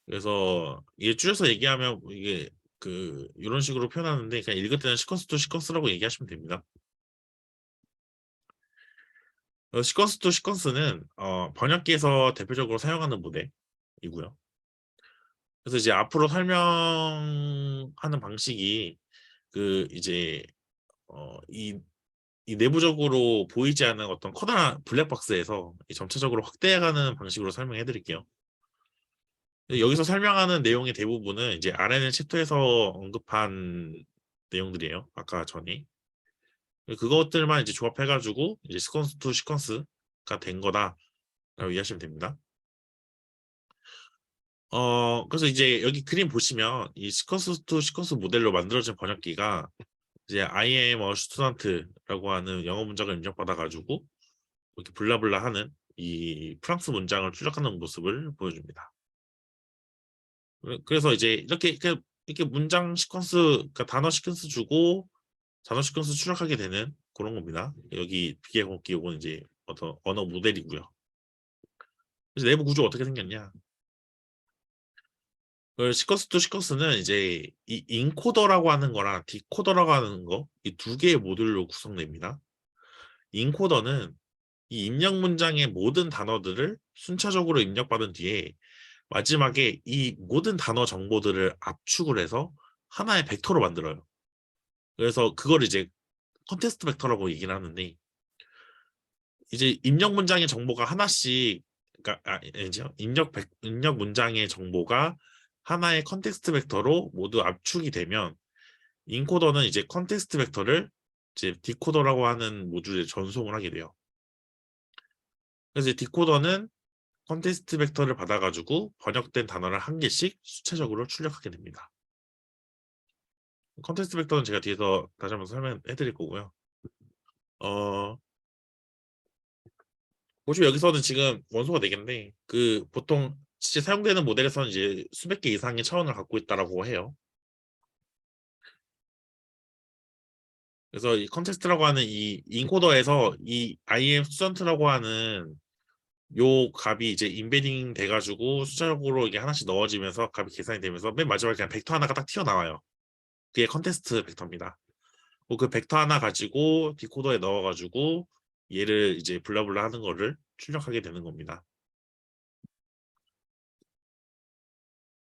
그래서 이게 줄여서 얘기하면 이게 그 이런 식으로 표현하는데 그냥 읽을 때는 시퀀스 투 시퀀스라고 얘기하시면 됩니다. 시퀀스 투 시퀀스는 번역기에서 대표적으로 사용하는 모델이고요. 그래서 이제 앞으로 설명하는 방식이 그 이제 이 내부적으로 보이지 않는 어떤 커다란 블랙박스에서 점차적으로 확대해가는 방식으로 설명해 드릴게요. 여기서 설명하는 내용의 대부분은 이제 RNN 챕터에서 언급한 내용들이에요. 아까 전에. 그것들만 이제 조합해가지고 이제 시퀀스 투 시퀀스가 된 거다라고 이해하시면 됩니다. 그래서 이제 여기 그림 보시면 이 시퀀스 투 시퀀스 모델로 만들어진 번역기가 이제 I am a student라고 하는 영어 문장을 입력받아가지고 이렇게 블라블라 하는 이 프랑스 문장을 출력하는 모습을 보여줍니다. 그래서 이제 이렇게 문장 시퀀스, 그러니까 단어 시퀀스 주고 단어 시퀀스 출력하게 되는 그런 겁니다. 여기 비계공기 요건 이제 어떤 언어 모델이고요. 그래서 내부 구조 어떻게 생겼냐? 그 시퀀스 투 시퀀스는 이제 이 인코더라고 하는 거랑 디코더라고 하는 거 이 두 개의 모듈로 구성됩니다. 인코더는 이 입력 문장의 모든 단어들을 순차적으로 입력받은 뒤에 마지막에 이 모든 단어 정보들을 압축을 해서 하나의 벡터로 만들어요. 그래서 그걸 이제 컨텍스트 벡터라고 얘기를 하는데 이제 입력 문장의 정보가 하나씩 그러니까 아니죠. 입력 문장의 정보가 하나의 컨텍스트 벡터로 모두 압축이 되면 인코더는 이제 컨텍스트 벡터를 이제 디코더라고 하는 모듈에 전송을 하게 돼요. 그래서 디코더는 컨텍스트 벡터를 받아가지고 번역된 단어를 한 개씩 수차적으로 출력하게 됩니다. 컨텍스트 벡터는 제가 뒤에서 다시 한번 설명해 드릴 거고요. 어, 보시면 여기서는 지금 원소가 4개인데 그 보통 실제 사용되는 모델에서는 이제 수백 개 이상의 차원을 갖고 있다라고 해요. 그래서 이 컨텍스트라고 하는 이 인코더에서 이 IM 스튜던트라고 하는 요 값이 이제 인베딩 돼가지고 숫자적으로 이게 하나씩 넣어지면서 값이 계산이 되면서 맨 마지막에 그냥 벡터 하나가 딱 튀어나와요. 그게 컨텍스트 벡터입니다. 그 벡터 하나 가지고 디코더에 넣어가지고 얘를 이제 블라블라 하는 거를 출력하게 되는 겁니다.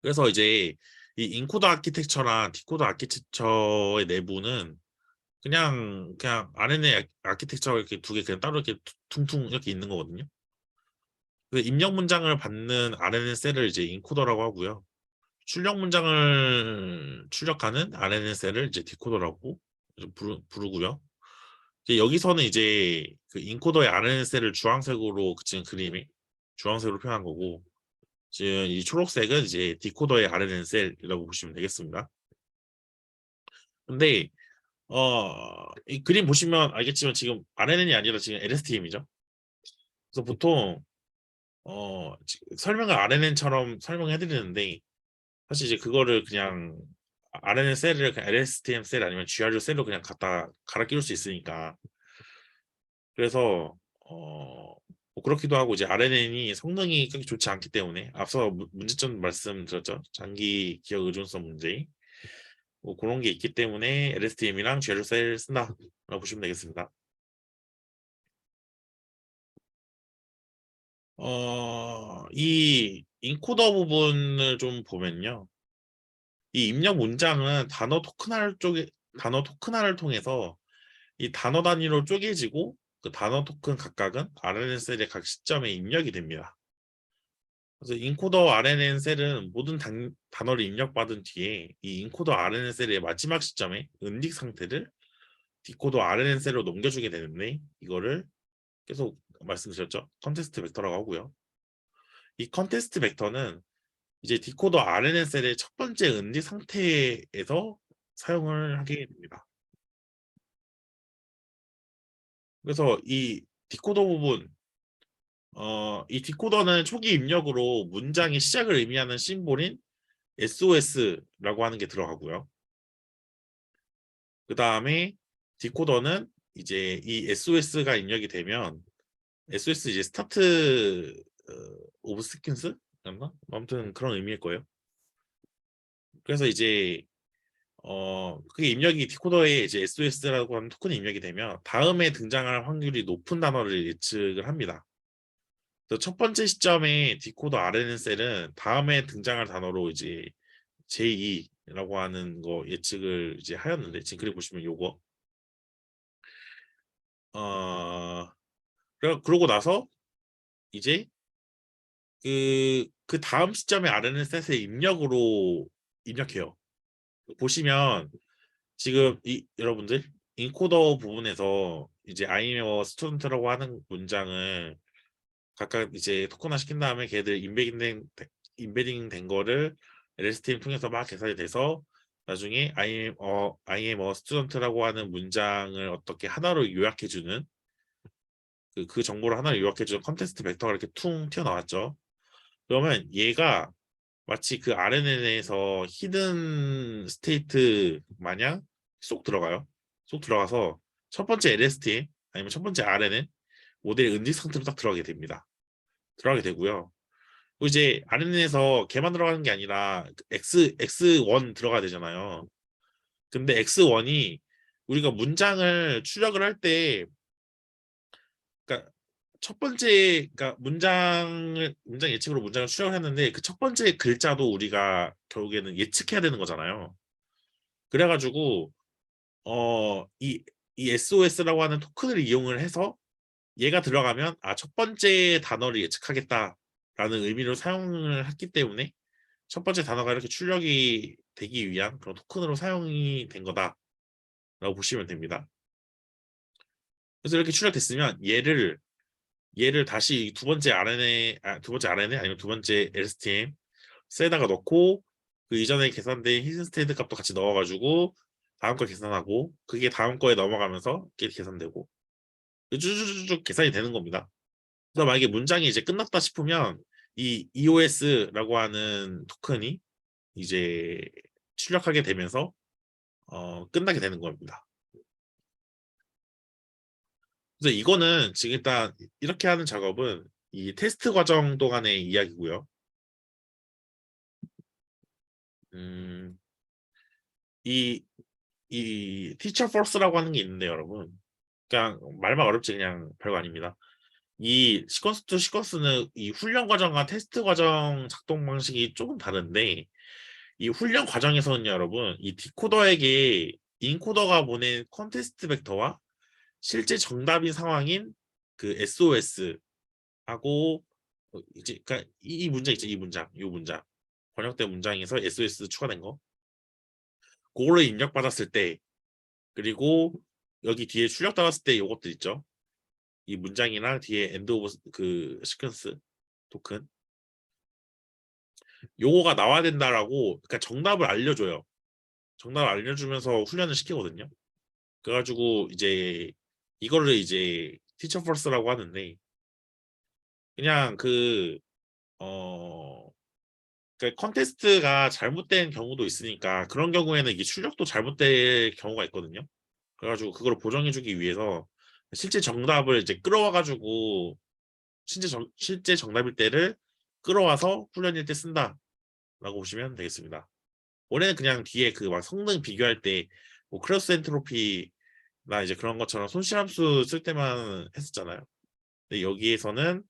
그래서 이제 이 인코더 아키텍처랑 디코더 아키텍처의 내부는 그냥 RNA 아키텍처 이렇게 두 개 그냥 따로 이렇게 퉁퉁 이렇게 있는 거거든요. 그 입력 문장을 받는 RNN 셀을 이제 인코더라고 하고요. 출력 문장을 출력하는 RNN 셀을 이제 디코더라고 부르고요. 이제 여기서는 이제 그 인코더의 RNN 셀을 주황색으로 그친 그림이 주황색으로 표현한 거고 지금 이 초록색은 이제 디코더의 RNN 셀이라고 보시면 되겠습니다. 근데 이 그림 보시면 알겠지만 지금 RNN이 아니라 지금 LSTM이죠. 그래서 보통 설명을 RNN처럼 설명해 드리는데 사실 이제 그거를 그냥 RNN 셀을 그냥 LSTM 셀 아니면 GRU 셀로 그냥 갖다 갈아 끼울 수 있으니까 그래서 뭐 그렇기도 하고 이제 RNN이 성능이 그렇게 좋지 않기 때문에 앞서 문제점 말씀드렸죠. 장기 기억 의존성 문제 뭐 그런 게 있기 때문에 LSTM이랑 GRU 셀 쓴다라고 보시면 되겠습니다. 이 인코더 부분을 좀 보면요. 이 입력 문장은 단어 토큰화를 통해서 이 단어 단위로 쪼개지고 그 단어 토큰 각각은 RNN 셀의 각 시점에 입력이 됩니다. 그래서 인코더 RNN 셀은 모든 단어를 입력받은 뒤에 이 인코더 RNN 셀의 마지막 시점에 은닉 상태를 디코더 RNN 셀로 넘겨주게 되는데 이거를 계속 말씀드렸죠. 컨테스트 벡터라고 하고요. 이 컨테스트 벡터는 이제 디코더 RNN 셀의 첫 번째 은닉 상태에서 사용을 하게 됩니다. 그래서 이 디코더 부분 이 디코더는 초기 입력으로 문장의 시작을 의미하는 심볼인 SOS라고 하는 게 들어가고요. 그 다음에 디코더는 이제 이 SOS가 입력이 되면 SOS 이제 스타트 오브 시퀀스 였나? 아무튼 그런 의미일 거예요. 그래서 이제 그게 입력이 디코더에 이제 SOS라고 하는 토큰이 입력이 되면 다음에 등장할 확률이 높은 단어를 예측을 합니다. 그래서 첫 번째 시점에 디코더 RNN 셀은 다음에 등장할 단어로 이제 J2라고 하는 거 예측을 이제 하였는데 지금 그림 보시면 요거 어 그러고 나서 이제 그 다음 시점에 RNN 셋의 입력으로 입력해요. 보시면 지금 이 여러분들 인코더 부분에서 이제 아이메어 스튜던트라고 하는 문장을 각각 이제 토큰화 시킨 다음에 걔들 인베딩 된 거를 LSTM 통해서 막 계산이 돼서 나중에 I am a student라고 하는 문장을 어떻게 하나로 요약해주는 그 정보를 하나로 요약해주는 컨텍스트 벡터가 이렇게 퉁 튀어나왔죠. 그러면 얘가 마치 그 RNN에서 히든 스테이트 마냥 쏙 들어가요. 쏙 들어가서 첫 번째 LSTM 아니면 첫 번째 RNN 모델의 은직 상태로 딱 들어가게 됩니다. 들어가게 되고요. 그리고 이제 RNN에서 걔만 들어가는 게 아니라 X1 들어가야 되잖아요. 근데 X1이 우리가 문장을 출력을 할 때, 그러니까 첫 번째, 그러니까 문장 예측으로 문장을 출력을 했는데 그 첫 번째 글자도 우리가 결국에는 예측해야 되는 거잖아요. 그래가지고 이 SOS라고 하는 토큰을 이용을 해서 얘가 들어가면 첫 번째 단어를 예측하겠다라는 의미로 사용을 했기 때문에 첫 번째 단어가 이렇게 출력이 되기 위한 그런 토큰으로 사용이 된 거다라고 보시면 됩니다. 그래서 이렇게 출력됐으면 얘를 다시 두 번째 RNA 아니면 두 번째 LSTM 셀에다가 넣고 그 이전에 계산된 히든 스테이트 값도 같이 넣어가지고 다음 거 계산하고 그게 다음 거에 넘어가면서 이게 계산되고 쭉쭉쭉 계산이 되는 겁니다. 그래서 만약에 문장이 이제 끝났다 싶으면 이 EOS라고 하는 토큰이 이제 출력하게 되면서 끝나게 되는 겁니다. 그래서 이거는 지금 일단 이렇게 하는 작업은 이 테스트 과정 동안의 이야기고요. 음, 이, 이 티처 포스라고 하는 게 있는데 여러분 그냥 말만 어렵지 그냥 별거 아닙니다. 이 시퀀스 투 시퀀스는 이 훈련 과정과 테스트 과정 작동 방식이 조금 다른데 이 훈련 과정에서는 여러분 이 디코더에게 인코더가 보낸 컨테스트 벡터와 실제 정답인 상황인 그 SOS하고 이제 그러니까 이 문장 있죠 이 문장 번역된 문장에서 SOS 추가된 거 그거를 입력받았을 때 그리고 여기 뒤에 출력받았을 때 요것들 있죠 이 문장이랑 뒤에 엔드 오브 그 시퀀스 토큰 요거가 나와야 된다라고 그러니까 정답을 알려줘요. 정답을 알려주면서 훈련을 시키거든요. 그래가지고 이제 이거를 이제 티처 퍼스라고 하는데 그냥 그 컨테스트가 잘못된 경우도 있으니까 그런 경우에는 이게 출력도 잘못될 경우가 있거든요. 그래가지고 그걸 보정해주기 위해서 실제 정답을 이제 끌어와가지고 실제 정답일 때를 끌어와서 훈련일 때 쓴다라고 보시면 되겠습니다. 원래는 그냥 뒤에 그 막 성능 비교할 때 뭐 크로스 엔트로피나 이제 그런 것처럼 손실함수 쓸 때만 했었잖아요. 근데 여기에서는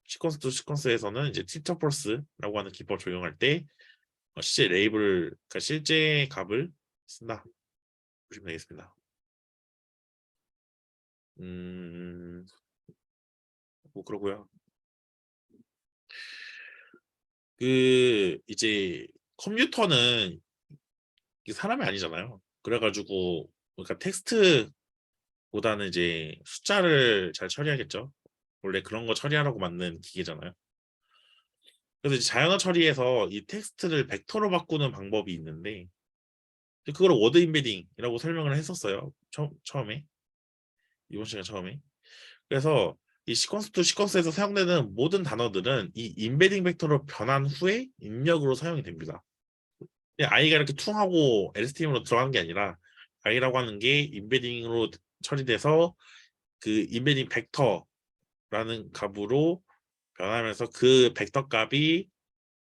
시퀀스 투 시퀀스에서는 이제 티터펄스라고 하는 기법을 적용할 때 실제 레이블, 그러니까 실제 값을 쓴다 보시면 되겠습니다. 음, 뭐 그러고요. 그 이제 컴퓨터는 이게 사람이 아니잖아요. 그래가지고 그러니까 텍스트보다는 이제 숫자를 잘 처리하겠죠. 원래 그런 거 처리하라고 만든 기계잖아요. 그래서 이제 자연어 처리에서 이 텍스트를 벡터로 바꾸는 방법이 있는데 그걸 워드 임베딩이라고 설명을 했었어요. 처음에 이번 시간 처음에. 그래서 이 시퀀스 투 시퀀스에서 사용되는 모든 단어들은 이 임베딩 벡터로 변한 후에 입력으로 사용이 됩니다. 그냥 i가 이렇게 퉁하고 LSTM으로 들어가는 게 아니라 i라고 하는 게 임베딩으로 처리돼서 그 임베딩 벡터라는 값으로 변하면서 그 벡터 값이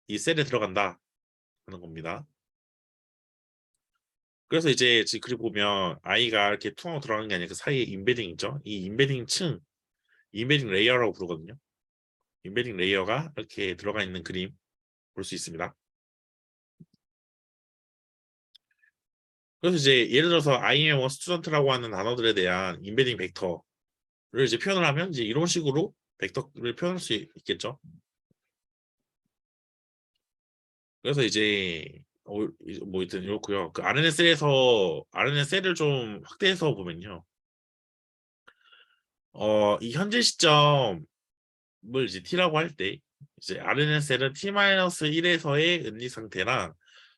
이 셀에 들어간다 하는 겁니다. 그래서 이제 지금 그리 보면 i가 이렇게 퉁하고 들어가는 게 아니라 그 사이에 임베딩 있죠. 이 임베딩 층, 임베딩 레이어라고 부르거든요. 임베딩 레이어가 이렇게 들어가 있는 그림 볼 수 있습니다. 그래서 이제 예를 들어서 I am a student라고 하는 단어들에 대한 임베딩 벡터를 이제 표현을 하면 이제 이런 식으로 벡터를 표현할 수 있겠죠. 그래서 이제 뭐 일단 이렇고요. 그 RNS를 좀 확대해서 보면요. 이 현재 시점을 이제 t라고 할 때 이제 RNS는 t-1에서의 은리 상태랑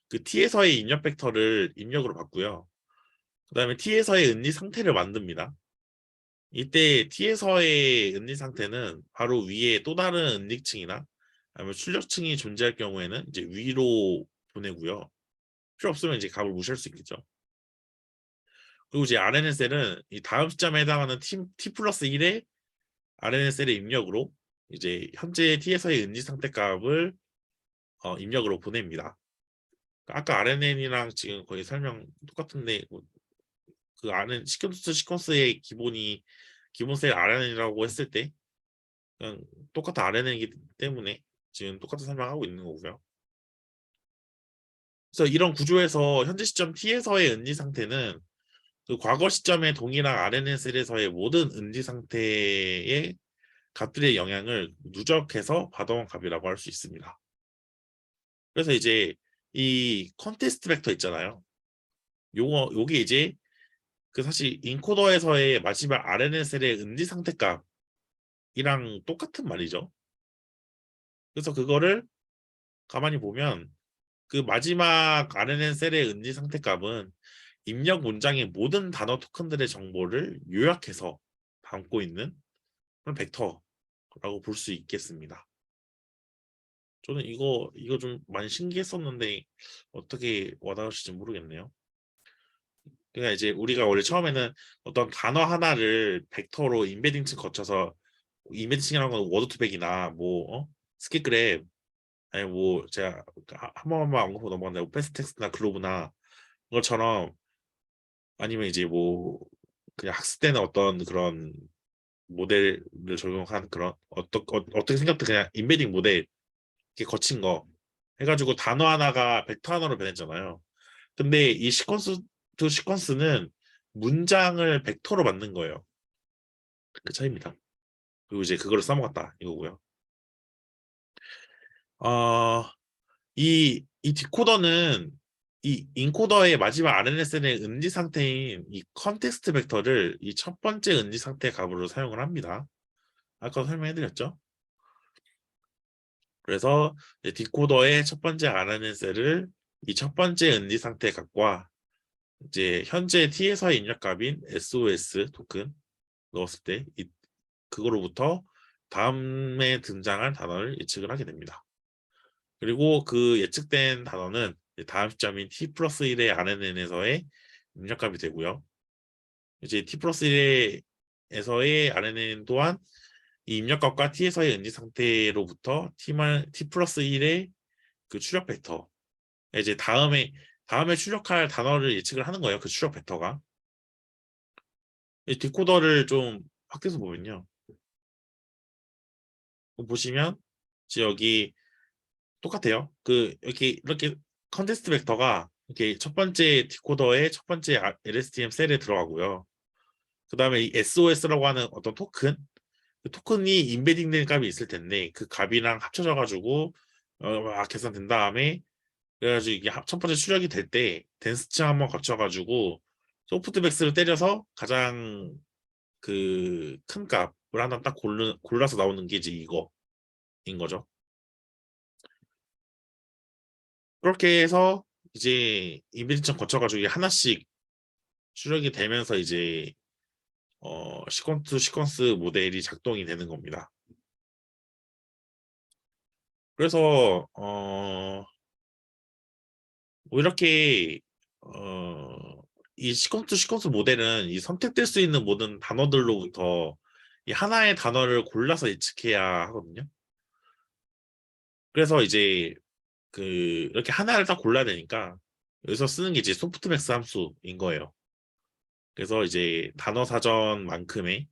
그 t에서의 입력 벡터를 입력으로 바꾸요. 그다음에 t에서의 은리 상태를 만듭니다. 이때 t에서의 은리 상태는 바로 위에 또 다른 은리층이나 아니면 출력층이 존재할 경우에는 이제 위로 보내고요. 필요 없으면 이제 값을 무시할 수 있겠죠. 그리고 이제 RNSL은 이 다음 시점에 해당하는 t 플러스 1의 RNSL의 입력으로 이제 현재 t에서의 은지 상태 값을 입력으로 보냅니다. 아까 RNN이랑 지금 거의 설명 똑같은데 그 아는 시퀀스의 기본 셀 RNN이라고 했을 때 그냥 똑같은 RNN이기 때문에 지금 똑같은 설명하고 있는 거고요. 그래서 이런 구조에서 현재 시점 t에서의 은지 상태는 그 과거 시점의 동일한 RNS에서의 모든 은지 상태의 값들의 영향을 누적해서 받아온 값이라고 할 수 있습니다. 그래서 이제 이 컨테스트 벡터 있잖아요. 요게 이제 그 사실 인코더에서의 마지막 RNS의 은지 상태 값이랑 똑같은 말이죠. 그래서 그거를 가만히 보면 그 마지막 RNN 셀의 은지 상태 값은 입력 문장의 모든 단어 토큰들의 정보를 요약해서 담고 있는 그런 벡터라고 볼 수 있겠습니다. 저는 이거 좀 많이 신기했었는데 어떻게 와닿으실지 모르겠네요. 그러니까 이제 우리가 원래 처음에는 어떤 단어 하나를 벡터로 임베딩층 거쳐서 임베딩층이라는 건 워드투백이나 뭐 스키그랩 아니 뭐 제가 한 번만 언급하고 넘어갔는데 오펜스텍스트나 글로브나 그것처럼 아니면 이제 뭐 그냥 학습 때는 어떤 그런 모델을 적용한 그런 어떻게 생각도 그냥 임베딩 모델 이렇게 거친 거 해가지고 단어 하나가 벡터 하나로 변했잖아요. 근데 이 시퀀스 투 시퀀스는 문장을 벡터로 만든 거예요. 그 차이입니다. 그리고 이제 그거를 써먹었다 이거고요. 어, 이 디코더는 이 인코더의 마지막 RNS의 은지 상태인 이 컨텍스트 벡터를 이 첫 번째 은지 상태 값으로 사용을 합니다. 아까 설명해드렸죠? 그래서 디코더의 첫 번째 RNN 셀을 이 첫 번째 은지 상태 값과 이제 현재 T에서의 입력값인 SOS 토큰 넣었을 때 그거로부터 다음에 등장할 단어를 예측을 하게 됩니다. 그리고 그 예측된 단어는 다음 시점인 T 플러스 1의 RNN에서의 입력값이 되고요. 이제 T 플러스 1에서의 RNN 또한 이 입력값과 T에서의 은지 상태로부터 T 플러스 1의 그 출력 벡터 이제 다음에 출력할 단어를 예측을 하는 거예요. 그 출력 벡터가 이 디코더를 좀 확대해서 보면요. 보시면 이제 여기 똑같아요. 그 이렇게 컨텍스트 벡터가 이렇게 첫 번째 디코더의 첫 번째 LSTM 셀에 들어가고요. 그 다음에 이 SOS라고 하는 어떤 토큰, 그 토큰이 인베딩된 값이 있을 텐데 그 값이랑 합쳐져 가지고 막 계산된 다음에 그래가지고 이게 첫 번째 출력이 될 때 댄스층 한번 거쳐가지고 소프트백스를 때려서 가장 그 큰 값을 하나 딱 골라서 나오는 게 이제 이거인 거죠. 그렇게 해서 이제 인베딩층 거쳐가지고 이게 하나씩 출력이 되면서 이제 시퀀스 모델이 작동이 되는 겁니다. 그래서 뭐 이렇게 이 시퀀스 모델은 이 선택될 수 있는 모든 단어들로부터 이 하나의 단어를 골라서 예측해야 하거든요. 그래서 이제 그 이렇게 하나를 딱 골라야 되니까 여기서 쓰는 게 이제 소프트맥스 함수인 거예요. 그래서 이제 단어 사전만큼의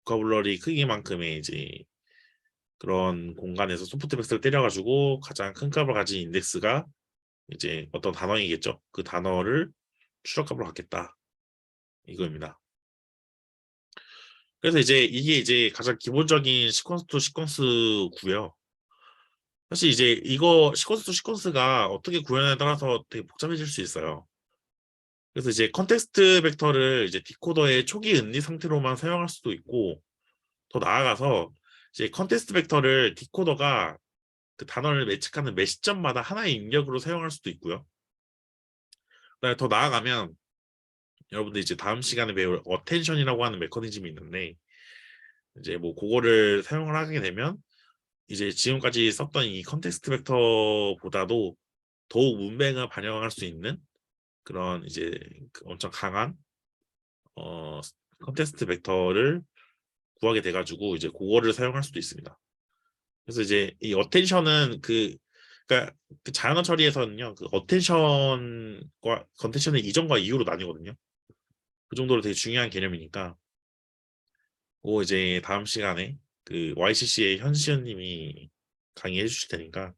보커블러리 크기만큼의 이제 그런 공간에서 소프트맥스를 때려가지고 가장 큰 값을 가진 인덱스가 이제 어떤 단어이겠죠. 그 단어를 출력값으로 갖겠다 이거입니다. 그래서 이제 이게 이제 가장 기본적인 시퀀스 투 시퀀스고요. 사실 이제 이거 시퀀스 투 시퀀스가 어떻게 구현에 따라서 되게 복잡해질 수 있어요. 그래서 이제 컨텍스트 벡터를 이제 디코더의 초기 은리 상태로만 사용할 수도 있고 더 나아가서 이제 컨텍스트 벡터를 디코더가 그 단어를 예측하는 매 시점마다 하나의 입력으로 사용할 수도 있고요. 그다음에 더 나아가면 여러분들 이제 다음 시간에 배울 어텐션이라고 하는 메커니즘이 있는데 이제 뭐 그거를 사용을 하게 되면 이제 지금까지 썼던 이 컨텍스트 벡터보다도 더욱 문맥을 반영할 수 있는 그런 이제 그 엄청 강한 어 컨텍스트 벡터를 구하게 돼가지고 이제 그거를 사용할 수도 있습니다. 그래서 이제 이 어텐션은 그러니까 그 자연어 처리에서는요 그 어텐션과 컨텐션의 이전과 이후로 나뉘거든요. 그 정도로 되게 중요한 개념이니까 그거 이제 다음 시간에 그 YCC의 현시연님이 강의해 주실 테니까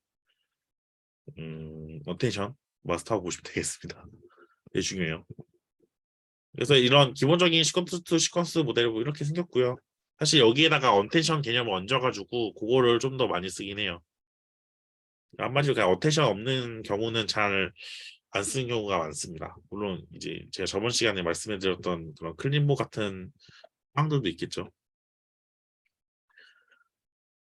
어텐션 마스터하고 보시면 되겠습니다. 되게 중요해요. 그래서 이런 기본적인 시퀀스 투 시퀀스 모델이 뭐 이렇게 생겼고요. 사실 여기에다가 언텐션 개념을 얹어가지고 그거를 좀 더 많이 쓰긴 해요. 한마디로 그냥 어텐션 없는 경우는 잘 안 쓰는 경우가 많습니다. 물론 이제 제가 저번 시간에 말씀해드렸던 그런 클린보 같은 상황들도 있겠죠.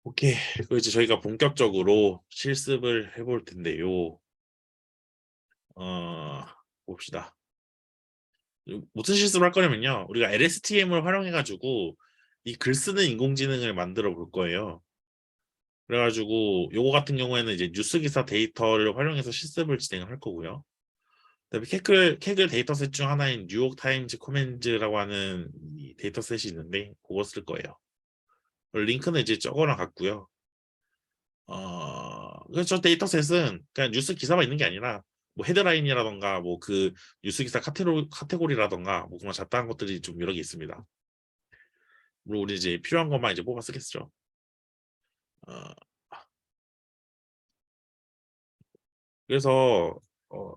오케이. 그 이제 저희가 본격적으로 실습을 해볼 텐데요. 어, 봅시다. 무슨 실습을 할 거냐면요. 우리가 LSTM을 활용해가지고 이 글 쓰는 인공지능을 만들어 볼 거예요. 그래가지고 요거 같은 경우에는 이제 뉴스 기사 데이터를 활용해서 실습을 진행을 할 거고요. 그다음에 캐글 데이터셋 중 하나인 뉴욕 타임즈 코멘즈라고 하는 이 데이터셋이 있는데 그거 쓸 거예요. 링크는 이제 저거랑 같고요. 그래서 저 데이터셋은 그냥 뉴스 기사만 있는 게 아니라 뭐 헤드라인이라던가 뭐 그 뉴스 기사 카테고리라던가 뭐 그런 잡다한 것들이 좀 여러 개 있습니다. 물론 우리 이제 필요한 것만 이제 뽑아 쓰겠죠. 어, 그래서 어,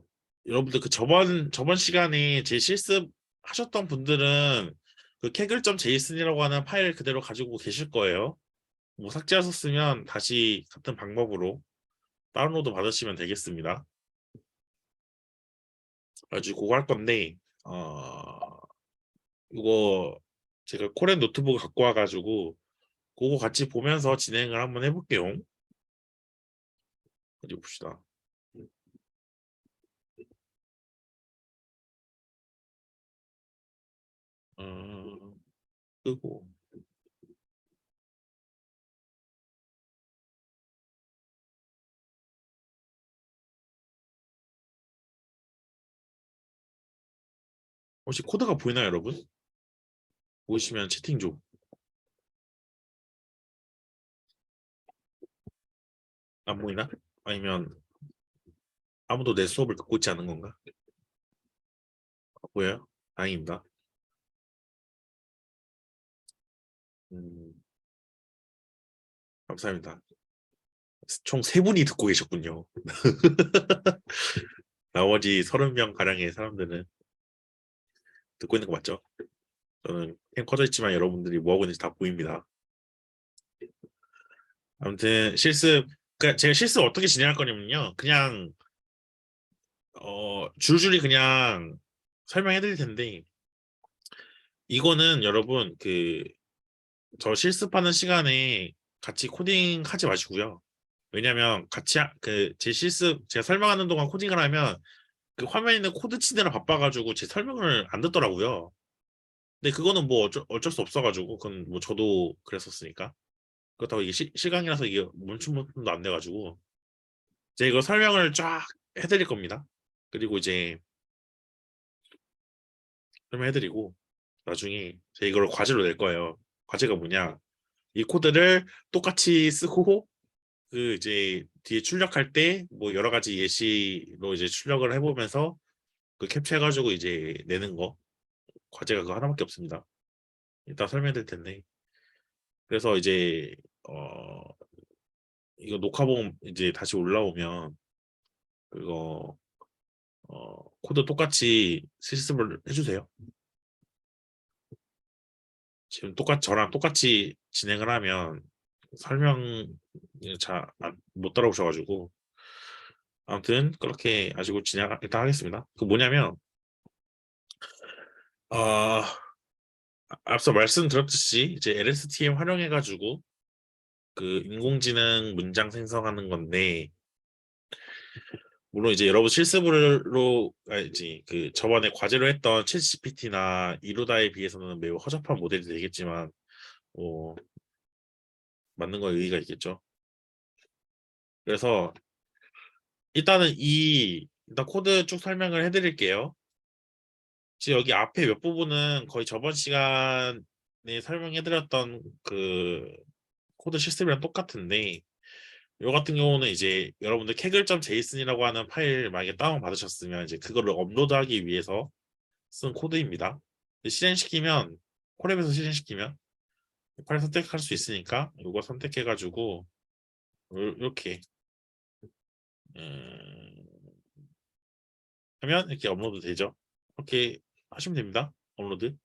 여러분들 그 저번 시간에 제 실습 하셨던 분들은 그 kaggle.json이라고 하는 파일 그대로 가지고 계실 거예요. 뭐 삭제하셨으면 다시 같은 방법으로 다운로드 받으시면 되겠습니다. 아주 그거 할 건데 이거 제가 코렌 노트북 갖고 와가지고 그거 같이 보면서 진행을 한번 해볼게요. 어디 봅시다. 어, 끄고 혹시 코드가 보이나요, 여러분? 보이시면 채팅 좀. 안 보이나? 아니면 아무도 내 수업을 듣고 있지 않은 건가? 보여요? 다행입니다. 음, 감사합니다. 총 세 분이 듣고 계셨군요. 나머지 30명 가량의 사람들은 듣고 있는 거 맞죠? 저는 캠 꺼져 있지만 여러분들이 뭐 하고 있는지 다 보입니다. 아무튼 실습, 그러니까 제가 실습 어떻게 진행할 거냐면요. 그냥 줄줄이 그냥 설명해 드릴 텐데 이거는 여러분 그 저 실습하는 시간에 같이 코딩 하지 마시고요. 왜냐면 같이 그 제 실습 제가 설명하는 동안 코딩을 하면 그 화면에 있는 코드 치느라 바빠가지고 제 설명을 안 듣더라고요. 근데 그거는 뭐 어쩔 수 없어가지고 그건 뭐 저도 그랬었으니까 그렇다고 이게 실강이라서 이게 멈춤도 안 돼가지고 제가 이거 설명을 쫙 해드릴 겁니다. 그리고 이제 설명해드리고 나중에 제가 이걸 과제로 낼 거예요. 과제가 뭐냐? 이 코드를 똑같이 쓰고 그 이제 뒤에 출력할 때 뭐 여러 가지 예시로 이제 출력을 해보면서 그 캡처해가지고 이제 내는 거 과제가 그거 하나밖에 없습니다. 이따 설명드릴 텐데 그래서 이제 어 이거 녹화본 이제 다시 올라오면 그거 코드 똑같이 실습을 해주세요. 지금 저랑 똑같이 진행을 하면 설명 잘못 따라오셔가지고 아무튼 그렇게 아시고 진행 일단 하겠습니다. 그 뭐냐면 어, 앞서 말씀드렸듯이 이제 LSTM 활용해가지고 그 인공지능 문장 생성하는 건데 물론 이제 여러분 실습으로 알지 그 저번에 과제로 했던 챗GPT나 이루다에 비해서는 매우 허접한 모델이 되겠지만 뭐 맞는 거에 의의가 있겠죠. 그래서 일단은 일단 코드 쭉 설명을 해드릴게요. 지금 여기 앞에 몇 부분은 거의 저번 시간에 설명해드렸던 그 코드 시스템이랑 똑같은데 요 같은 경우는 이제 여러분들 kaggle.json이라고 하는 파일 만약에 다운 받으셨으면 이제 그거를 업로드하기 위해서 쓴 코드입니다. 실행시키면 콜앱에서 실행시키면 파일 선택할 수 있으니까 이거 선택해가지고 이렇게 음, 하면 이렇게 업로드 되죠. 이렇게 하시면 됩니다. 업로드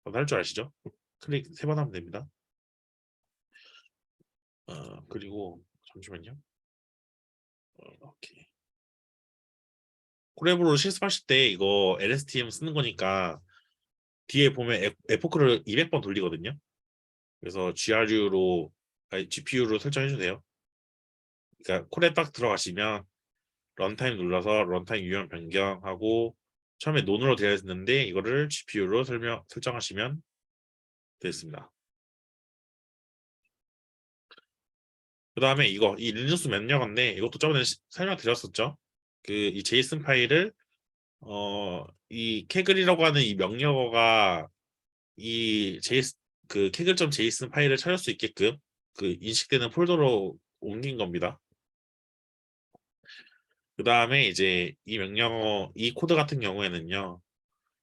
할 줄 아시죠? 클릭 3번 하면 됩니다. 그리고 잠시만요. 오케이. 콜앱으로 실습하실 때 이거 LSTM 쓰는 거니까 뒤에 보면 에포크를 200번 돌리거든요. 그래서 GPU로 설정해 주세요. 그러니까 콜에 딱 들어가시면 런타임 눌러서 런타임 유형 변경하고 처음에 논으로 되어 있는데 이거를 GPU로 설정하시면 되겠습니다. 그 다음에 이 리눅스 명령어인데 이것도 저번에 설명드렸었죠. 그 이 제이슨 파일을 이 캐글이라고 하는 이 명령어가 이 제이슨 그 캐글.json 파일을 찾을 수 있게끔 그 인식되는 폴더로 옮긴 겁니다. 그 다음에 이제 이 코드 같은 경우에는요.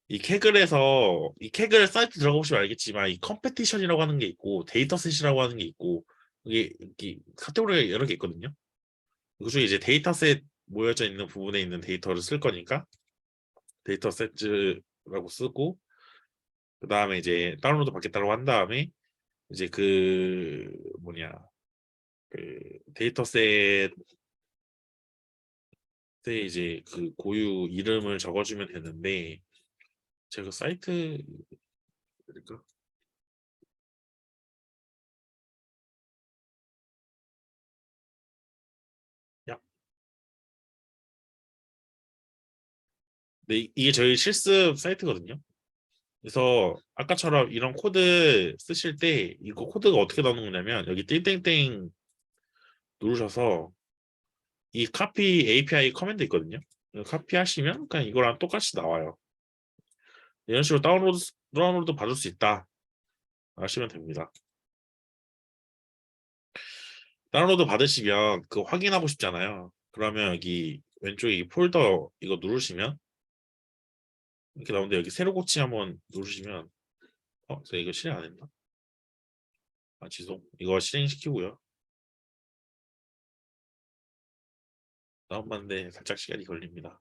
이 캐글 사이트 들어가 보시면 알겠지만 이 컴페티션이라고 하는 게 있고 데이터셋이라고 하는 게 있고 이게 카테고리가 여러 개 있거든요. 그중에 이제 데이터셋 모여져 있는 부분에 있는 데이터를 쓸 거니까 데이터셋라고 쓰고 그 다음에 이제 다운로드 받겠다고 한 다음에 이제 그 뭐냐 그 데이터셋에 이제 그 고유 이름을 적어주면 되는데 제가 사이트 그러니까 야 근데 이게 저희 실습 사이트거든요. 그래서 아까처럼 이런 코드 쓰실 때 이거 코드가 어떻게 나오는 거냐면 여기 띵띵띵 누르셔서 이 카피 API 커맨드 있거든요. 카피 하시면 그냥 이거랑 똑같이 나와요. 이런 식으로 다운로드 받을 수 있다 하시면 됩니다. 다운로드 받으시면 그거 확인하고 싶잖아요. 그러면 여기 왼쪽에 이 폴더 이거 누르시면 이렇게 나오는데 여기 새로 고치 한번 누르시면 저 이거 실행 안 했나? 아 죄송. 이거 실행시키고요. 다운받는데 살짝 시간이 걸립니다.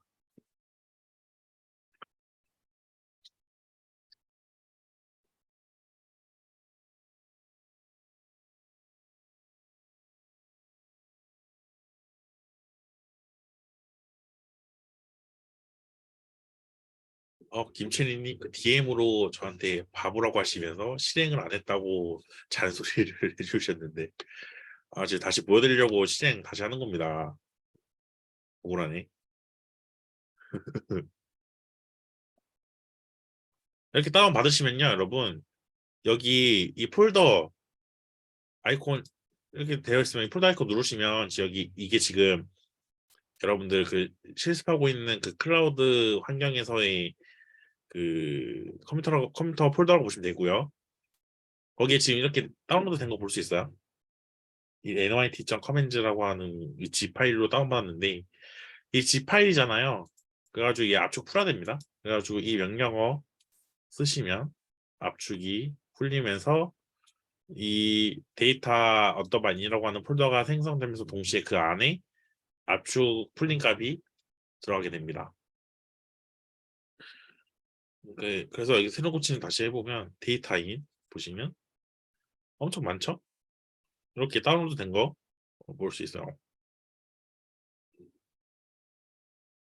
김채린님 그 DM으로 저한테 바보라고 하시면서 실행을 안 했다고 잔소리를 해주셨는데 지금 다시 보여드리려고 실행 다시 하는 겁니다. 억울하네. 이렇게 다운 받으시면요, 여러분 여기 이 폴더 아이콘 이렇게 되어 있으면 이 폴더 아이콘 누르시면 여기 이게 지금 여러분들 그 실습하고 있는 그 클라우드 환경에서의 그 컴퓨터 폴더라고 보시면 되고요. 거기에 지금 이렇게 다운로드 된 거 볼 수 있어요. 이 nyt.commands라고 하는 이 G 파일로 다운받았는데 이 G 파일이잖아요. 그래가지고 이 압축 풀어야 됩니다. 그래가지고 이 명령어 쓰시면 압축이 풀리면서 이 데이터 언더바인이라고 하는 폴더가 생성되면서 동시에 그 안에 압축 풀린 값이 들어가게 됩니다. 그래서 여기 새로 고치는 다시 해보면 데이터인 보시면 엄청 많죠? 이렇게 다운로드 된 거 볼 수 있어요.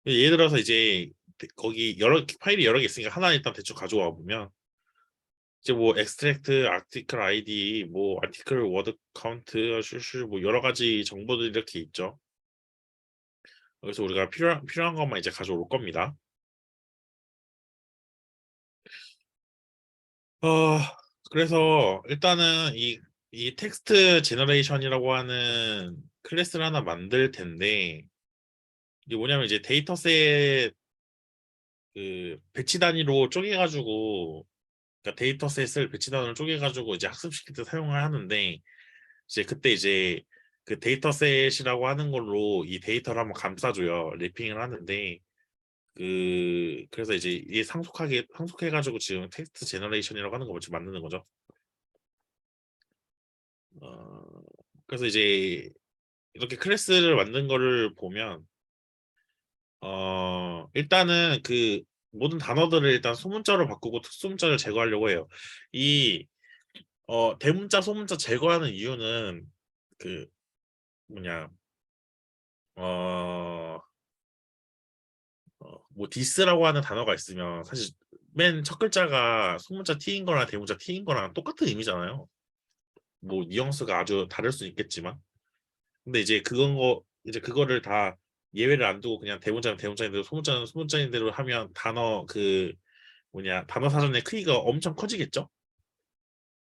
예를 들어서 이제 거기 파일이 여러 개 있으니까 하나 일단 대충 가져와 보면 이제 뭐 엑스트랙트, 아티클 아이디, 뭐 아티클 워드 카운트, 슈슈 뭐 여러 가지 정보들이 이렇게 있죠. 그래서 우리가 필요한 것만 이제 가져올 겁니다. 어 그래서 일단은 이 텍스트 제너레이션이라고 하는 클래스를 하나 만들 텐데 이게 뭐냐면 이제 데이터셋 그 배치 단위로 쪼개가지고 그러니까 데이터셋을 배치 단위로 쪼개가지고 이제 학습시킬 때 사용을 하는데 이제 그때 이제 그 데이터셋이라고 하는 걸로 이 데이터를 한번 감싸줘요. 래핑을 하는데 그래서 이제 이게 상속해가지고 지금 텍스트 제너레이션이라고 하는 거 지금 만드는 거죠. 어, 그래서 이제 이렇게 클래스를 만든 거를 보면 일단은 그 모든 단어들을 일단 소문자로 바꾸고 특수문자를 제거하려고 해요. 이 대문자 소문자 제거하는 이유는 그 뭐냐 어, 뭐 디스라고 하는 단어가 있으면 사실 맨 첫 글자가 소문자 T인 거랑 대문자 T인 거랑 똑같은 의미잖아요. 뭐 뉘앙스가 아주 다를 수 있겠지만 근데 이제 그거를 다 예외를 안 두고 그냥 대문자는 대문자인대로 소문자는 소문자인대로 하면 단어 그 뭐냐 단어 사전의 크기가 엄청 커지겠죠.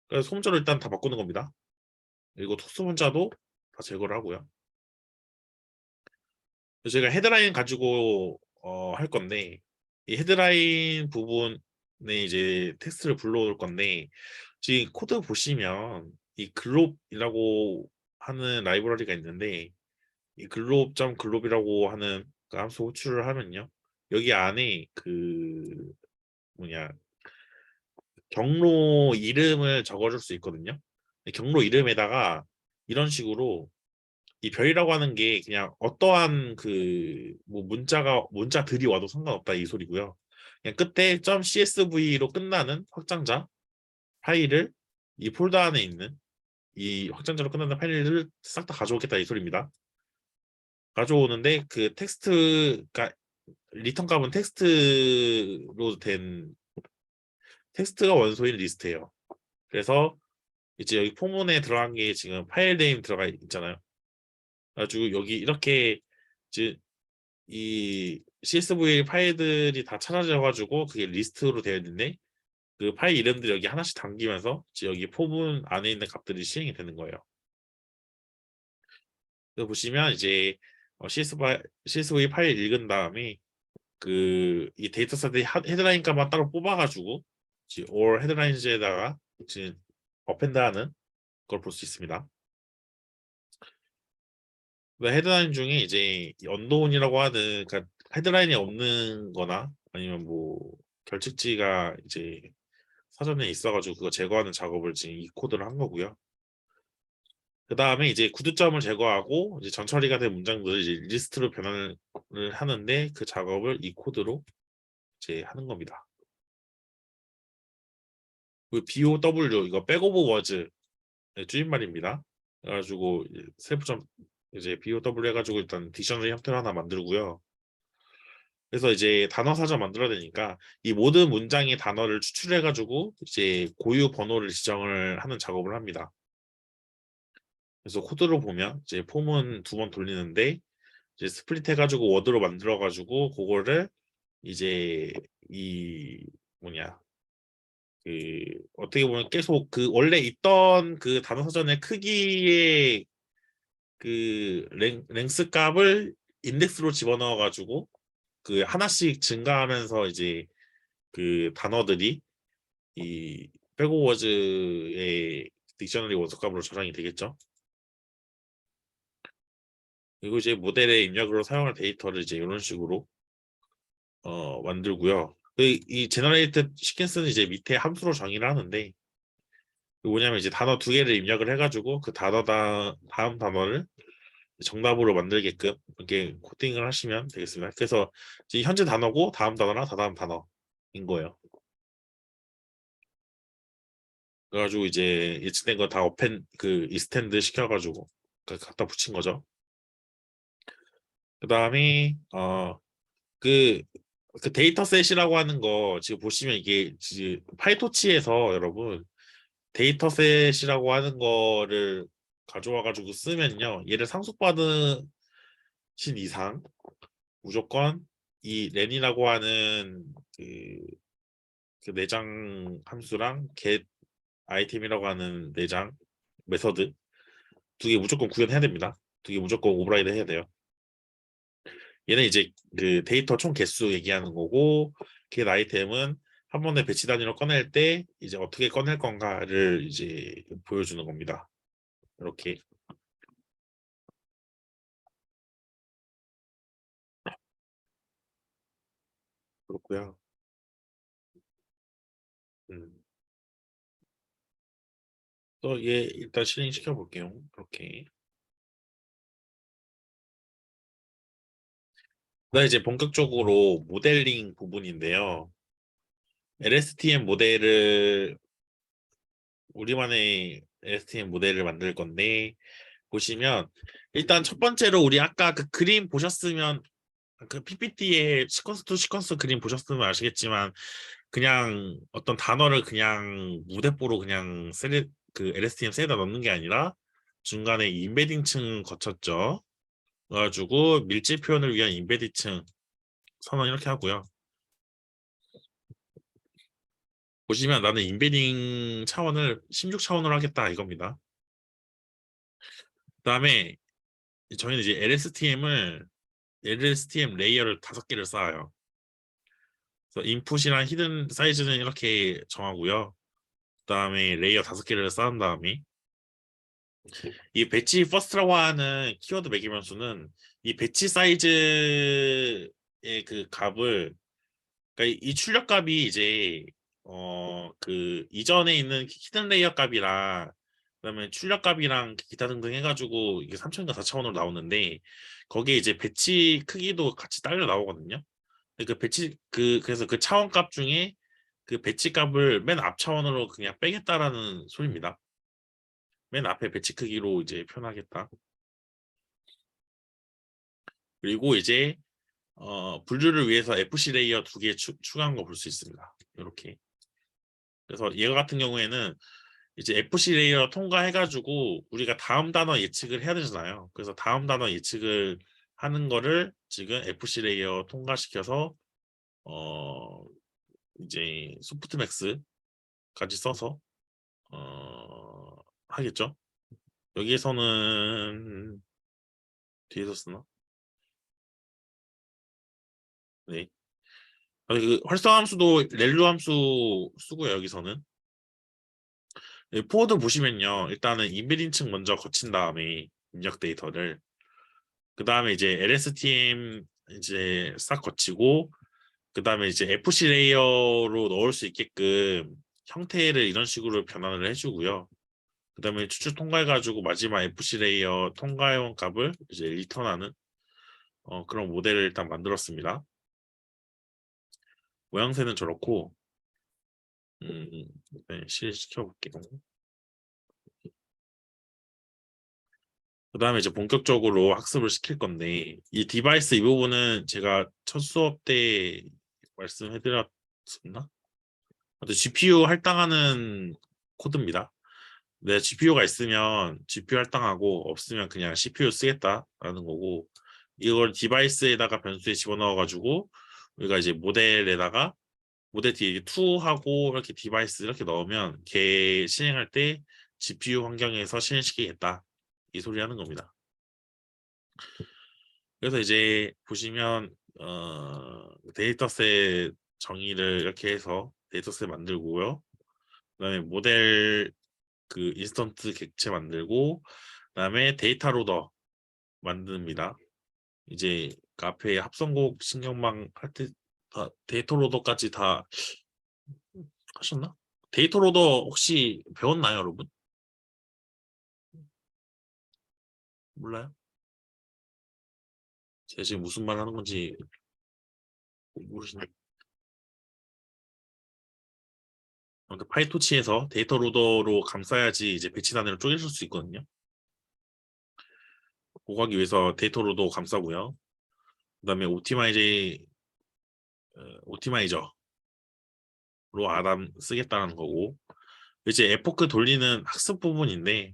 그래서 소문자로 일단 다 바꾸는 겁니다. 그리고 특수문자도 다 제거를 하고요. 그래서 제가 헤드라인 가지고 할 건데 이 헤드라인 부분에 이제 텍스트를 불러올 건데 지금 코드 보시면 이 글롭이라고 하는 라이브러리가 있는데 이 글롭이라고 하는 그 함수 호출을 하면요. 여기 안에 그 뭐냐 경로 이름을 적어줄 수 있거든요. 경로 이름에다가 이런 식으로 이 별이라고 하는 게 그냥 어떠한 그 뭐 문자들이 와도 상관없다 이 소리고요. 그냥 끝에 .csv로 끝나는 확장자 파일을 이 폴더 안에 있는 이 확장자로 끝나는 파일을 싹 다 가져오겠다 이 소리입니다. 가져오는데 그 텍스트가 리턴 값은 텍스트로 된 텍스트가 원소인 리스트예요. 그래서 이제 여기 포문에 들어간 게 지금 파일 네임 들어가 있잖아요. 그래가지고 여기 이렇게 이제 이 CSV 파일들이 다 찾아져 가지고 그게 리스트로 되어 있는데 그 파일 이름들이 여기 하나씩 담기면서 이제 여기 포문 안에 있는 값들이 실행이 되는 거예요. 그래서 보시면 이제 CSV 파일 읽은 다음에 그 이 데이터 셋의 헤드라인 값만 따로 뽑아가지고 이제 or 헤드라인즈에다가 이제 어펜드하는 걸 볼 수 있습니다. 그 헤드라인 중에 이제 언더온이라고 하는 그러니까 헤드라인이 없는 거나 아니면 뭐 결측지가 이제 사전에 있어가지고 그거 제거하는 작업을 지금 이 코드를 한 거고요. 그 다음에 이제 구두점을 제거하고 이제 전처리가 된 문장들을 이제 리스트로 변환을 하는데 그 작업을 이 코드로 이제 하는 겁니다. 그 BOW 이거 백오브 워즈 줄임말입니다. 그래가지고 셀프점 이제 BOW 해가지고 일단 딕셔너리 형태로 하나 만들고요. 그래서 이제 단어 사전 만들어야 되니까 이 모든 문장의 단어를 추출해가지고 이제 고유 번호를 지정을 하는 작업을 합니다. 그래서 코드로 보면 이제 폼은 2번 돌리는데 이제 스플릿 해가지고 워드로 만들어가지고 그거를 이제 이 뭐냐 그 어떻게 보면 계속 그 원래 있던 그 단어 사전의 크기의 그 랭스 값을 인덱스로 집어넣어 가지고 그 하나씩 증가하면서 이제 그 단어들이 이 백오워즈의 딕셔너리 원소값으로 저장이 되겠죠. 그리고 이제 모델의 입력으로 사용할 데이터를 이제 이런 식으로 만들고요. 이 제너레이트 시퀀스는 이제 밑에 함수로 정의를 하는데 뭐냐면 이제 단어 2개를 입력을 해가지고 그 다음 단어를 정답으로 만들게끔 이렇게 코딩을 하시면 되겠습니다. 그래서 지금 현재 단어고 다음 단어랑 다다음 단어인 거예요. 그래가지고 이제 예측된 거 다 어펜 그 이스텐드 시켜가지고 갖다 붙인 거죠. 그 다음에 그 데이터셋이라고 하는 거 지금 보시면 이게 지금 파이토치에서 여러분 데이터셋이라고 하는 거를 가져와가지고 쓰면요 얘를 상속받으신 이상 무조건 이 렌이라고 하는 그 내장 함수랑 get 아이템이라고 하는 내장 메서드 2개 무조건 구현해야 됩니다. 2개 무조건 오버라이드 해야 돼요. 얘는 이제 그 데이터 총 개수 얘기하는 거고 get 아이템은 한 번에 배치 단위로 꺼낼 때 이제 어떻게 꺼낼 건가를 이제 보여주는 겁니다. 이렇게 그렇고요. 음. 또 얘 일단 실행 시켜 볼게요. 이렇게. 그다음 이제 본격적으로 모델링 부분인데요. LSTM 모델을 우리만의 LSTM 모델을 만들 건데 보시면 일단 첫 번째로 우리 아까 그 그림 보셨으면 그 PPT에 시퀀스 투 시퀀스 그림 보셨으면 아시겠지만 그냥 어떤 단어를 그냥 무대뽀로 그냥 그 LSTM 셀에다 넣는 게 아니라 중간에 인베딩층 거쳤죠. 그래가지고 밀집 표현을 위한 인베딩층 선언 이렇게 하고요. 보시면 나는 인베딩 차원을 16차원으로 하겠다 이겁니다. 그다음에 저희는 이제 LSTM 레이어를 5개를 쌓아요. 그래서 인풋이랑 히든 사이즈는 이렇게 정하고요. 그다음에 레이어 5개를 쌓은 다음에 이 배치 퍼스트라고 하는 키워드 매기변수는 이 배치 사이즈의 그 값을 그러니까 이 출력 값이 이제 그 이전에 있는 히든 레이어 값이랑 그다음에 출력 값이랑 기타 등등 해가지고 이게 3차원과 4차원으로 나오는데 거기에 이제 배치 크기도 같이 딸려 나오거든요. 그 배치 그래서 그 차원 값 중에 그 배치 값을 맨 앞 차원으로 그냥 빼겠다라는 소리입니다. 맨 앞에 배치 크기로 이제 표현하겠다. 그리고 이제 분류를 위해서 FC 레이어 2개 추가한 거 볼 수 있습니다. 이렇게. 그래서 얘 같은 경우에는 이제 FC 레이어 통과해가지고 우리가 다음 단어 예측을 해야 되잖아요. 그래서 다음 단어 예측을 하는 거를 지금 FC 레이어 통과시켜서 이제 소프트맥스까지 써서 하겠죠. 여기에서는 뒤에서 쓰나? 네. 그 활성화 함수도 렐루 함수 쓰고요. 여기서는 포워드 보시면요. 일단은 인베딩 층 먼저 거친 다음에 입력 데이터를 그 다음에 이제 LSTM 이제 싹 거치고 그 다음에 이제 FC 레이어로 넣을 수 있게끔 형태를 이런 식으로 변환을 해주고요. 그 다음에 추출 통과해가지고 마지막 FC 레이어 통과해온 값을 이제 리턴하는 그런 모델을 일단 만들었습니다. 모양새는 저렇고 네, 실시켜 볼게요. 그 다음에 이제 본격적으로 학습을 시킬 건데 이 디바이스 이 부분은 제가 첫 수업 때 말씀해드렸었나? GPU 할당하는 코드입니다. 내 GPU가 있으면 GPU 할당하고 없으면 그냥 CPU 쓰겠다라는 거고 이걸 디바이스에다가 변수에 집어넣어가지고 우리가 이제 모델에다가 모델 뒤에 2하고 이렇게 디바이스 이렇게 넣으면 걔 실행할 때 GPU 환경에서 실행시키겠다 이 소리 하는 겁니다. 그래서 이제 보시면 데이터셋 정의를 이렇게 해서 데이터셋 만들고요. 그다음에 모델 그 인스턴트 객체 만들고 그다음에 데이터 로더 만듭니다. 이제 그 앞에 합성곡 신경망 할 때 데이터 로더까지 다 하셨나? 데이터 로더 혹시 배웠나요, 여러분? 몰라요? 제가 지금 무슨 말 하는 건지 모르시나요? 아무튼 파이토치에서 데이터 로더로 감싸야지 이제 배치 단위를 쪼개실 수 있거든요. 그거 하기 위해서 데이터 로더 감싸고요. 그다음에 오티마이저로 아담 쓰겠다는 거고 이제 에포크 돌리는 학습 부분인데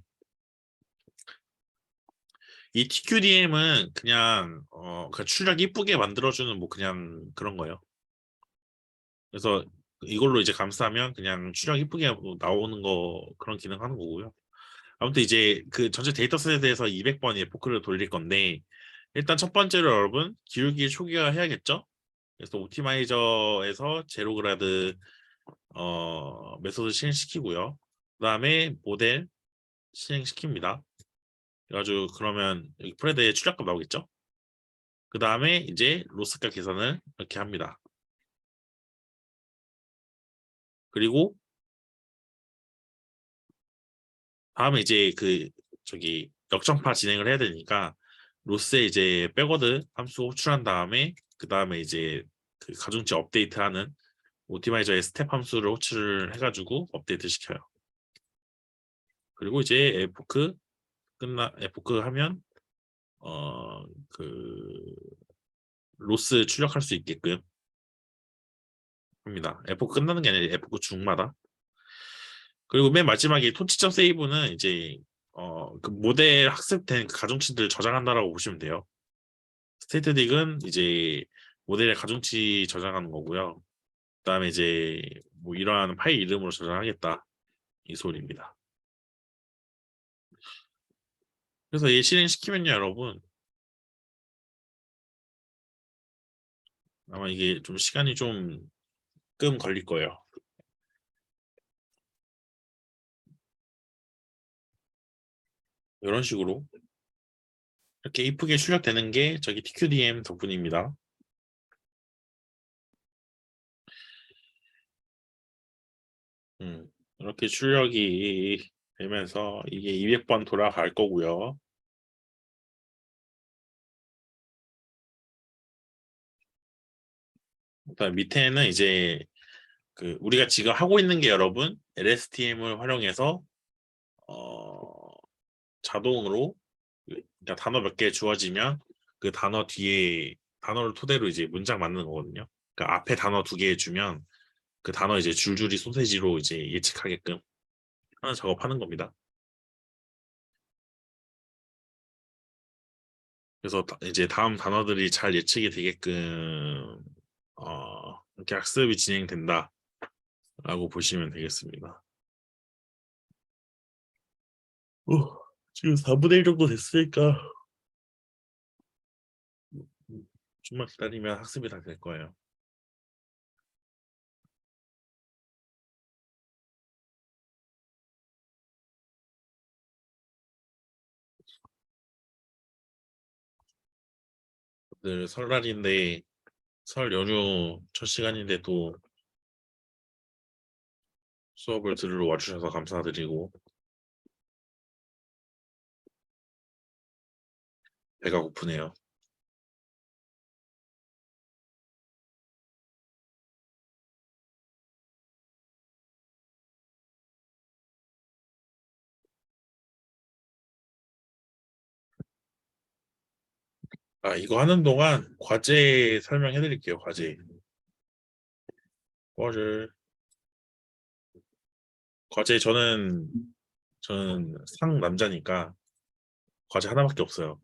이 TQDM은 그냥 출력 이쁘게 만들어주는 뭐 그냥 그런 거예요. 그래서 이걸로 이제 감싸면 그냥 출력 이쁘게 나오는 거 그런 기능 하는 거고요. 아무튼 이제 그 전체 데이터셋에 대해서 200번 에포크를 돌릴 건데 일단 첫 번째로 여러분 기울기 초기화 해야겠죠? 그래서 옵티마이저에서 제로그라드 메소드 실행시키고요. 그다음에 모델 실행시킵니다. 그래가지고 그러면 여기 프레드에 출력값 나오겠죠? 그다음에 이제 로스값 계산을 이렇게 합니다. 그리고 다음에 이제 그 저기 역정파 진행을 해야 되니까 로스에 이제 백워드 함수 호출한 다음에 그 다음에 이제 그 가중치 업데이트하는 오티마이저의 스텝 함수를 호출을 해가지고 업데이트 시켜요. 그리고 이제 에포크 하면 그 로스 출력할 수 있게끔 합니다. 에포크 끝나는 게 아니라 에포크 중마다. 그리고 맨 마지막에 톤치점 세이브는 이제 그 모델 학습된 그 가중치들 저장한다라고 보시면 돼요. 스테이트딕은 이제 모델의 가중치 저장하는 거고요. 그다음에 이제 뭐 이러한 파일 이름으로 저장하겠다 이 소리입니다. 그래서 얘 실행시키면요, 여러분 아마 이게 좀 시간이 조금 걸릴 거예요. 이런 식으로 이렇게 이쁘게 출력되는 게 저기 TQDM 덕분입니다. 이렇게 출력이 되면서 이게 200번 돌아갈 거고요. 그다음 밑에는 이제 그 우리가 지금 하고 있는 게 여러분 LSTM을 활용해서 어, 자동으로 그러니까 단어 몇 개 주어지면 그 단어 뒤에 단어를 토대로 이제 문장 만드는 거거든요. 그러니까 앞에 단어 2개 주면 그 단어 이제 줄줄이 소세지로 이제 예측하게끔 하는 작업하는 겁니다. 그래서 이제 다음 단어들이 잘 예측이 되게끔 이렇게 학습이 진행된다라고 보시면 되겠습니다. 지금 4분의 1 정도 됐으니까 좀만 기다리면 학습이 다 될 거예요. 오늘 설날인데 설 연휴 첫 시간인데 또 수업을 들으러 와주셔서 감사드리고 배가 고프네요. 이거 하는 동안 과제 설명해 드릴게요. 과제. 과제 저는 상남자니까 과제 하나밖에 없어요.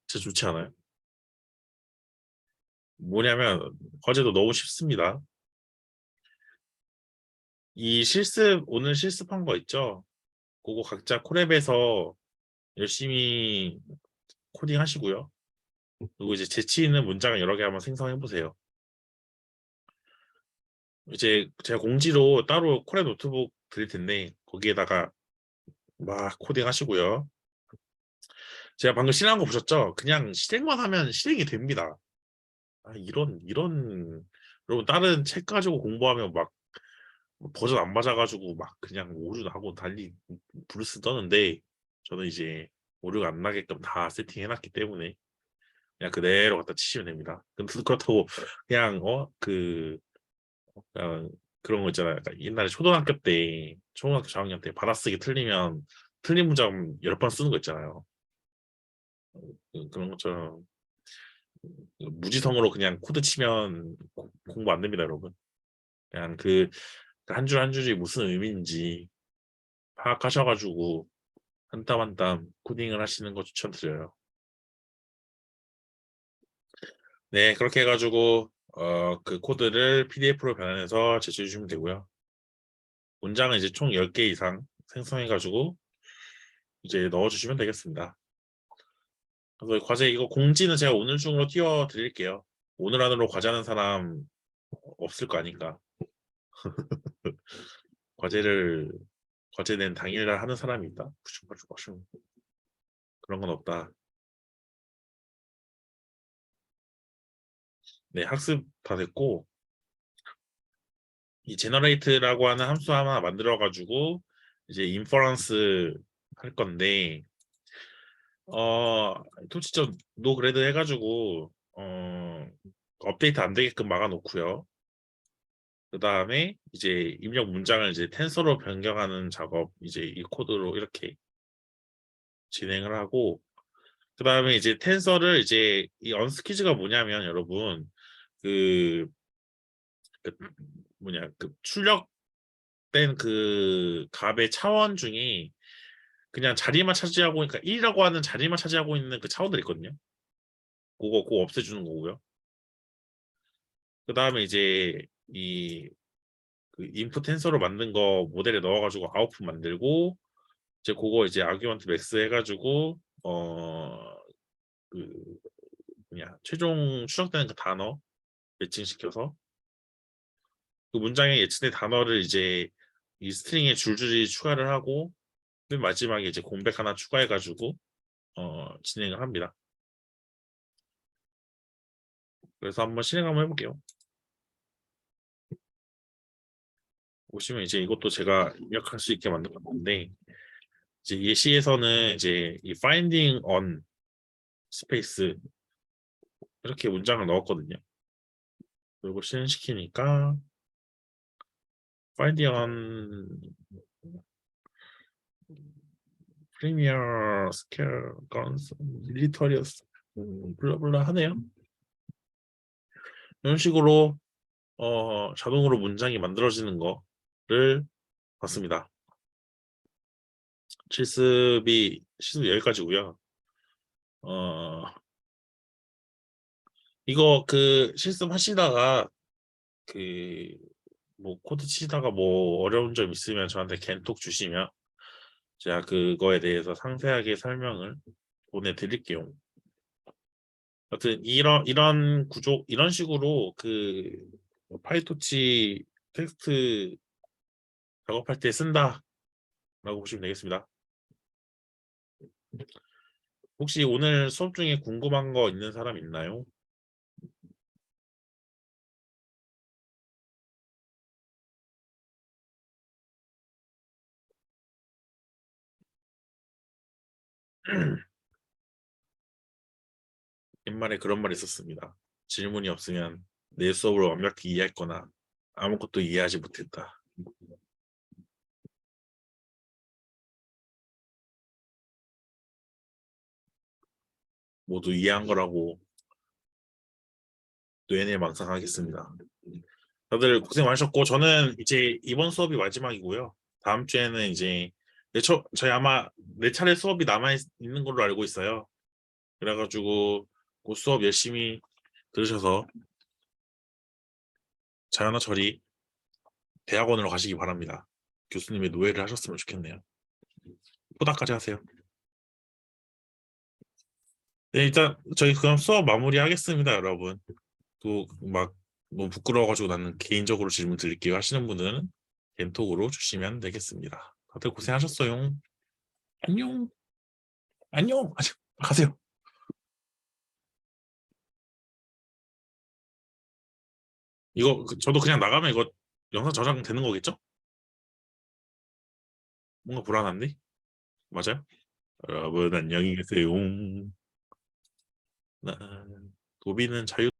진짜 좋지 않아요? 뭐냐면 과제도 너무 쉽습니다. 오늘 실습한 거 있죠? 그거 각자 콜앱에서 열심히 코딩 하시고요. 그리고 이제 재치 있는 문장을 여러 개 한번 생성해 보세요. 이제 제가 공지로 따로 콜앱 노트북 드릴 텐데 거기에다가 막 코딩 하시고요. 제가 방금 실행한 거 보셨죠? 그냥 실행만 하면 실행이 됩니다. 이런 여러분 다른 책 가지고 공부하면 막 버전 안 맞아가지고 막 그냥 오류 나고 달리 브루스 떠는데 저는 이제 오류가 안 나게끔 다 세팅해놨기 때문에 그냥 그대로 갖다 치시면 됩니다. 근데 그렇다고 그냥 그냥 그런 거 있잖아요. 약간 옛날에 초등학교 저학년 때 받아쓰기 틀리면 틀린 문장 10번 쓰는 거 있잖아요. 그런 것처럼 무지성으로 그냥 코드 치면 공부 안 됩니다, 여러분. 그냥 그 한 줄 한 줄이 무슨 의미인지 파악하셔가지고 한 땀 한 땀 코딩을 하시는 거 추천드려요. 네, 그렇게 해가지고 그 코드를 PDF로 변환해서 제출해 주시면 되고요. 문장은 이제 총 10개 이상 생성해가지고 이제 넣어주시면 되겠습니다. 그래서 과제 이거 공지는 제가 오늘 중으로 띄워 드릴게요. 오늘 안으로 과제하는 사람 없을 거 아닌가. 과제를 과제 낸 당일날 하는 사람이 있다. 그런 건 없다. 네, 학습 다 됐고 이 제너레이트라고 하는 함수 하나 만들어 가지고 이제 인퍼런스 할 건데 토치저 노 그래드 해가지고 업데이트 안 되게끔 막아놓고요. 그 다음에 이제 입력 문장을 이제 텐서로 변경하는 작업 이제 이 코드로 이렇게 진행을 하고 그 다음에 이제 텐서를 이제 이 언스퀴즈가 뭐냐면 여러분 그, 그 뭐냐 그 출력된 그 값의 차원 중에 그냥 자리만 차지하고 그러니까 1이라고 하는 자리만 차지하고 있는 그 차원들 있거든요. 그거 없애주는 거고요. 그 다음에 이제 이 그 인풋 텐서로 만든 거 모델에 넣어가지고 아웃풋 만들고 이제 그거 이제 아규먼트 맥스 해가지고 그 뭐냐 최종 추적되는 그 단어 매칭시켜서 그 문장에 예측된 단어를 이제 이 스트링에 줄줄이 추가를 하고 맨 마지막에 이제 공백 하나 추가해가지고 진행을 합니다. 그래서 한번 실행 한번 해볼게요. 보시면 이제 이것도 제가 입력할 수 있게 만든 건데 이제 예시에서는 이제 이 finding on 스페이스 이렇게 문장을 넣었거든요. 그리고 실행시키니까 finding on premier scale guns militaryous 블라블라 하네요. 이런 식으로 자동으로 문장이 만들어지는 거를 봤습니다. 실습 여기까지고요. 어, 이거 그 실습하시다가 그 뭐 코드 치다가 뭐 어려운 점 있으면 저한테 겐톡 주시면 제가 그거에 대해서 상세하게 설명을 보내드릴게요. 하여튼 이런 구조 이런 식으로 그 파이토치 텍스트 작업할 때 쓴다라고 보시면 되겠습니다. 혹시 오늘 수업 중에 궁금한 거 있는 사람 있나요? 옛말에 그런 말이 있었습니다. 질문이 없으면 내 수업을 완벽히 이해했거나 아무것도 이해하지 못했다. 모두 이해한 거라고 뇌내 망상하겠습니다. 다들 고생 많으셨고 저는 이제 이번 수업이 마지막이고요. 다음 주에는 이제 저희 아마 네 차례 수업이 남아 있는 걸로 알고 있어요. 그래가지고 그 수업 열심히 들으셔서 자연어 처리 대학원으로 가시기 바랍니다. 교수님의 노예를 하셨으면 좋겠네요. 포닥까지 하세요. 네, 일단 저희 그럼 수업 마무리하겠습니다, 여러분. 또 막 너무 부끄러워가지고 나는 개인적으로 질문 드릴게요 하시는 분들은 겐톡으로 주시면 되겠습니다. 다들 고생하셨어요. 안녕. 안녕. 가세요. 이거 저도 그냥 나가면 이거 영상 저장 되는 거겠죠? 뭔가 불안한데? 맞아요? 여러분 안녕히 계세요. 도비는 자유